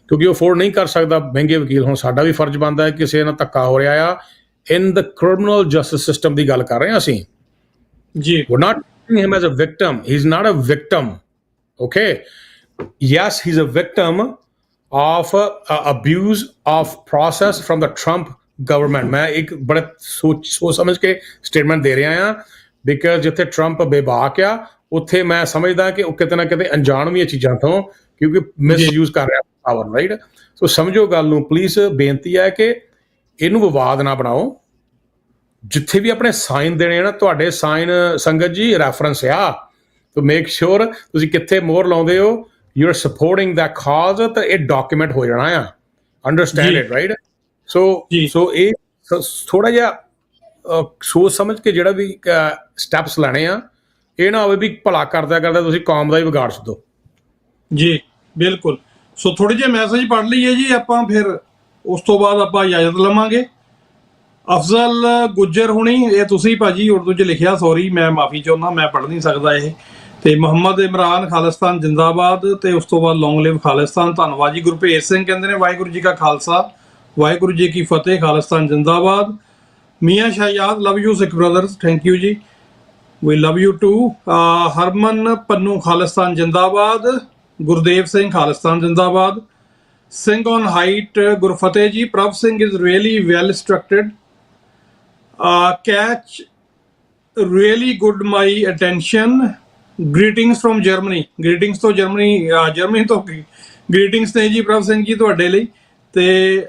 ਕਿਉਂਕਿ ਉਹ ਅਫੋਰਡ ਨਹੀਂ ਕਰ ਸਕਦਾ ਮਹਿੰਗੇ ਵਕੀਲ। ਹੁਣ ਸਾਡਾ ਵੀ ਫਰਜ਼ ਬਣਦਾ ਹੈ, ਕਿਸੇ ਨਾਲ ਧੱਕਾ ਹੋ ਰਿਹਾ ਆ ਇਨ ਦ ਕ੍ਰਿਮੀਨਲ ਜਸਟਿਸ ਸਿਸਟਮ ਦੀ ਗੱਲ ਕਰ ਰਹੇ ਹਾਂ ਅਸੀਂ। ਜੀ, we're not treating him as a victim. He's not a victim. Okay, yes, he's a victim of abuse of process from the Trump government. ਮੈਂ ਇੱਕ ਬੜੇ ਸੋਚ ਸਮਝ ਕੇ ਸਟੇਟਮੈਂਟ ਦੇ ਰਿਹਾ ਹਾਂ, ਬਿਕਾਜ਼ ਜਿੱਥੇ ਟਰੰਪ ਬੇਬਾਕ ਆ, ਉੱਥੇ ਮੈਂ ਸਮਝਦਾ ਕਿ ਉਹ ਕਿਤੇ ਨਾ ਕਿਤੇ ਅਣਜਾਣ ਵੀ ਇਹ ਚੀਜ਼ਾਂ ਤੋਂ, ਕਿਉਂਕਿ ਮਿਸਯੂਜ਼ ਕਰ ਰਿਹਾ ਪਾਵਰ, ਰਾਈਟ? ਸੋ ਸਮਝੋ ਗੱਲ ਨੂੰ ਪਲੀਜ਼। ਬੇਨਤੀ ਹੈ ਕਿ ਇਹਨੂੰ ਵਿਵਾਦ ਨਾ ਬਣਾਓ। ਜਿੱਥੇ ਵੀ ਆਪਣੇ ਸਾਈਨ ਦੇਣੇ ਆ ਨਾ, ਤੁਹਾਡੇ ਸਾਈਨ ਸੰਗਤ ਜੀ ਰੈਫਰੈਂਸ ਆ, to make sure ਤੁਸੀਂ ਕਿੱਥੇ ਮੋਹਰ ਲਾਉਂਦੇ ਹੋ, you are supporting that cause, ਤਾਂ ਇਹ ਡਾਕੂਮੈਂਟ ਹੋ ਜਾਣਾ ਆ। Understand it, right? ਸੋ ਇਹ ਥੋੜਾ ਜਿਹਾ ਸੋਚ ਸਮਝ ਕੇ ਜਿਹੜਾ ਵੀ ਸਟੈਪਸ ਲੈਣੇ ਆ, ਇਹ ਨਾ ਹੋਵੇ ਵੀ ਭਲਾ ਕਰਦਾ ਕਰਦਾ ਤੁਸੀਂ ਕੌਮ ਦਾ ਹੀ ਵਿਗਾੜ ਛੱਡੋ। ਜੀ ਬਿਲਕੁਲ। ਸੋ ਥੋੜੇ ਜਿਹੇ ਮੈਸੇਜ ਪੜ੍ਹ ਲਈਏ ਜੀ ਆਪਾਂ, ਫਿਰ ਉਸ ਤੋਂ ਬਾਅਦ ਆਪਾਂ ਇਜਾਜ਼ਤ ਲਵਾਂਗੇ। ਅਫਜ਼ਲ ਗੁੱਜਰ ਹੁਣੀ, ਇਹ ਤੁਸੀਂ ਭਾਜੀ ਉਰਦੂ 'ਚ ਲਿਖਿਆ, ਸੌਰੀ ਮੈਂ ਮਾਫੀ ਚਾਹੁੰਦਾ, ਮੈਂ ਪੜ੍ਹ ਨਹੀਂ ਸਕਦਾ ਇਹ। ਤੇ ਮੁਹੰਮਦ ਇਮਰਾਨ ਖਾਲਿਸਤਾਨ ਜਿੰਦਾਬਾਦ, ਤੇ ਉਸ ਤੋਂ ਬਾਅਦ ਲੌਂਗ ਲਿਵ ਖਾਲਿਸਤਾਨ। ਧੰਨਵਾਦ ਜੀ। ਗੁਰਭੇਜ ਸਿੰਘ ਕਹਿੰਦੇ ਨੇ ਵਾਹਿਗੁਰੂ ਜੀ ਕਾ ਖਾਲਸਾ ਵਾਹਿਗੁਰੂ ਜੀ ਕੀ ਫਤਿਹ, ਖਾਲਿਸਤਾਨ ਜਿੰਦਾਬਾਦ। Mian Shahzad, love you Sikh brothers, thank you ji, we love you too. Harman Pannu, Khalistan ਜਿੰਦਾਬਾਦ। ਗੁਰਦੇਵ ਸਿੰਘ, ਖਾਲਿਸਤਾਨ ਜਿੰਦਾਬਾਦ। ਸਿੰਘ ਔਨ ਹਾਈਟ, ਗੁਰਫਤਿਹ ਜੀ। Prabh Singh is really well instructed, catch really good my attention, greetings from Germany, greetings ਤੋਂ ਜਰਮਨੀ ਤੋਂ greetings ਨੇ ਜੀ ਪ੍ਰਭ ਸਿੰਘ ਜੀ ਤੁਹਾਡੇ ਲਈ। ਤੇ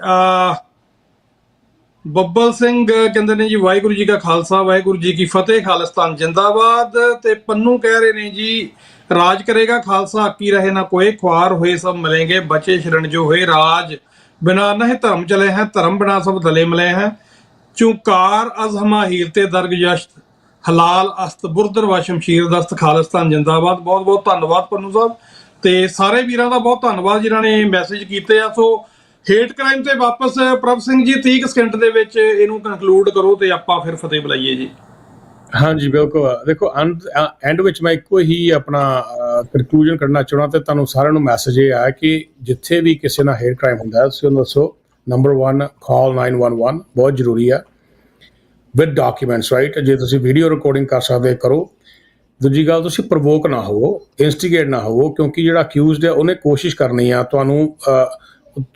ਬੱਬਲ ਸਿੰਘ ਕਹਿੰਦੇ ਨੇ ਜੀ ਵਾਹਿਗੁਰੂ ਜੀ ਕਾ ਖਾਲਸਾ ਵਾਹਿਗੁਰੂ ਜੀ ਕੀ ਫਤਿਹ, ਖਾਲਿਸਤਾਨ ਜਿੰਦਾਬਾਦ। ਤੇ ਪੰਨੂ ਕਹਿ ਰਹੇ ਨੇ ਜੀ ਰਾਜ ਕਰੇਗਾ ਖਾਲਸਾ, ਆਕੀ ਰਹੇ ਨਾ ਕੋਏ, ਖੁਆਰ ਹੋਏ ਸਭ ਮਿਲेंगे, बचे शरण जो हुए राज, बिना नह धर्म चले हैं, धर्म बिना सब दले मिले हैं, चूकार अज हमा हीरते दरगजश्त, हलाल अस्त बुरदर व शमशीर दस्त, खालिस्तान जिंदाबाद। बहुत बहुत धन्यवाद ਪੰਨੂ ਸਾਹਿਬ, ਤੇ ਸਾਰੇ ਵੀਰਾਂ ਦਾ ਬਹੁਤ ਧੰਨਵਾਦ ਜਿਨ੍ਹਾਂ ਨੇ ਮੈਸੇਜ ਕੀਤੇ ਆ। ਸੋ ਹੇਟ ਕ੍ਰਾਈਮ ਤੇ ਵਾਪਸ ਪ੍ਰਭ ਸਿੰਘ ਜੀ 30 ਸਕਿੰਟ ਦੇ ਵਿੱਚ ਇਹਨੂੰ ਕਨਕਲੂਡ ਕਰੋ ਤੇ ਆਪਾਂ ਫਿਰ ਫਤਿਹ ਬੁਲਾਈਏ ਜੀ। ਹਾਂਜੀ ਬਿਲਕੁਲ। ਦੇਖੋ ਐਂਡ ਵਿੱਚ ਮੈਂ ਇੱਕੋ ਹੀ ਆਪਣਾ ਕੰਕਲੂਜਨ ਕਰਨਾ ਚਾਹੁੰਦਾ, ਤੇ ਤੁਹਾਨੂੰ ਸਾਰਿਆਂ ਨੂੰ ਮੈਸੇਜ ਇਹ ਆ ਕਿ ਜਿੱਥੇ ਵੀ ਕਿਸੇ ਨਾਲ ਹੇਟ ਕ੍ਰਾਈਮ ਹੁੰਦਾ ਤੁਸੀਂ ਉਹਨੂੰ ਦੱਸੋ, ਨੰਬਰ 1 ਕਾਲ 911 ਬਹੁਤ ਜ਼ਰੂਰੀ ਆ, ਵਿਦ ਡਾਕੂਮੈਂਟਸ, ਰਾਈਟ। ਜੇ ਤੁਸੀਂ ਵੀਡੀਓ ਰਿਕਾਰਡਿੰਗ ਕਰ ਸਕਦੇ ਕਰੋ। ਦੂਜੀ ਗੱਲ, ਤੁਸੀਂ ਪ੍ਰਵੋਕ ਨਾ ਹੋਵੋ, ਇਨਸਟੀਗੇਟ ਨਾ ਹੋਵੋ, ਕਿਉਂਕਿ ਜਿਹੜਾ ਅਕਿਊਜ਼ਡ ਹੈ ਉਹਨੇ ਕੋਸ਼ਿਸ਼ ਕਰਨੀ ਆ ਤੁਹਾਨੂੰ,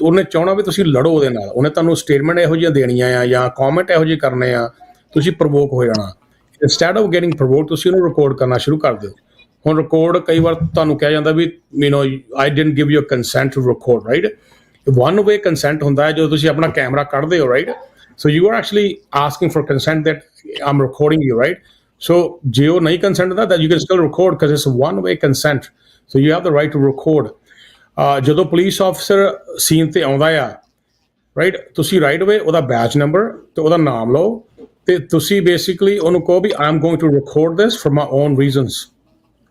ਉਹਨੇ ਚਾਹਣਾ ਵੀ ਤੁਸੀਂ ਲੜੋ ਉਹਦੇ ਨਾਲ, ਉਹਨੇ ਤੁਹਾਨੂੰ ਸਟੇਟਮੈਂਟ ਇਹੋ ਜਿਹੀਆਂ ਦੇਣੀਆਂ ਆ ਜਾਂ ਕੌਮੈਂਟ ਇਹੋ ਜਿਹੇ ਕਰਨੇ ਆ, ਤੁਸੀਂ ਪ੍ਰਵੋਕ ਹੋ ਜਾਣਾ। ਇੰਸਟੈਡ ਆਫ ਗੈਟਿੰਗ ਪ੍ਰਵੋਕ ਤੁਸੀਂ ਉਹਨੂੰ ਰਿਕਾਰਡ ਕਰਨਾ ਸ਼ੁਰੂ ਕਰ ਦਿਓ। ਹੁਣ ਰਿਕਾਰਡ ਕਈ ਵਾਰ ਤੁਹਾਨੂੰ ਕਿਹਾ ਜਾਂਦਾ ਵੀ I didn't give you consent to record, right. One way consent ਹੁੰਦਾ ਹੈ ਜਦੋਂ ਤੁਸੀਂ ਆਪਣਾ ਕੈਮਰਾ ਕੱਢਦੇ ਹੋ, right. So you are actually asking for consent that I'm recording you, right. So ਜੇ ਉਹ ਨਹੀਂ ਕੰਸੈਂਟ ਦਿੰਦਾ ਤਾਂ you can still record because it's one way consent, so you have the right to record. ਜਦੋਂ police officer scene ਤੇ ਆਉਂਦਾ ਆ, right, ਤੁਸੀਂ ਰਾਈਟ ਅਵੇ ਉਹਦਾ ਬੈਚ ਨੰਬਰ ਤੇ ਉਹਦਾ ਨਾਮ ਲਓ, ਤੇ ਤੁਸੀਂ ਬੇਸਿਕਲੀ ਉਹਨੂੰ ਕਹੋ ਵੀ I am going to record this for my own reasons.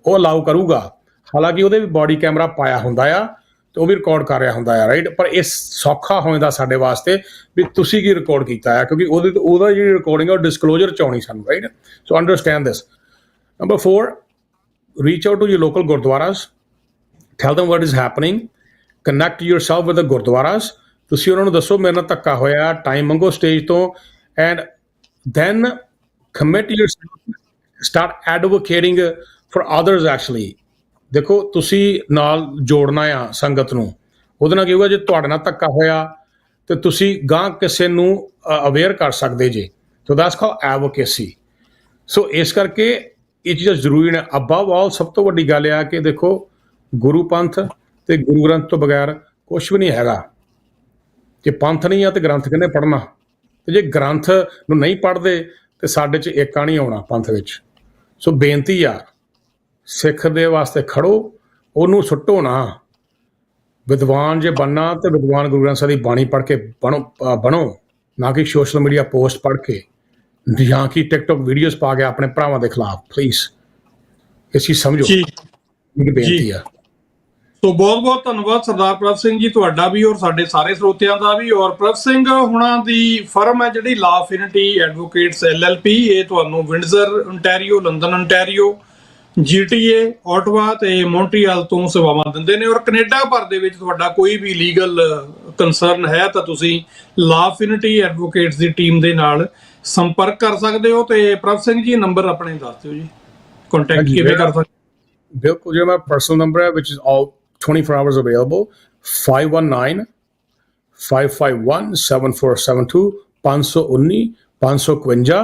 ਉਹ ਅਲਾਉ ਕਰੂਗਾ, ਹਾਲਾਂਕਿ ਉਹਦੇ ਵੀ ਬੋਡੀ ਕੈਮਰਾ ਪਾਇਆ ਹੁੰਦਾ ਆ ਤੇ ਉਹ ਵੀ ਰਿਕਾਰਡ ਕਰ ਰਿਹਾ ਹੁੰਦਾ ਆ, ਰਾਈਟ। ਪਰ ਇਹ ਸੌਖਾ ਹੋ ਜਾਂਦਾ ਸਾਡੇ ਵਾਸਤੇ ਵੀ ਤੁਸੀਂ ਕੀ ਰਿਕਾਰਡ ਕੀਤਾ ਆ, ਕਿਉਂਕਿ ਉਹਦਾ ਜਿਹੜੀ ਰਿਕਾਰਡਿੰਗ ਆ ਉਹ ਡਿਸਕਲੋਜ਼ਰ ਚ ਆਉਣੀ ਸਾਨੂੰ, right. So understand this. Number 4, reach out to your local gurdwaras, tell them what is happening, connect yourself with the gurdwaras। ਤੁਸੀਂ ਉਹਨਾਂ ਨੂੰ ਦੱਸੋ ਮੇਰੇ ਨਾਲ ਧੱਕਾ ਹੋਇਆ, ਟਾਈਮ ਮੰਗੋ ਸਟੇਜ ਤੋਂ, and then commit yourself, start advocating for others actually। ਦੇਖੋ ਤੁਸੀਂ ਨਾਲ ਜੋੜਨਾ ਆ ਸੰਗਤ ਨੂੰ, ਉਹਦੇ ਨਾਲ ਕੀ ਹੋਊਗਾ, ਜੇ ਤੁਹਾਡੇ ਨਾਲ ਧੱਕਾ ਹੋਇਆ ਤੇ ਤੁਸੀਂ ਗਾਂ ਕਿਸੇ ਨੂੰ ਅਵੇਅਰ ਕਰ ਸਕਦੇ ਜੇ। So that's called advocacy. So ਇਸ ਕਰਕੇ ਇਹ ਚੀਜ਼ਾਂ ਜ਼ਰੂਰੀ ਨੇ। ਅਬਵ ਆਲ ਸਭ ਤੋਂ ਵੱਡੀ ਗੱਲ ਆ ਕਿ ਦੇਖੋ ਗੁਰੂ ਪੰਥ ਤੇ ਗੁਰੂ ਗ੍ਰੰਥ ਤੋਂ ਬਗੈਰ ਕੁਛ ਵੀ ਨਹੀਂ ਹੈਗਾ। ਜੇ ਪੰਥ ਨਹੀਂ ਆ ਤੇ ਗ੍ਰੰਥ ਕਿਹਨੇ ਪੜ੍ਹਨਾ, ਤੇ ਜੇ ਗ੍ਰੰਥ ਨੂੰ ਨਹੀਂ ਪੜ੍ਹਦੇ ਤੇ ਸਾਡੇ 'ਚ ਏਕਾ ਨਹੀਂ ਆਉਣਾ ਪੰਥ ਵਿੱਚ। ਸੋ ਬੇਨਤੀ ਆ, ਸਿੱਖ ਦੇ ਵਾਸਤੇ ਖੜੋ, ਉਹਨੂੰ ਸੁੱਟੋ ਨਾ। ਵਿਦਵਾਨ ਜੇ ਬਣਨਾ ਤੇ ਵਿਦਵਾਨ ਗੁਰੂ ਗ੍ਰੰਥ ਸਾਹਿਬ ਦੀ ਬਾਣੀ ਪੜ੍ਹ ਕੇ ਬਣੋ, ਨਾ ਕਿ ਸੋਸ਼ਲ ਮੀਡੀਆ ਪੋਸਟ ਪੜ੍ਹ ਕੇ ਜਾਂ ਕਿ ਟਿਕਟੋਕ ਵੀਡੀਓਜ਼ ਪਾ ਕੇ ਆਪਣੇ ਭਰਾਵਾਂ ਦੇ ਖਿਲਾਫ। ਪਲੀਜ਼ ਇਸ ਚੀਜ਼ ਸਮਝੋ, ਮੇਰੀ ਬੇਨਤੀ ਆ। ਸੋ ਬਹੁਤ ਬਹੁਤ ਧੰਨਵਾਦ ਸਰਦਾਰ ਪ੍ਰਭ ਸਿੰਘ ਜੀ ਤੁਹਾਡਾ ਵੀ ਔਰ ਸਾਡੇ ਸਾਰੇ ਸਰੋਤਿਆਂ ਦਾ ਵੀ। ਔਰ ਪ੍ਰਭ ਸਿੰਘ ਹੁਣਾਂ ਦੀ ਫਰਮ ਹੈ ਜਿਹੜੀ ਲਾ ਅਫਿਨਿਟੀ ਐਡਵੋਕੇਟਸ LLP, ਇਹ ਤੁਹਾਨੂੰ ਵਿੰਡਜ਼ਰ ontario, London ontario, GTA, Ottawa ਤੇ ਮੌਂਟਰੀਅਲ ਤੋਂ ਸੇਵਾਵਾਂ ਦਿੰਦੇ ਨੇ। ਔਰ ਕੈਨੇਡਾ ਭਰ ਦੇ ਵਿੱਚ ਤੁਹਾਡਾ ਕੋਈ ਵੀ ਲੀਗਲ ਕੰਸਰਨ ਹੈ ਤਾਂ ਤੁਸੀਂ ਲਾ ਅਫਿਨਿਟੀ ਐਡਵੋਕੇਟਸ ਦੀ ਟੀਮ ਦੇ ਨਾਲ ਸੰਪਰਕ ਕਰ ਸਕਦੇ ਹੋ। ਤੇ ਪ੍ਰਭ ਸਿੰਘ ਜੀ ਨੰਬਰ ਆਪਣੇ ਦੱਸ ਦਿਓ ਜੀ, ਕੰਟੈਕਟ ਕਿਵੇਂ ਕਰ ਸਕਦੇ? ਬਿਲਕੁਲ, ਜਿਹੜਾ ਮੇਰਾ ਪਰਸਨਲ ਨੰਬਰ ਹੈ which is all 24 hours available, 519 551 7472, 519 552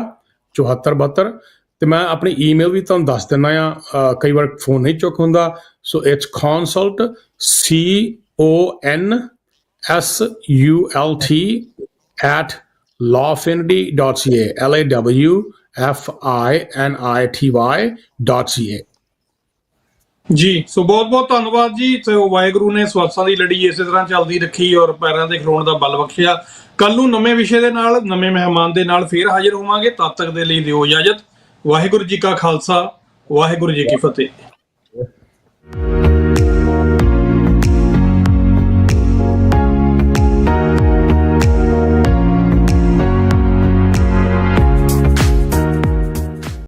7472। ਤੇ ਮੈਂ ਆਪਣੀ ਈਮੇਲ ਵੀ ਤੁਹਾਨੂੰ ਦੱਸ ਦਿੰਦਾ ਆ, ਕਈ ਵਾਰ ਫੋਨ ਨਹੀਂ ਚੁੱਕ ਹੁੰਦਾ। So it's consult CONSULT @lawfinity.ca, LAWFINITY.ca। ਜੀ ਸੋ ਬਹੁਤ ਬਹੁਤ ਧੰਨਵਾਦ ਜੀ। ਸੋ ਵਾਹਿਗੁਰੂ ਨੇ ਸਵਾਸਾਂ ਦੀ ਲੜੀ ਇਸੇ ਤਰ੍ਹਾਂ ਚੱਲਦੀ ਰੱਖੀ ਔਰ ਪੈਰਾਂ ਤੇ ਖਲੋਣ ਦਾ ਬਲ ਬਖਸ਼ਿਆ। ਕੱਲ ਨੂੰ ਨਵੇਂ ਵਿਸ਼ੇ ਦੇ ਨਾਲ ਨਵੇਂ ਮਹਿਮਾਨ ਦੇ ਨਾਲ ਫੇਰ ਹਾਜ਼ਰ ਹੋਵਾਂਗੇ। ਤਦ ਤੱਕ ਦੇ ਲਈ ਦਿਓ ਇਜਾਜ਼ਤ। ਵਾਹਿਗੁਰੂ ਜੀ ਕਾ ਖਾਲਸਾ, ਵਾਹਿਗੁਰੂ ਜੀ ਕੀ ਫਤਿਹ।